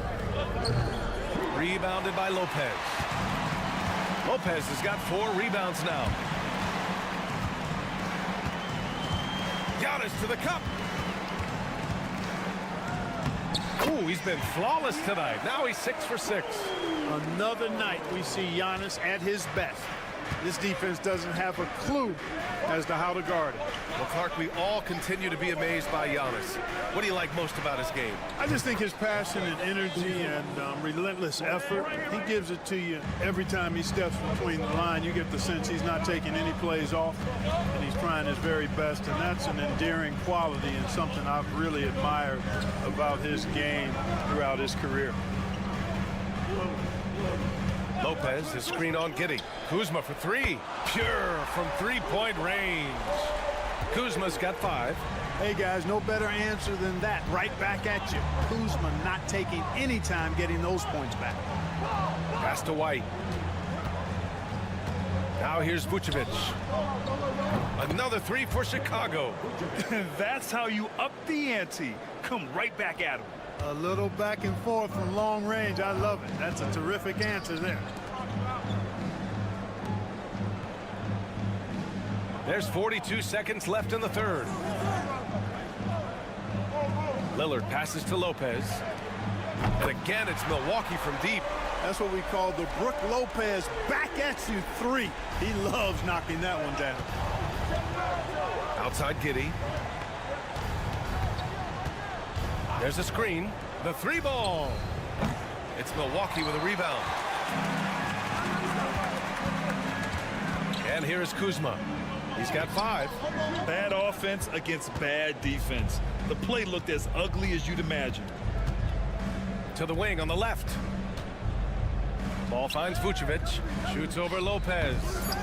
Rebounded by Lopez. Lopez has got 4 rebounds now. Giannis to the cup. Ooh, he's been flawless tonight. Now he's 6 for 6. Another night we see Giannis at his best. This defense doesn't have a clue as to how to guard it. Well, Clark, we all continue to be amazed by Giannis. What do you like most about his game? I just think his passion and energy and relentless effort, he gives it to you every time he steps between the line. You get the sense he's not taking any plays off, and he's trying his very best, and that's an endearing quality and something I've really admired about his game throughout his career. Lopez, his screen on Giddey. Kuzma for 3. Pure from 3-point range. Kuzma's got 5. Hey, guys, no better answer than that. Right back at you. Kuzma not taking any time getting those points back. Pass to White. Now here's Vucevic. Another 3 for Chicago. That's how you up the ante. Come right back at him. A little back and forth from long range. I love it. That's a terrific answer there. There's 42 seconds left in the third. Lillard passes to Lopez. And again, it's Milwaukee from deep. That's what we call the Brook Lopez back at you 3. He loves knocking that one down. Outside Giddey. There's a screen. The 3 ball. It's Milwaukee with a rebound. And here is Kuzma. He's got 5. Bad offense against bad defense. The play looked as ugly as you'd imagine. To the wing on the left. Ball finds Vucevic. Shoots over Lopez.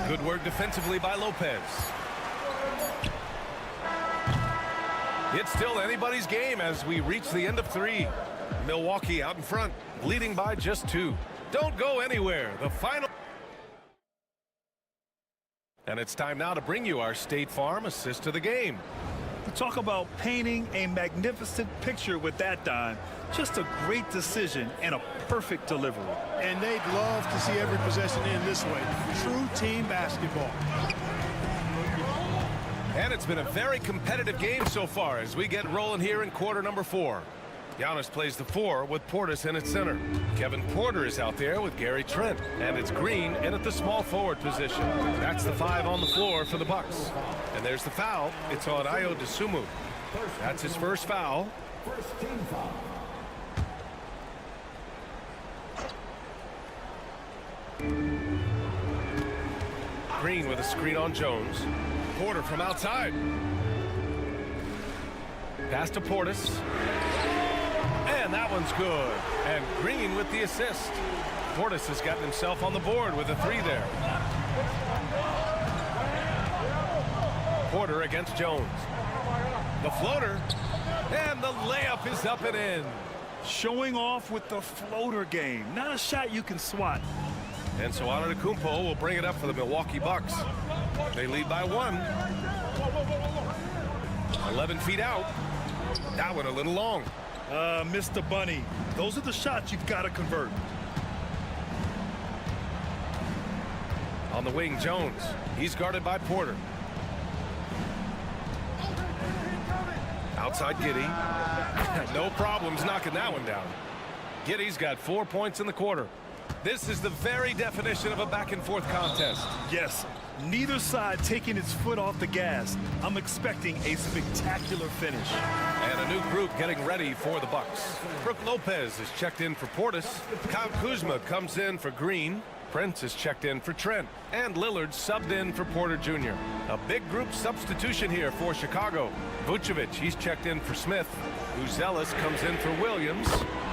Good work defensively by Lopez. It's still anybody's game as we reach the end of 3. Milwaukee out in front, leading by just 2. Don't go anywhere. The final. And it's time now to bring you our State Farm assist of the game. Talk about painting a magnificent picture with that dime. Just a great decision and a perfect delivery. And they'd love to see every possession end this way. True team basketball. And it's been a very competitive game so far as we get rolling here in quarter number 4. Giannis plays the 4 with Portis in at center. Kevin Porter is out there with Gary Trent. And it's Green in at the small forward position. That's the 5 on the floor for the Bucks. And there's the foul. It's on Ayo Dosunmu. That's his first foul. First team foul. Green with a screen on Jones. Porter from outside. Pass to Portis. And that one's good. And Green with the assist. Portis has gotten himself on the board with a 3 there. Porter against Jones. The floater. And the layup is up and in. Showing off with the floater game. Not a shot you can swat. And so Antetokounmpo will bring it up for the Milwaukee Bucks. They lead by 1. 11 feet out. That one a little long. Mr. Bunny. Those are the shots you've got to convert. On the wing, Jones. He's guarded by Porter. Outside Giddey. No problems knocking that one down. Giddey's got 4 points in the quarter. This is the very definition of a back-and-forth contest. Yes, neither side taking its foot off the gas. I'm expecting a spectacular finish. And a new group getting ready for the Bucks. Brook Lopez is checked in for Portis. Kyle Kuzma comes in for Green. Prince is checked in for Trent. And Lillard subbed in for Porter Jr. A big group substitution here for Chicago. Vucevic, he's checked in for Smith. Uzelis comes in for Williams.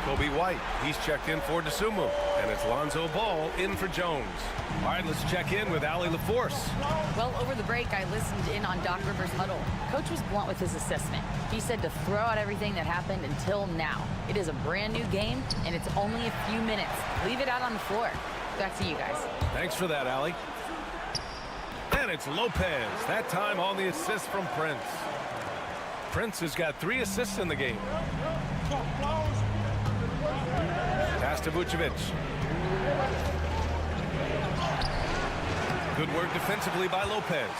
Kobe White, he's checked in for DeSumo. And it's Lonzo Ball in for Jones. All right, let's check in with Allie LaForce. Well, over the break, I listened in on Doc Rivers' huddle. Coach was blunt with his assessment. He said to throw out everything that happened until now. It is a brand new game, and it's only a few minutes. Leave it out on the floor. Back to you guys. Thanks for that, Allie. And it's Lopez, that time on the assist from Prince. Prince has got 3 assists in the game. Pass to Vucevic. Good work defensively by Lopez.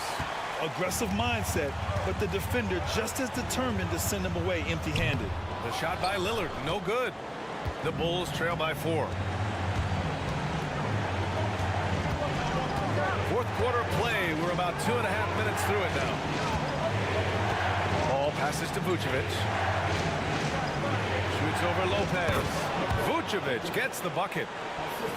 Aggressive mindset, but the defender just as determined to send him away empty-handed. The shot by Lillard, no good. The Bulls trail by 4. Fourth quarter play. We're about 2.5 minutes through it now. Ball passes to Vucevic. Shoots over Lopez. Vucevic gets the bucket.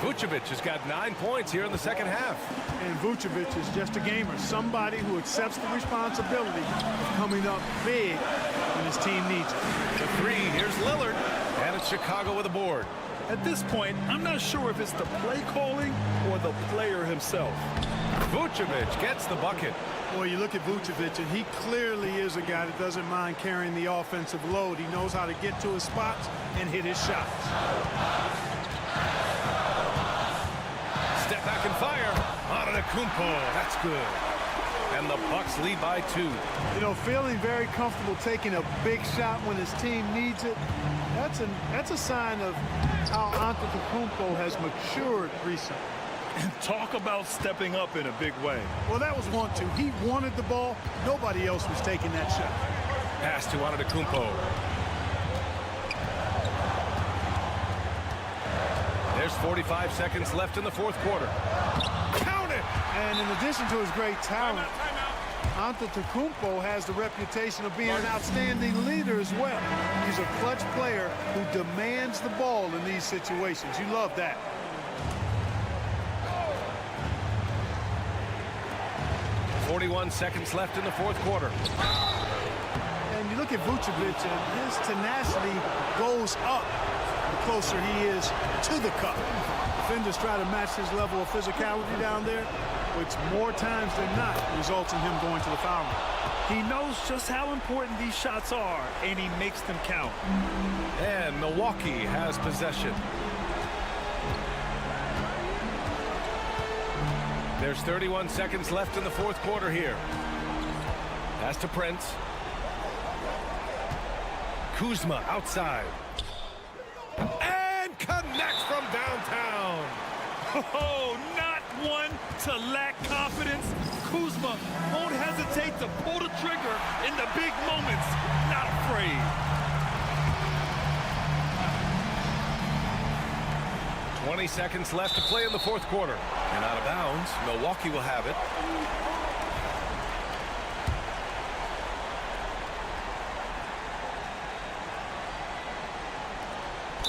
Vucevic has got 9 points here in the second half. And Vucevic is just a gamer, somebody who accepts the responsibility of coming up big when his team needs it. The 3, here's Lillard, and it's Chicago with a board. At this point, I'm not sure if it's the play calling or the player himself. Vucevic gets the bucket. Boy, you look at Vucevic, and he clearly is a guy that doesn't mind carrying the offensive load. He knows how to get to his spots and hit his shots. Step back and fire. Antetokounmpo, that's good. And the Bucks lead by 2. You know, feeling very comfortable taking a big shot when his team needs it. That's a sign of how Antetokounmpo has matured recently. And talk about stepping up in a big way. Well, that was 1-2. He wanted the ball. Nobody else was taking that shot. Pass to Antetokounmpo. There's 45 seconds left in the fourth quarter. Count it! And in addition to his great talent, Antetokounmpo has the reputation of being an outstanding leader as well. He's a clutch player who demands the ball in these situations. You love that. .41 seconds left in the fourth quarter. And you look at Vucevic, and his tenacity goes up the closer he is to the cup. Defenders try to match his level of physicality down there, which more times than not results in him going to the foul line. He knows just how important these shots are, and he makes them count. And Milwaukee has possession. There's 31 seconds left in the fourth quarter here. Pass to Prince. Kuzma outside. And connects from downtown. Oh, not one to lack confidence. Kuzma won't hesitate to pull the trigger in the big moments. Not afraid. 20 seconds left to play in the fourth quarter. And out of bounds, Milwaukee will have it.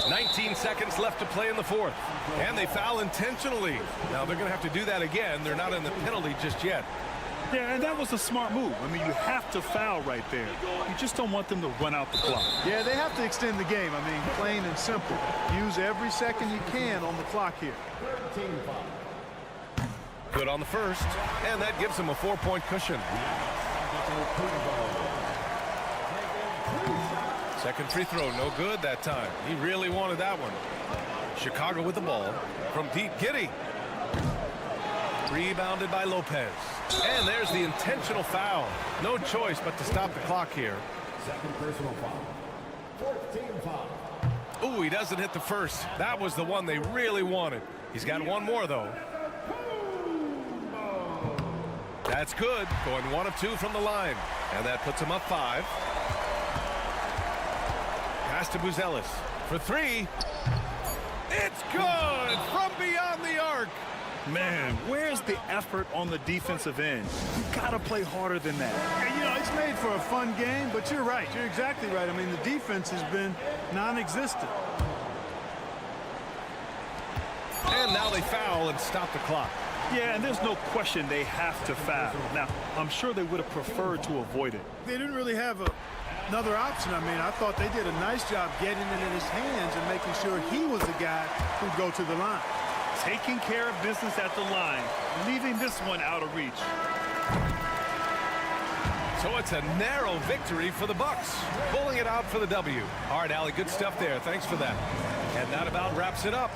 .19 seconds left to play in the fourth. And they foul intentionally. Now they're going to have to do that again. They're not in the penalty just yet. Yeah, and that was a smart move. I mean, you have to foul right there. You just don't want them to run out the clock. Yeah, they have to extend the game. I mean, plain and simple. Use every second you can on the clock here. Good on the first, and that gives him a 4-point cushion. Second free throw, no good that time. He really wanted that one. Chicago with the ball from deep. Giddey. Rebounded by Lopez. And there's the intentional foul. No choice but to stop the clock here. Second personal foul. 14 foul. Ooh, he doesn't hit the first. That was the one they really wanted. He's got one more, though. That's good. Going 1 of 2 from the line. And that puts him up 5. Pass to Buzelis for 3. It's good from beyond the arc. Man, where's the effort on the defensive end? You got to play harder than that. Yeah, you know, it's made for a fun game, but you're right. You're exactly right. I mean, the defense has been non-existent. And now they foul and stop the clock. Yeah, and there's no question they have to foul. Now, I'm sure they would have preferred to avoid it. They didn't really have another option. I mean, I thought they did a nice job getting it in his hands and making sure he was the guy who'd go to the line. Taking care of business at the line, leaving this one out of reach. So it's a narrow victory for the Bucks, pulling it out for the W. All right, Allie, good stuff there. Thanks for that. And that about wraps it up.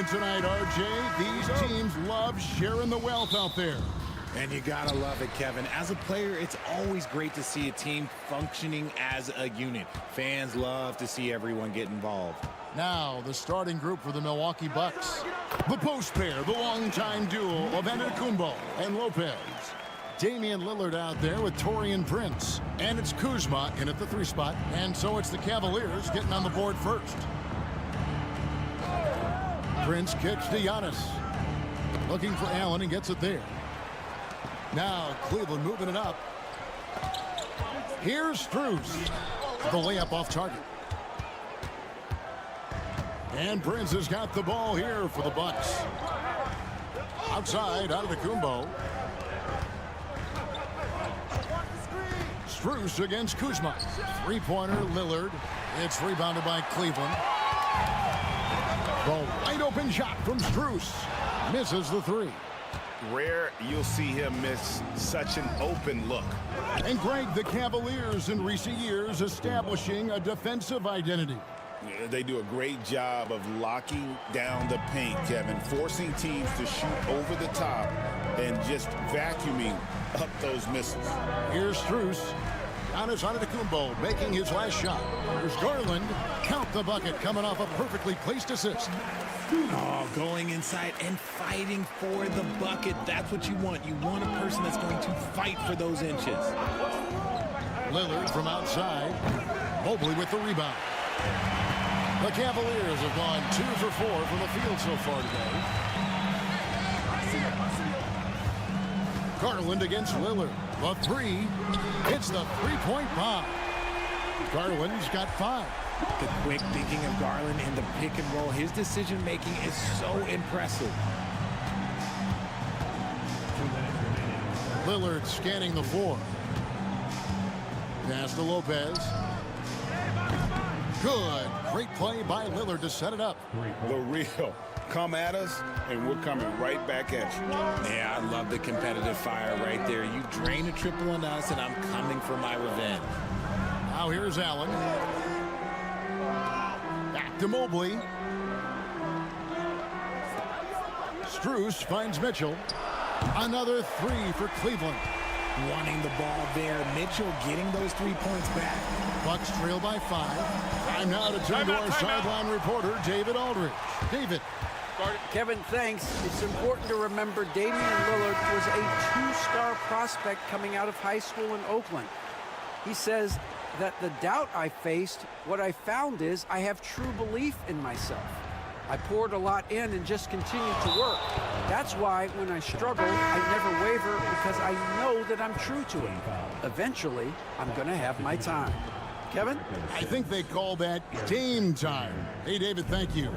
Tonight, RJ. These teams love sharing the wealth out there. And you gotta love it, Kevin. As a player, it's always great to see a team functioning as a unit. Fans love to see everyone get involved. Now, the starting group for the Milwaukee Bucks. The post pair, the longtime duo of Antetokounmpo and Lopez. Damian Lillard out there with Taurean Prince. And it's Kuzma in at the 3 spot. And so it's the Cavaliers getting on the board first. Prince kicks to Giannis. Looking for Allen and gets it there. Now Cleveland moving it up. Here's Strus. The layup off target. And Prince has got the ball here for the Bucks. Outside, Antetokounmpo. Strus against Kuzma. Three-pointer, Lillard. It's rebounded by Cleveland. The wide open shot from Strus. Misses the 3. Rare you'll see him miss such an open look. And Greg, the Cavaliers in recent years establishing a defensive identity. They do a great job of locking down the paint, Kevin, forcing teams to shoot over the top and just vacuuming up those misses. Here's Strus. Giannis Antetokounmpo making his last shot. Here's Garland. Count the bucket coming off a perfectly placed assist. Oh, going inside and fighting for the bucket. That's what you want. You want a person that's going to fight for those inches. Lillard from outside. Mobley with the rebound. The Cavaliers have gone 2 for 4 from the field so far today. Garland against Lillard. The 3. It's the three-point bomb. Garland's got 5. The quick thinking of Garland in the pick and roll. His decision-making is so impressive. Lillard scanning the floor. Pass to Lopez. Good. Great play by Lillard to set it up. The real. Come at us, and we're coming right back at you. Yeah, I love the competitive fire right there. You drain a triple on us, and I'm coming for my revenge. Now here's Allen. Back to Mobley. Strus finds Mitchell. Another 3 for Cleveland. Wanting the ball there. Mitchell getting those 3 points back. Bucks trail by 5. Time now to turn to our sideline reporter, David Aldridge. David. Kevin, thanks. It's important to remember Damian Lillard was a 2-star prospect coming out of high school in Oakland. He says that the doubt I faced, what I found is I have true belief in myself. I poured a lot in and just continued to work. That's why when I struggle, I never waver because I know that I'm true to it. Eventually, I'm going to have my time. Kevin? I think they call that game time. Hey, David, thank you.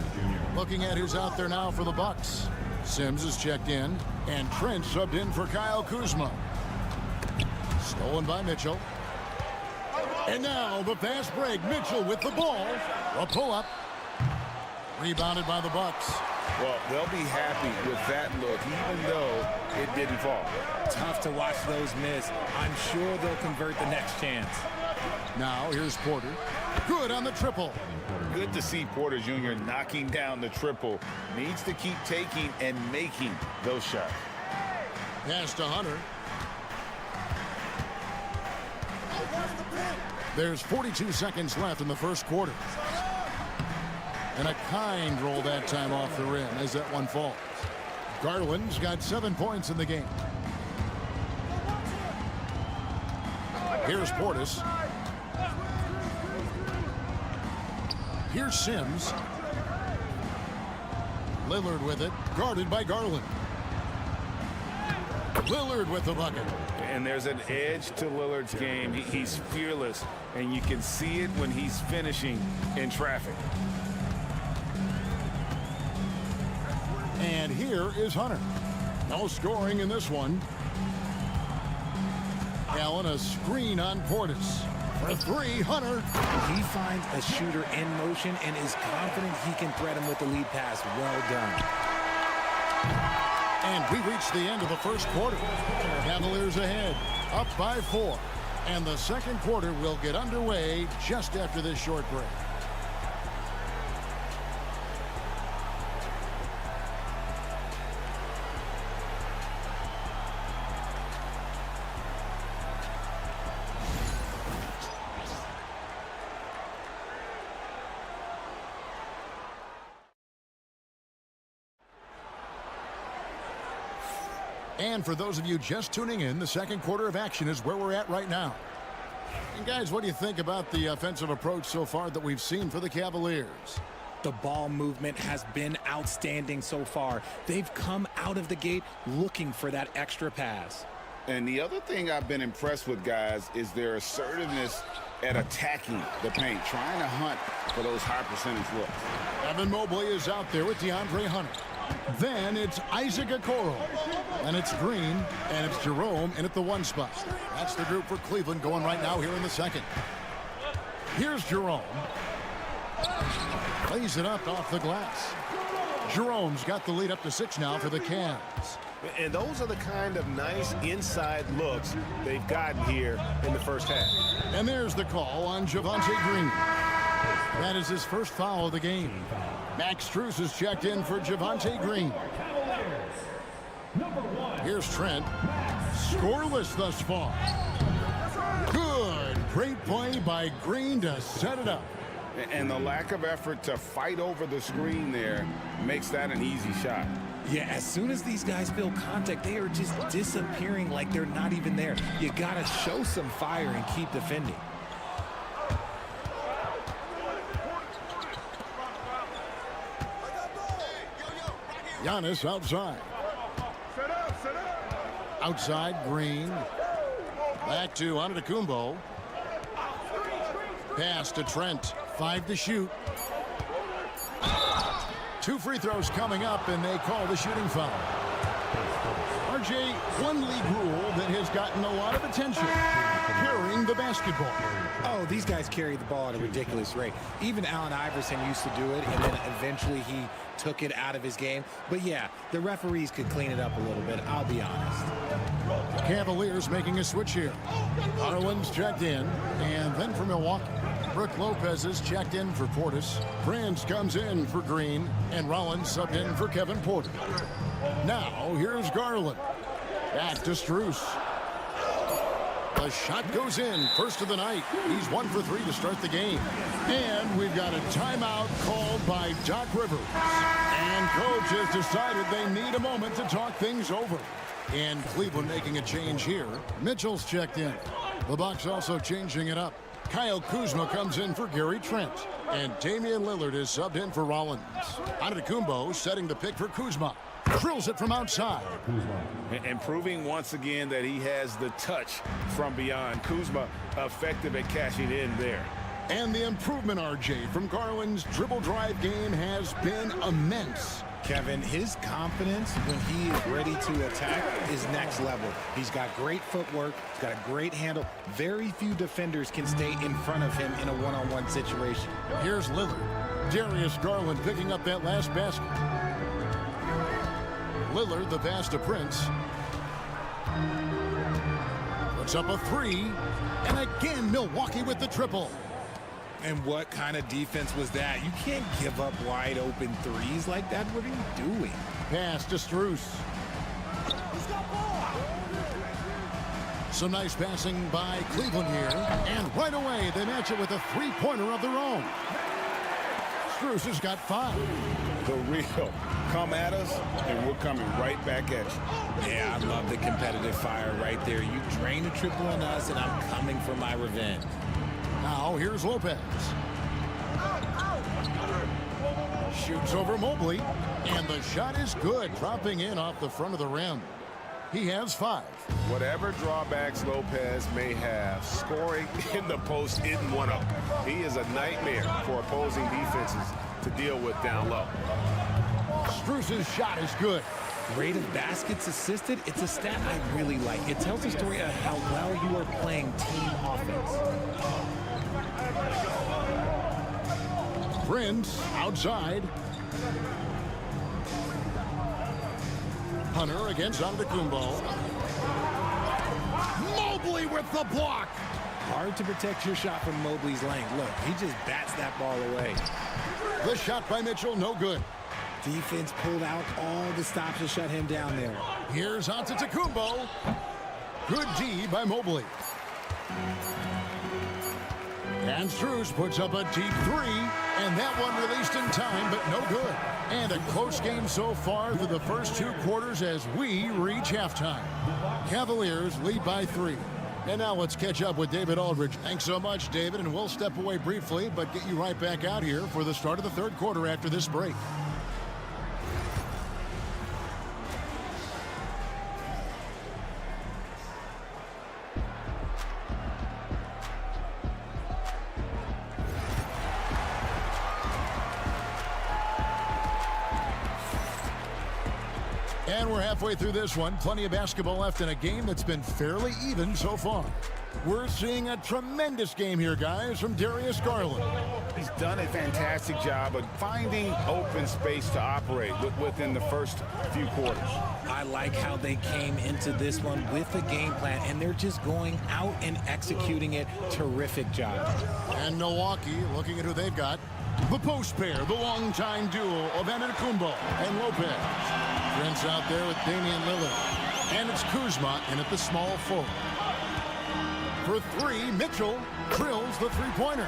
Looking at who's out there now for the Bucks. Sims is checked in, and Trent subbed in for Kyle Kuzma. Stolen by Mitchell. And now the fast break. Mitchell with the ball. A pull-up. Rebounded by the Bucks. Well, they'll be happy with that look, even though it didn't fall. Tough to watch those miss. I'm sure they'll convert the next chance. Now here's Porter. Good on the triple. Good to see Porter Jr. knocking down the triple. Needs to keep taking and making those shots. Pass to Hunter. There's 42 seconds left in the first quarter. And a kind roll that time off the rim as that one falls. Garland's got 7 points in the game. Here's Portis. Here's Sims. Lillard with it, guarded by Garland. Lillard with the bucket. And there's an edge to Lillard's game. He's fearless, and you can see it when he's finishing in traffic. And here is Hunter. No scoring in this one. Allen, a screen on Portis. For three, Hunter. He finds a shooter in motion and is confident he can thread him with the lead pass. Well done. And we reach the end of the first quarter. Cavaliers ahead, up by 4. And the second quarter will get underway just after this short break. And for those of you just tuning in, the second quarter of action is where we're at right now. And guys, what do you think about the offensive approach so far that we've seen for the Cavaliers? The ball movement has been outstanding so far. They've come out of the gate looking for that extra pass. And the other thing I've been impressed with, guys, is their assertiveness at attacking the paint, trying to hunt for those high percentage looks. Evan Mobley is out there with DeAndre Hunter. Then it's Isaac Okoro. And it's Green, and it's Jerome in at the 1 spot. That's the group for Cleveland going right now here in the second. Here's Jerome. Plays it up off the glass. Jerome's got the lead up to 6 now for the Cavs. And those are the kind of nice inside looks they've gotten here in the first half. And there's the call on Javonte Green. That is his first foul of the game. Max Strus is checked in for Javonte Green. Here's Trent. Scoreless thus far. Good. Great play by Green to set it up. And the lack of effort to fight over the screen there makes that an easy shot. Yeah, as soon as these guys feel contact, they are just disappearing like they're not even there. You got to show some fire and keep defending. Giannis outside. Outside, Green. Back to Antetokounmpo. Pass to Trent. 5 to shoot. 2 free throws coming up, and they call the shooting foul. RJ, one league rule that has gotten a lot of attention. Carrying the basketball. Oh, these guys carry the ball at a ridiculous rate. Even Allen Iverson used to do it, and then eventually he took it out of his game. But yeah, the referees could clean it up a little bit, I'll be honest. Cavaliers making a switch here. Garland's checked in, and then for Milwaukee, Brook Lopez is checked in for Portis. Franz comes in for Green, and Rollins subbed in for Kevin Porter. Now, here's Garland. Back to Strus. The shot goes in, first of the night. He's 1 for 3 to start the game. And we've got a timeout called by Doc Rivers. And coach has decided they need a moment to talk things over. And Cleveland making a change here. Mitchell's checked in. The Bucks also changing it up. Kyle Kuzma comes in for Gary Trent. And Damian Lillard is subbed in for Rollins. Antetokounmpo setting the pick for Kuzma. Drills it from outside. And proving once again that he has the touch from beyond. Kuzma effective at cashing in there. And the improvement, RJ, from Garland's dribble drive game has been immense. Kevin, his confidence when he is ready to attack is next level. He's got great footwork. He's got a great handle. Very few defenders can stay in front of him in a one-on-one situation. Here's Lillard. Darius Garland picking up that last basket. Lillard, the pass to Prince. Puts up a 3. And again, Milwaukee with the triple. And what kind of defense was that? You can't give up wide open threes like that. What are you doing? Pass to Strus. Some nice passing by Cleveland here. And right away, they match it with a three-pointer of their own. Strus has got 5. The real. Come at us, and we're coming right back at you. Yeah, I love the competitive fire right there. You drain a triple on us, and I'm coming for my revenge. Now, here's Lopez. Shoots over Mobley, and the shot is good, dropping in off the front of the rim. He has 5. Whatever drawbacks Lopez may have, scoring in the post isn't one of them. He is a nightmare for opposing defenses to deal with down low. Strus's shot is good. Rate of baskets assisted, it's a stat I really like. It tells a story of how well you are playing team offense. Prince outside. Hunter against Antetokounmpo. Mobley with the block. Hard to protect your shot from Mobley's length. Look, he just bats that ball away. The shot by Mitchell, no good. Defense pulled out all the stops to shut him down there. Here's Antetokounmpo. Good D by Mobley. And Strus puts up a deep 3, and that one released in time, but no good. And a close game so far through the first 2 quarters as we reach halftime. Cavaliers lead by 3. And now let's catch up with David Aldridge. Thanks so much, David, and we'll step away briefly, but get you right back out here for the start of the 3rd quarter after this break. And we're halfway through this one. Plenty of basketball left in a game that's been fairly even so far. We're seeing a tremendous game here, guys, from Darius Garland. He's done a fantastic job of finding open space to operate within the first few quarters. I like how they came into this one with a game plan, and they're just going out and executing it. Terrific job. And Milwaukee, looking at who they've got. The post pair, the longtime duo of Antetokounmpo and Lopez. Prince out there with Damian Lillard. And it's Kuzma in at the small forward. For 3, Mitchell drills the 3-pointer.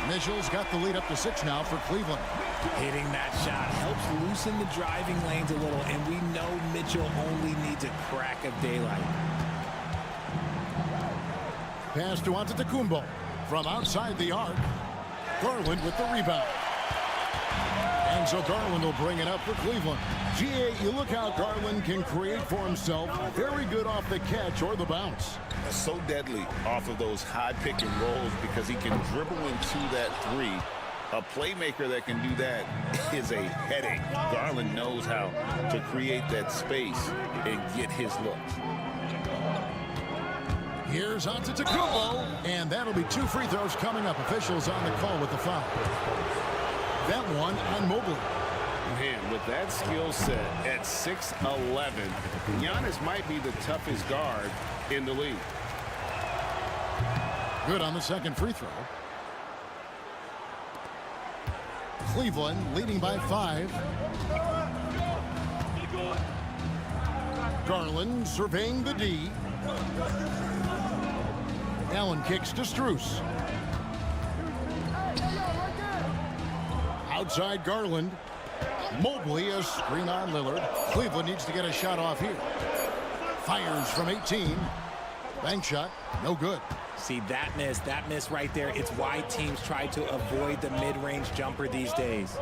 Mitchell's got the lead up to 6 now for Cleveland. Hitting that shot helps loosen the driving lanes a little, and we know Mitchell only needs a crack of daylight. Pass to Antetokounmpo from outside the arc. Garland with the rebound. And so Garland will bring it up for Cleveland. GA, you look how Garland can create for himself. Very good off the catch or the bounce. So deadly off of those high pick and rolls because he can dribble into that 3. A playmaker that can do that is a headache. Garland knows how to create that space and get his looks. Here's Antetokounmpo, and that'll be 2 free throws coming up. Officials on the call with the foul. That one on Mobley. Man, with that skill set at 6'11", Giannis might be the toughest guard in the league. Good on the second free throw. Cleveland leading by 5. Garland surveying the D. Allen kicks to Strus. Outside Garland. Mobley, a screen on Lillard. Cleveland needs to get a shot off here. Fires from 18. Bank shot, no good. See, that miss right there, it's why teams try to avoid the mid-range jumper these days.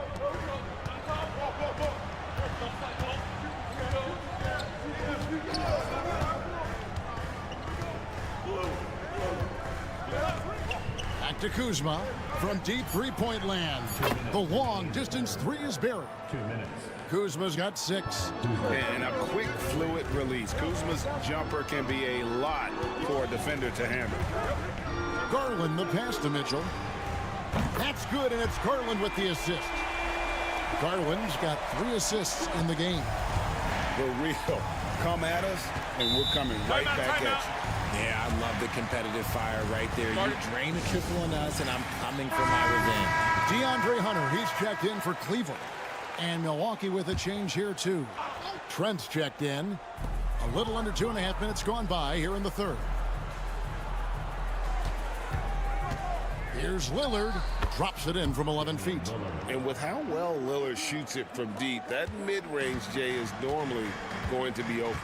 Back to Kuzma from deep 3-point land. The long distance 3 is buried. 2 minutes. Kuzma's got 6. And a quick, fluid release. Kuzma's jumper can be a lot for a defender to handle. Garland the pass to Mitchell. That's good, and it's Garland with the assist. Garland's got 3 assists in the game. The real come at us, and we're coming right back at you. Yeah, I love the competitive fire right there. You drain a triple on us, and I'm coming for my revenge. DeAndre Hunter, he's checked in for Cleveland. And Milwaukee with a change here, too. Trent's checked in. A little under 2.5 minutes gone by here in the 3rd. Here's Lillard. Drops it in from 11 feet. And with how well Lillard shoots it from deep, that mid-range, Jay, is normally going to be open.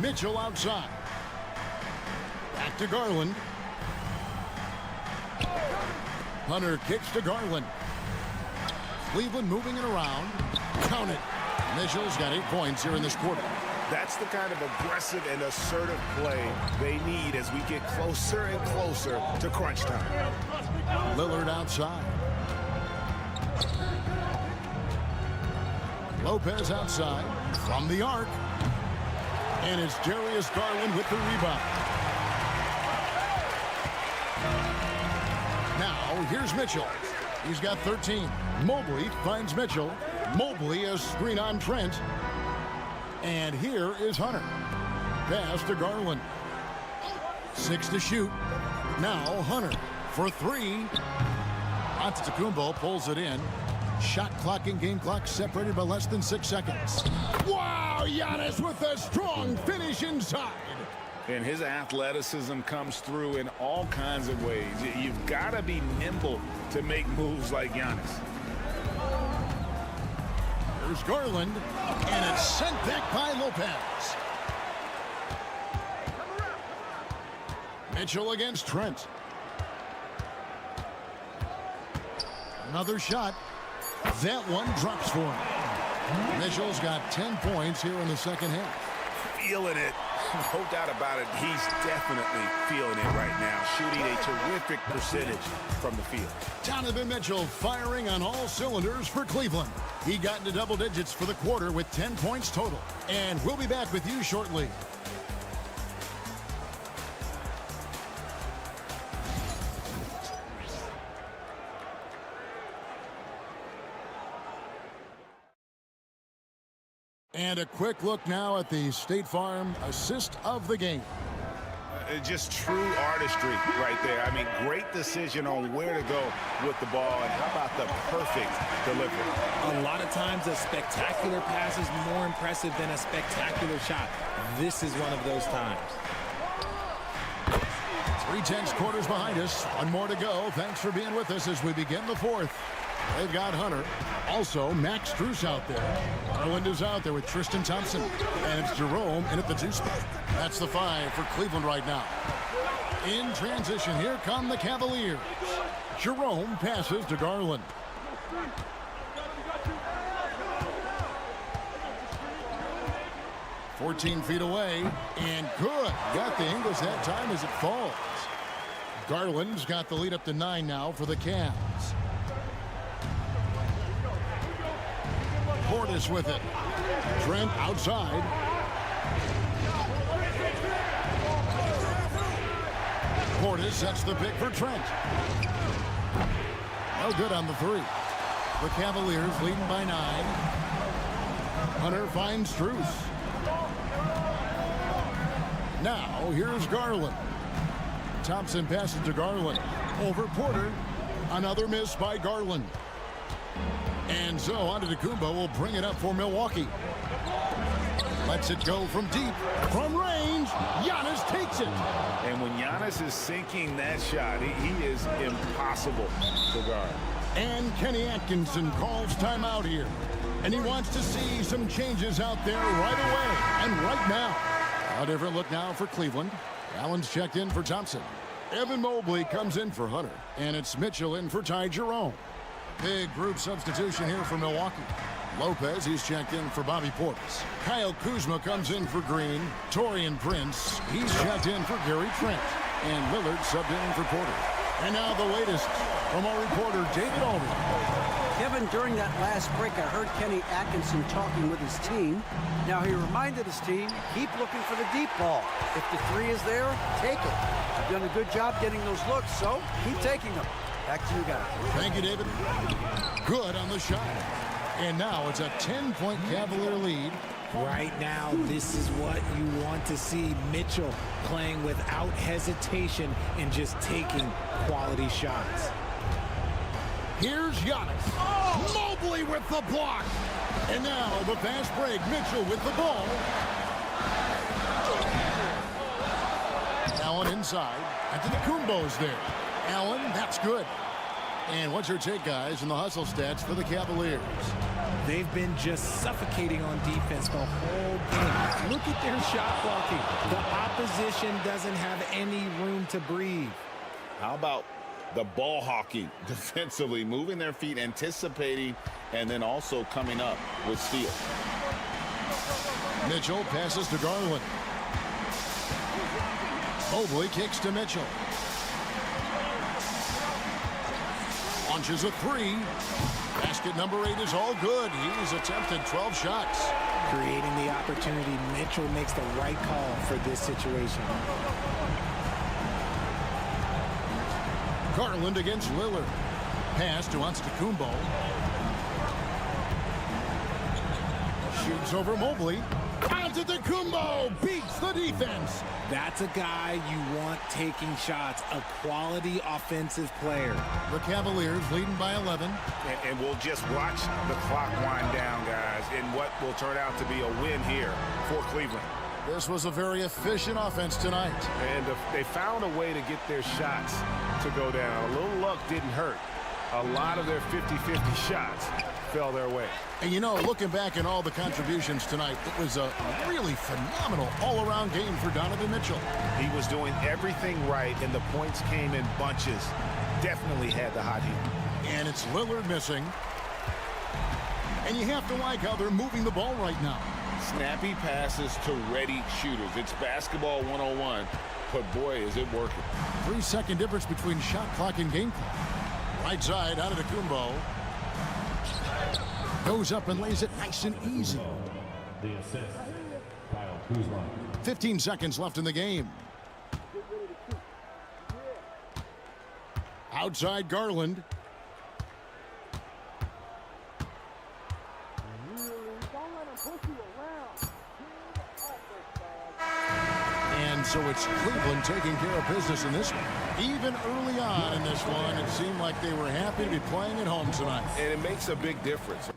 Mitchell outside. Back to Garland. Hunter kicks to Garland. Cleveland moving it around. Count it. Mitchell's got 8 points here in this quarter. That's the kind of aggressive and assertive play they need as we get closer and closer to crunch time. Lillard outside. Lopez outside from the arc. And it's Darius Garland with the rebound. Now, here's Mitchell. He's got 13. Mobley finds Mitchell. Mobley a screen on Trent. And here is Hunter. Pass to Garland. 6 to shoot. Now Hunter for 3. Antetokounmpo pulls it in. Shot clock and game clock separated by less than 6 seconds. Wow, Giannis with a strong finish inside. And his athleticism comes through in all kinds of ways. You've got to be nimble to make moves like Giannis. There's Garland, and it's sent back by Lopez. Mitchell against Trent. Another shot. That one drops for him. Mitchell's got 10 points here in the second half. Feeling it. No doubt about it. He's definitely feeling it right now. Shooting a terrific percentage from the field. Donovan Mitchell firing on all cylinders for Cleveland. He got into double digits for the quarter with 10 points total. And we'll be back with you shortly. And a quick look now at the State Farm assist of the game. Just true artistry right there. I mean, great decision on where to go with the ball, and how about the perfect delivery? A lot of times a spectacular pass is more impressive than a spectacular shot. This is one of those times. 3/10 quarters behind us. One more to go. Thanks for being with us as we begin the fourth. They've got Hunter. Also, Max Strus out there. Garland is out there with Tristan Thompson. And it's Jerome in at the 2 spot. That's the 5 for Cleveland right now. In transition, here come the Cavaliers. Jerome passes to Garland. "14 feet away, and good. Got the English that time as it falls. Garland's got the lead up to 9 now for the Cavs. Portis with it. Trent outside. Portis sets the pick for Trent. No good on the 3. The Cavaliers leading by 9. Hunter finds Strus. Now here's Garland. Thompson passes to Garland. Over Porter. Another miss by Garland. And so Antetokounmpo will bring it up for Milwaukee. Lets it go from deep. From range, Giannis takes it. And when Giannis is sinking that shot, he is impossible to guard. And Kenny Atkinson calls timeout here. And he wants to see some changes out there right away and right now. A different look now for Cleveland. Allen's checked in for Thompson. Evan Mobley comes in for Hunter. And it's Mitchell in for Ty Jerome. Big group substitution here for Milwaukee. Lopez, he's checked in for Bobby Portis. Kyle Kuzma comes in for Green. Taurean Prince, he's checked in for Gary Trent. And Lillard subbed in for Porter. And now the latest from our reporter, David Aldridge. Kevin, during that last break, I heard Kenny Atkinson talking with his team. Now, he reminded his team, keep looking for the deep ball. If the 3 is there, take it. You've done a good job getting those looks, so keep taking them. Back to you guys. Thank you, David. Good on the shot. And now it's a 10-point Cavalier lead. Right now, this is what you want to see. Mitchell playing without hesitation and just taking quality shots. Here's Giannis. Mobley with the block. And now the fast break. Mitchell with the ball. Allen inside. Antetokounmpo's there. Allen, that's good. And what's your take, guys, in the hustle stats for the Cavaliers? They've been just suffocating on defense the whole game. Look at their shot blocking. The opposition doesn't have any room to breathe. How about the ball hawking defensively, moving their feet, anticipating, and then also coming up with steals? Mitchell passes to Garland. Mobley kicks to Mitchell. Launches a three. Basket number 8 is all good. He's attempted 12 shots. Creating the opportunity, Mitchell makes the right call for this situation. Garland against Lillard. Pass to Antetokounmpo. Shoots over Mobley. Antetokounmpo beats the defense. That's a guy you want taking shots, a quality offensive player. The Cavaliers leading by 11. And we'll just watch the clock wind down, guys, in what will turn out to be a win here for Cleveland. This was a very efficient offense tonight. And they found a way to get their shots to go down. A little luck didn't hurt. A lot of their 50-50 shots fell their way. And you know, looking back at all the contributions tonight, it was a really phenomenal all-around game for Donovan Mitchell. He was doing everything right, and the points came in bunches. Definitely had the hot heat. And it's Lillard missing. And you have to like how they're moving the ball right now. Snappy passes to ready shooters. It's basketball 101, but boy, is it working. 3-second difference between shot clock and game clock. Right side, Antetokounmpo. Goes up and lays it nice and easy. The assist, Kyle Kuzma. 15 seconds left in the game. Outside Garland. And so it's Cleveland taking care of business in this one. Even early on in this one, it seemed like they were happy to be playing at home tonight. And it makes a big difference.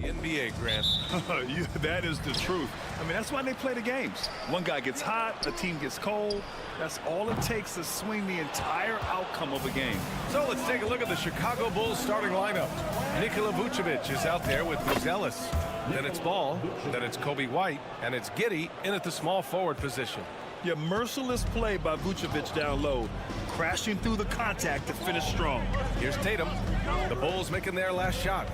NBA, Grant. That is the truth. I mean, that's why they play the games. One guy gets hot, the team gets cold. That's all it takes to swing the entire outcome of a game. So let's take a look at the Chicago Bulls starting lineup. Nikola Vucevic is out there with Buzelis. Then it's Ball, then it's Kobe White, and it's Giddey in at the small forward position. Yeah, merciless play by Vucevic down low, crashing through the contact to finish strong. Here's Tatum. The Bulls making their last shot.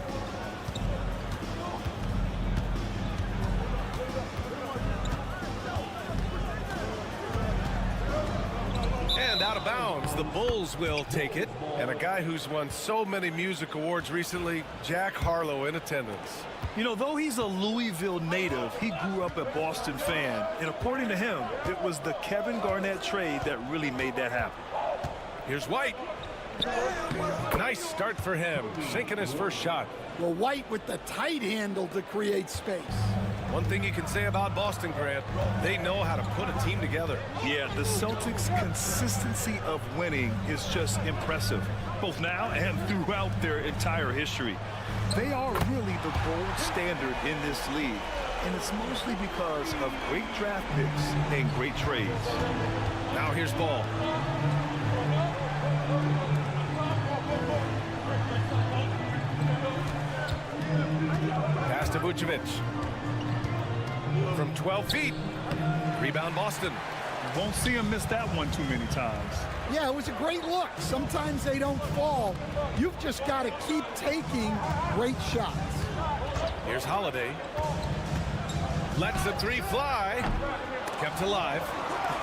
And out of bounds, the Bulls will take it. And a guy who's won so many music awards recently, Jack Harlow, in attendance. You know, though he's a Louisville native, he grew up a Boston fan. And according to him, it was the Kevin Garnett trade that really made that happen. Here's White. Nice start for him, sinking his first shot. Well, White with the tight handle to create space. One thing you can say about Boston, Grant, they know how to put a team together. Yeah, the Celtics' consistency of winning is just impressive, both now and throughout their entire history. They are really the gold standard in this league, and it's mostly because of great draft picks and great trades. Now here's Ball. Pass to Vucevic. From 12 feet. Rebound Boston. Won't see him miss that one too many times. Yeah, it was a great look. Sometimes they don't fall. You've just got to keep taking great shots. Here's Holiday. Lets the three fly. Kept alive.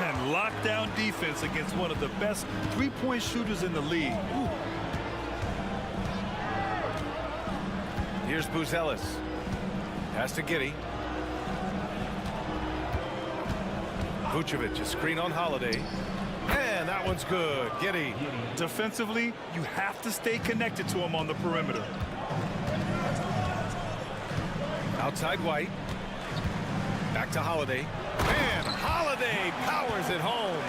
And lockdown defense against one of the best three-point shooters in the league. Ooh. Here's Buzelis. Pass to Giddey. Vucevic, a screen on Holiday. And that one's good. Giddey. Defensively, you have to stay connected to him on the perimeter. Outside White. Back to Holiday. And Holiday powers it home.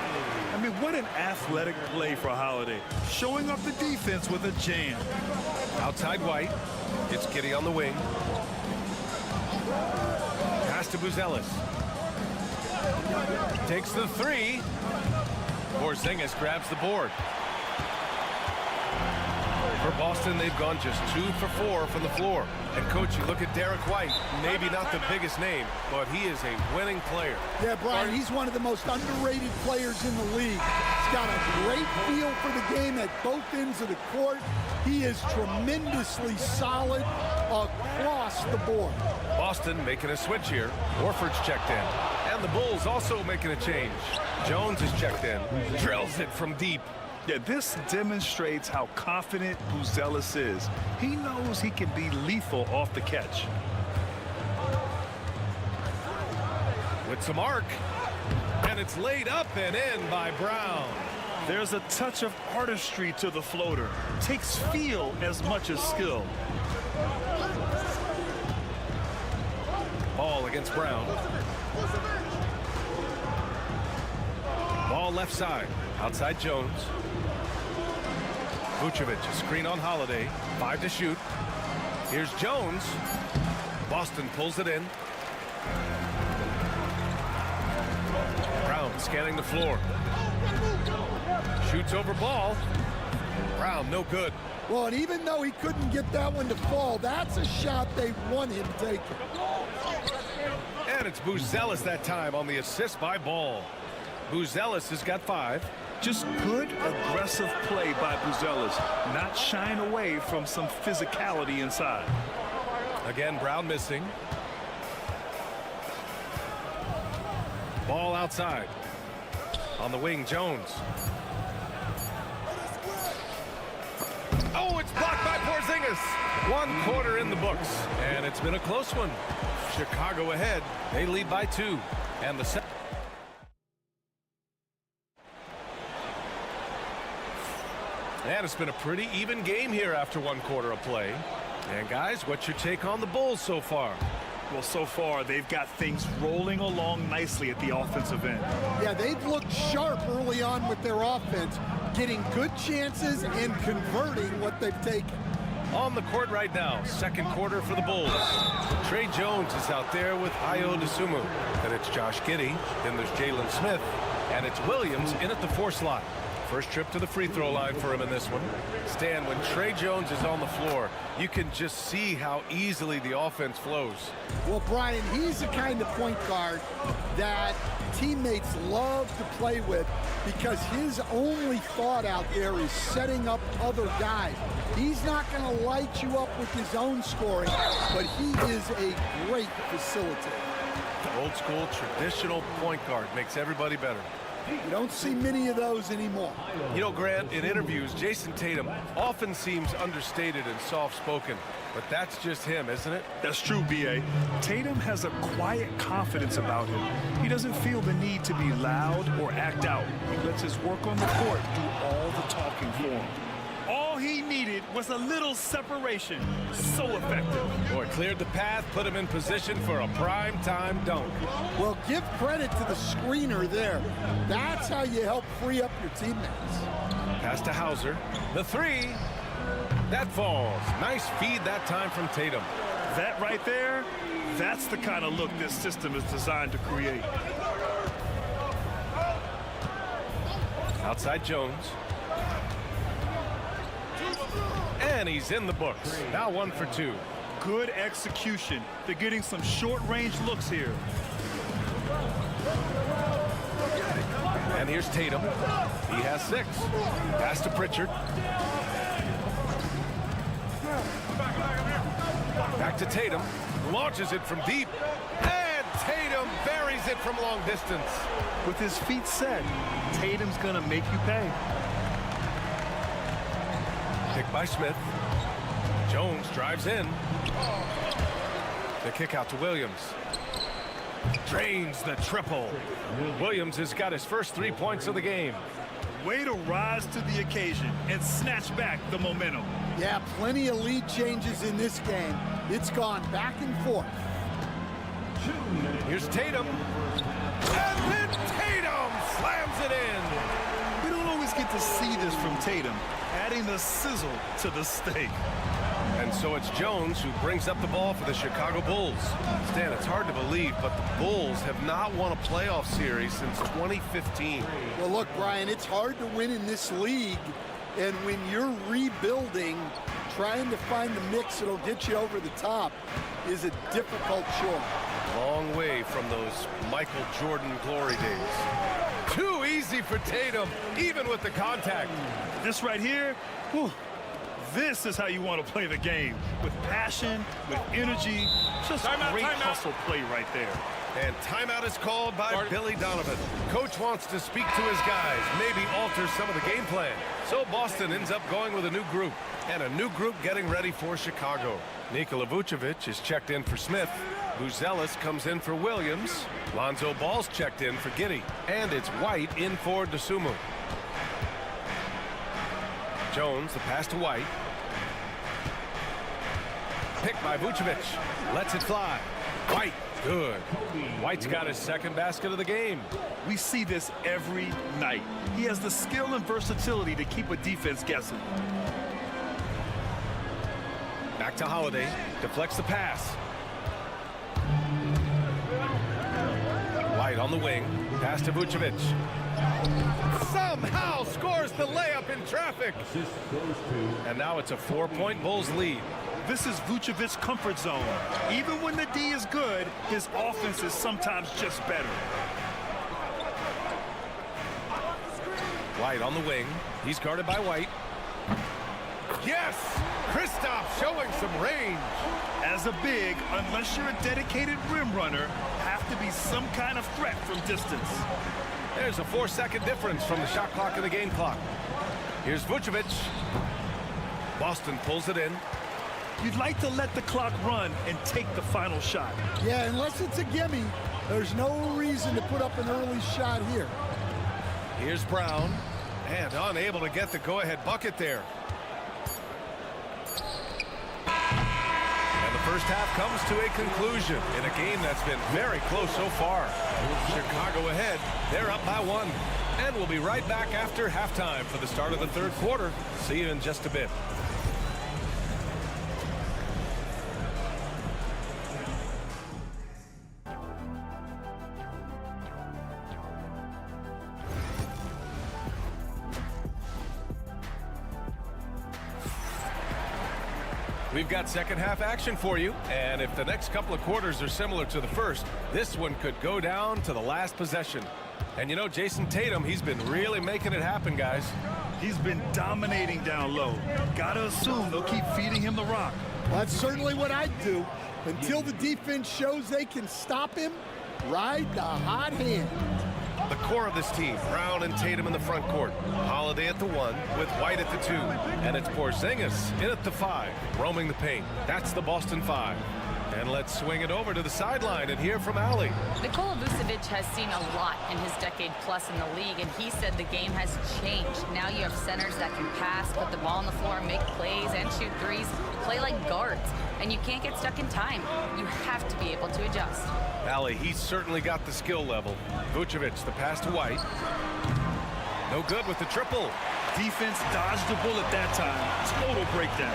I mean, what an athletic play for Holiday. Showing up the defense with a jam. Outside White. It's Giddey on the wing. Pass to Buzelis. Takes the three. Porzingis grabs the board. For Boston, they've gone just 2 for 4 from the floor. And, Coach, you look at Derek White, maybe not the biggest name, but he is a winning player. Yeah, Brian, he's one of the most underrated players in the league. He's got a great feel for the game at both ends of the court. He is tremendously solid across the board. Boston making a switch here. Horford's checked in. And the Bulls also making a change. Jones is checked in. Drills it from deep. Yeah, this demonstrates how confident Buzelis is. He knows he can be lethal off the catch. With some arc. And it's laid up and in by Brown. There's a touch of artistry to the floater. Takes feel as much as skill. Ball against Brown. Ball left side. Outside Jones. Vucevic, a screen on Holiday. 5 to shoot. Here's Jones. Boston pulls it in. Brown scanning the floor. Shoots over Ball. Brown, no good. Well, and even though he couldn't get that one to fall, that's a shot they want him taking. And it's Buzelis that time on the assist by Ball. Buzelis has got 5. Just good, aggressive play by Buzelis, not shying away from some physicality inside. Again, Brown missing. Ball outside. On the wing, Jones. Oh, it's blocked by Porzingis. 1 quarter in the books, and it's been a close one. Chicago ahead. They lead by 2. And the And it's been a pretty even game here after 1 quarter of play. And guys, what's your take on the Bulls so far? Well, so far, they've got things rolling along nicely at the offensive end. Yeah, they've looked sharp early on with their offense, getting good chances and converting what they've taken. On the court right now, second quarter for the Bulls. Trey Jones is out there with Ayo Dosunmu. Then it's Josh Giddey. Then there's Jalen Smith. And it's Williams in at the 4 slot. First trip to the free throw line for him in this one. Stan, when Trey Jones is on the floor, you can just see how easily the offense flows. Well, Brian, he's the kind of point guard that teammates love to play with because his only thought out there is setting up other guys. He's not going to light you up with his own scoring, but he is a great facilitator. The old school traditional point guard makes everybody better. You don't see many of those anymore. You know, Grant, in interviews, Jason Tatum often seems understated and soft-spoken, but that's just him, isn't it? That's true, B.A. Tatum has a quiet confidence about him. He doesn't feel the need to be loud or act out. He lets his work on the court do all the talking for him. All he needed was a little separation. So effective. Boy, cleared the path, put him in position for a prime-time dunk. Well, give credit to the screener there. That's how you help free up your teammates. Pass to Hauser. The 3. That falls. Nice feed that time from Tatum. That right there, that's the kind of look this system is designed to create. Outside Jones. And he's in the books. Now 1 for 2. Good execution. They're getting some short-range looks here. And here's Tatum. He has 6. Pass to Pritchard. Back to Tatum. Launches it from deep. And Tatum buries it from long distance. With his feet set, Tatum's going to make you pay. Pick by Smith. Jones drives in. The kick out to Williams. Drains the triple. Williams has got his first 3 points of the game. Way to rise to the occasion and snatch back the momentum. Yeah, plenty of lead changes in this game. It's gone back and forth. Here's Tatum. And then Tatum slams it in. We don't always get to see this from Tatum, adding the sizzle to the steak. And so it's Jones who brings up the ball for the Chicago Bulls. Stan, it's hard to believe, but the Bulls have not won a playoff series since 2015. Well, look, Brian, it's hard to win in this league, and when you're rebuilding, trying to find the mix that'll get you over the top is a difficult chore. Long way from those Michael Jordan glory days. Too easy for Tatum, even with the contact. This right here, whew, this is how you want to play the game. With passion, with energy, just great hustle play right there. And timeout is called by Billy Donovan. Coach wants to speak to his guys, maybe alter some of the game plan. So Boston ends up going with a new group, and a new group getting ready for Chicago. Nikola Vucevic is checked in for Smith. Buzelis comes in for Williams. Lonzo Ball's checked in for Giddey. And it's White in for Dosunmu. Jones, the pass to White. Picked by Vucevic. Lets it fly. White, good. White's got his second basket of the game. We see this every night. He has the skill and versatility to keep a defense guessing. Back to Holiday. Deflects the pass. White on the wing. Pass to Vucevic. Somehow scores the layup in traffic. And now it's a 4-point Bulls lead. This is Vucevic's comfort zone. Even when the D is good, his offense is sometimes just better. White on the wing. He's guarded by White. Yes! Kristaps showing some range. As a big, unless you're a dedicated rim runner, have to be some kind of threat from distance. There's a 4-second difference from the shot clock and the game clock. Here's Vucevic. Boston pulls it in. You'd like to let the clock run and take the final shot. Yeah, unless it's a gimme, there's no reason to put up an early shot here. Here's Brown, and unable to get the go-ahead bucket there. And the first half comes to a conclusion in a game that's been very close so far. Chicago ahead, they're up by 1. And we'll be right back after halftime for the start of the third quarter. See you in just a bit. We've got second half action for you, and if the next couple of quarters are similar to the first, this one could go down to the last possession. And you know, Jason Tatum, he's been really making it happen, guys. He's been dominating down low. Gotta assume they'll keep feeding him the rock. That's certainly what I'd do. Until the defense shows they can stop him, ride the hot hand. The core of this team, Brown and Tatum in the front court. Holiday at the 1 with White at the 2. And it's Porzingis in at the 5, roaming the paint. That's the Boston 5. And let's swing it over to the sideline and hear from Allie. Nikola Vucevic has seen a lot in his decade plus in the league, and he said the game has changed. Now you have centers that can pass, put the ball on the floor, make plays, and shoot threes, play like guards. And you can't get stuck in time. You have to be able to adjust. Allie, he's certainly got the skill level. Vucevic, the pass to White. No good with the triple. Defense dodged the bullet that time. Total breakdown.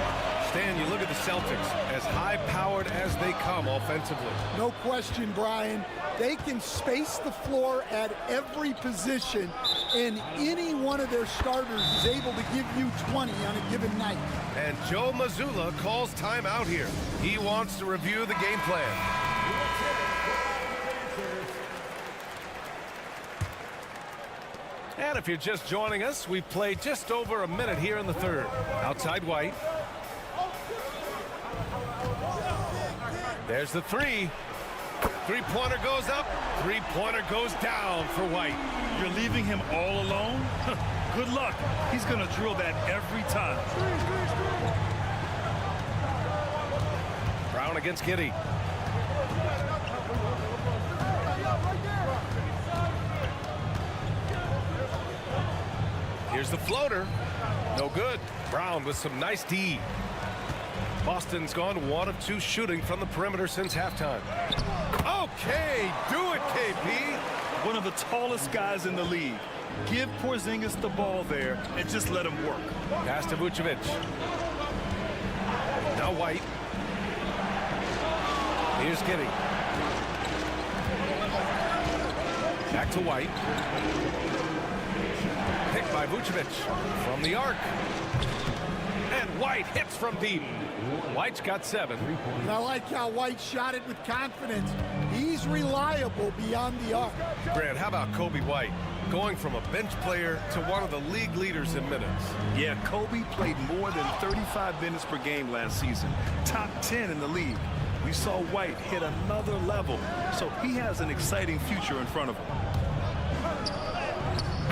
Stan, you look at the Celtics, as high-powered as they come offensively. No question, Brian. They can space the floor at every position, and any one of their starters is able to give you 20 on a given night. And Joe Mazzulla calls timeout here. He wants to review the game plan. And if you're just joining us, we've played just over a minute here in the third. Outside White. There's the 3. Three-pointer goes up. Three-pointer goes down for White. You're leaving him all alone? Good luck. He's going to drill that every time. Brown against Giddey. Here's the floater. No good. Brown with some nice D. Boston's gone 1 of 2 shooting from the perimeter since halftime. Okay, do it, KP. One of the tallest guys in the league. Give Porzingis the ball there and just let him work. Pass to Vucevic. Now White. Here's Giddey. Back to White. Picked by Vucevic from the arc. And White hits from deep. White's got 7. And I like how White shot it with confidence. He's reliable beyond the arc. Grant, how about Kobe White? Going from a bench player to one of the league leaders in minutes. Yeah, Kobe played more than 35 minutes per game last season. Top 10 in the league. We saw White hit another level, so he has an exciting future in front of him.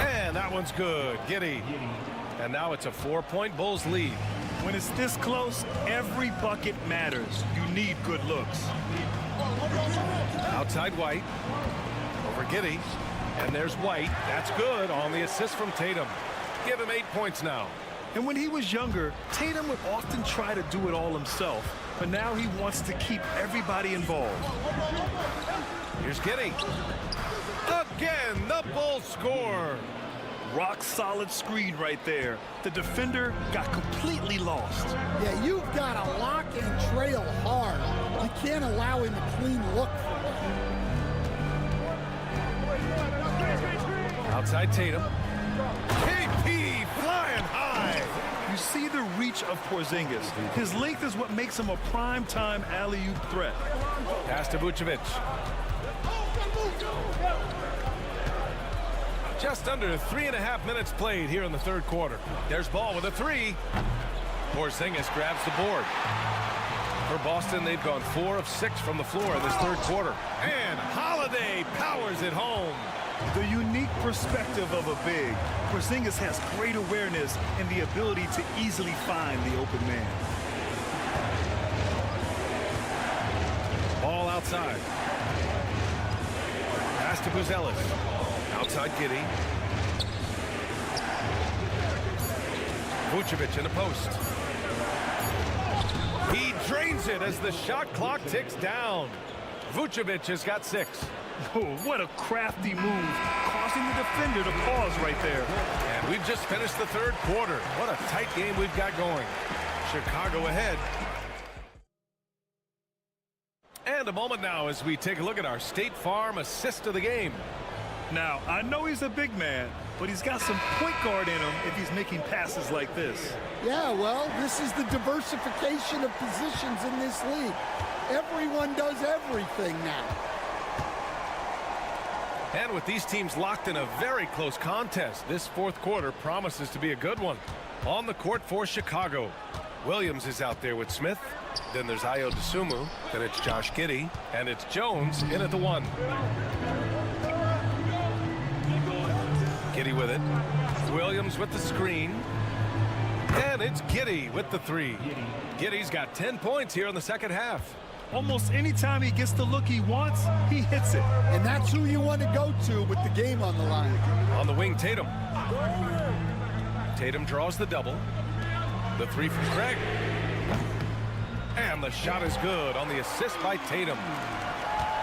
And that one's good. Giddey. And now it's a 4-point Bulls lead. When it's this close, every bucket matters. You need good looks. Outside White. Over Giddey. And there's White. That's good on the assist from Tatum. Give him 8 points now. And when he was younger, Tatum would often try to do it all himself. But now he wants to keep everybody involved. Here's Giddey. Again, the Bulls score. Rock solid screen right there. The defender got completely lost. Yeah, you've got to lock and trail hard. You can't allow him a clean look. Outside Tatum. KP flying high. You see the reach of Porzingis. His length is what makes him a prime-time alley-oop threat. Pass to Vucevic. Just under 3.5 minutes played here in the third quarter. There's Ball with a 3. Porzingis grabs the board. For Boston, they've gone 4 of 6 from the floor in this third quarter. And Holiday powers it home. The unique perspective of a big. Porzingis has great awareness and the ability to easily find the open man. Ball outside. Pass to Buzelis. Outside Giddey. Vucevic in the post. He drains it as the shot clock ticks down. Vucevic has got 6. Oh, what a crafty move, causing the defender to pause right there. And we've just finished the third quarter. What a tight game we've got going. Chicago ahead. And a moment now as we take a look at our State Farm assist of the game. Now, I know he's a big man, but he's got some point guard in him if he's making passes like this. Yeah, well, this is the diversification of positions in this league. Everyone does everything now. And with these teams locked in a very close contest, this fourth quarter promises to be a good one. On the court for Chicago, Williams is out there with Smith. Then there's Ayo Dosunmu. Then it's Josh Giddey. And it's Jones in at the 1. Giddey with it. Williams with the screen. And it's Giddey with the 3. Giddey's got 10 points here in the second half. Almost any time he gets the look he wants, he hits it. And that's who you want to go to with the game on the line. On the wing, Tatum. Tatum draws the double. The 3 from Craig. And the shot is good on the assist by Tatum.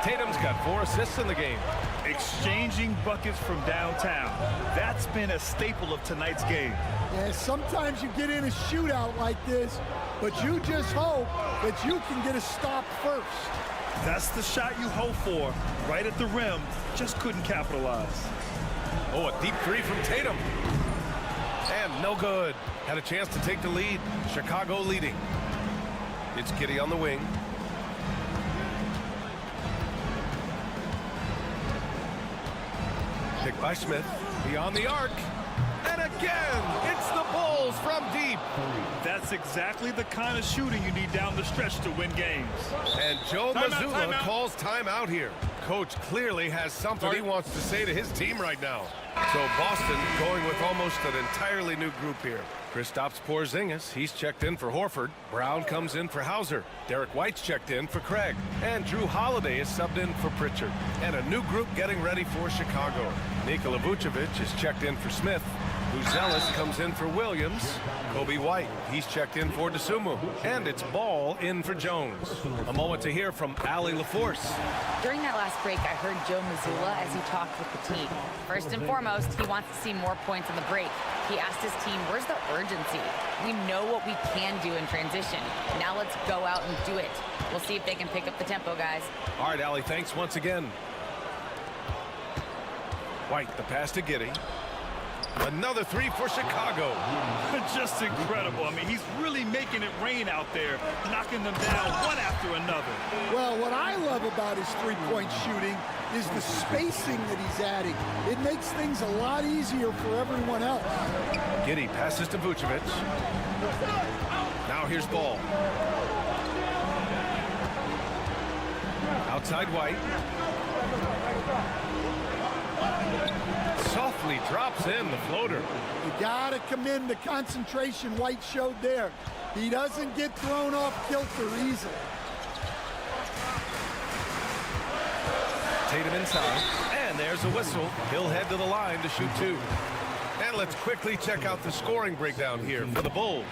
Tatum's got 4 assists in the game. Exchanging buckets from downtown. That's been a staple of tonight's game. Yeah, sometimes you get in a shootout like this, but you just hope that you can get a stop first. That's the shot you hope for, right at the rim. Just couldn't capitalize. Oh, a deep 3 from Tatum. And no good. Had a chance to take the lead. Chicago leading. It's Giddey on the wing. Picked by Smith. Beyond the arc. And again, it's the Bulls from deep. That's exactly the kind of shooting you need down the stretch to win games. And Joe Mazzulla calls timeout here. Coach clearly has something he wants to say to his team right now. So Boston going with almost an entirely new group here. Kristaps Porzingis, he's checked in for Horford. Brown comes in for Hauser. Derek White's checked in for Craig. And Drew Holiday is subbed in for Pritchard. And a new group getting ready for Chicago. Nikola Vucevic is checked in for Smith. Buzelis comes in for Williams. Kobe White, he's checked in for Dosunmu. And it's Ball in for Jones. A moment to hear from Allie LaForce. During that last break, I heard Joe Mazzulla as he talked with the team. First and foremost, he wants to see more points on the break. He asked his team, where's the urgency? We know what we can do in transition. Now let's go out and do it. We'll see if they can pick up the tempo, guys. All right, Allie, thanks once again. White, the pass to Giddey. Another 3 for Chicago. Just incredible. I mean, he's really making it rain out there, knocking them down one after another. Well, what I love about his three-point shooting is the spacing that he's adding. It makes things a lot easier for everyone else. Giddey passes to Vucevic. Now here's Ball. Outside White. Softly drops in the floater. You gotta commend the concentration White showed there. He doesn't get thrown off kilter easily. Tatum inside, and there's a whistle. He'll head to the line to shoot 2. And let's quickly check out the scoring breakdown here for the Bulls.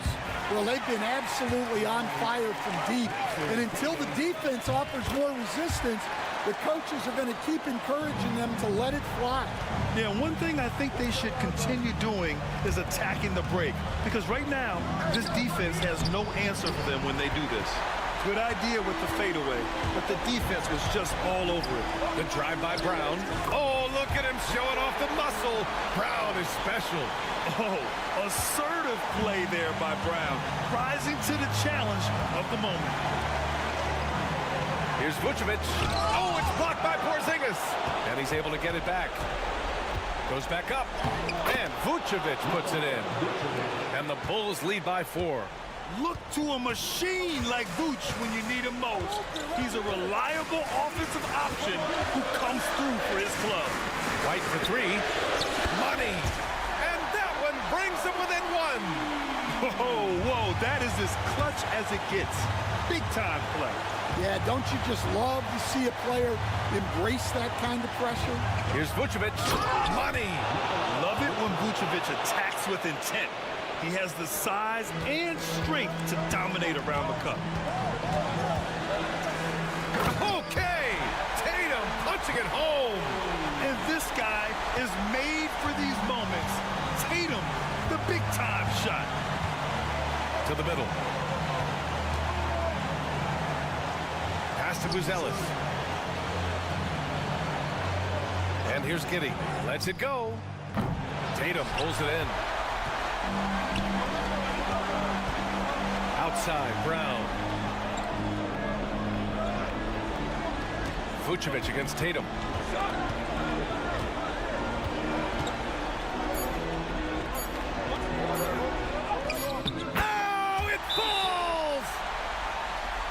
Well, they've been absolutely on fire from deep. And until the defense offers more resistance, the coaches are going to keep encouraging them to let it fly. Yeah, one thing I think they should continue doing is attacking the break. Because right now, this defense has no answer for them when they do this. Good idea with the fadeaway, but the defense was just all over it. The drive by Brown. Oh, look at him showing off the muscle. Brown is special. Oh, assertive play there by Brown, rising to the challenge of the moment. Here's Vucevic. Oh, it's blocked by Porzingis. And he's able to get it back. Goes back up. And Vucevic puts it in. And the Bulls lead by 4. Look to a machine like Vooch when you need him most. He's a reliable offensive option who comes through for his club. White for 3. Money. And that one brings them within 1. Whoa, that is as clutch as it gets. Big time play. Yeah, don't you just love to see a player embrace that kind of pressure? Here's Vucevic. Money. Love it when Vucevic attacks with intent. He has the size and strength to dominate around the cup. Okay, Tatum punching it home. And this guy is made for these moments. Tatum, the big-time shot. To the middle. Pass to Buzelis. And here's Giddey. Lets it go. Tatum pulls it in. Outside, Brown. Vucevic against Tatum. Oh, it falls!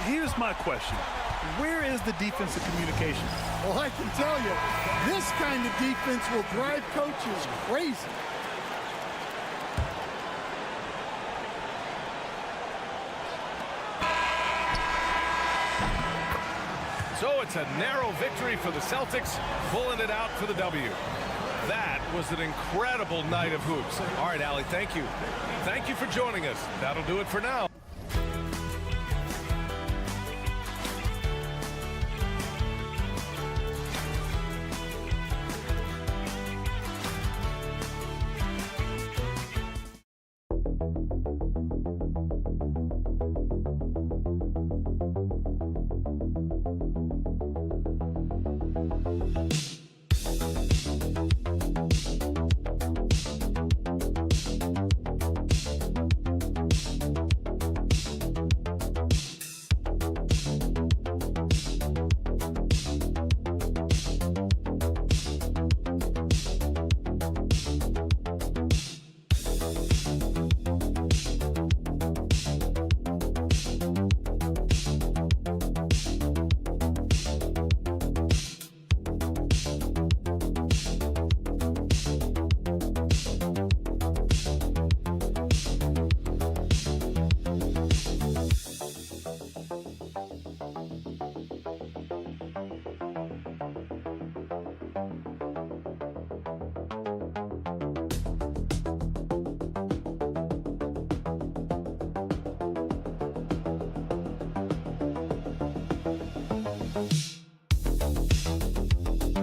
Here's my question. Where is the defensive communication? Well, I can tell you, this kind of defense will drive coaches crazy. So it's a narrow victory for the Celtics, pulling it out for the W. That was an incredible night of hoops. All right, Allie, thank you. Thank you for joining us. That'll do it for now.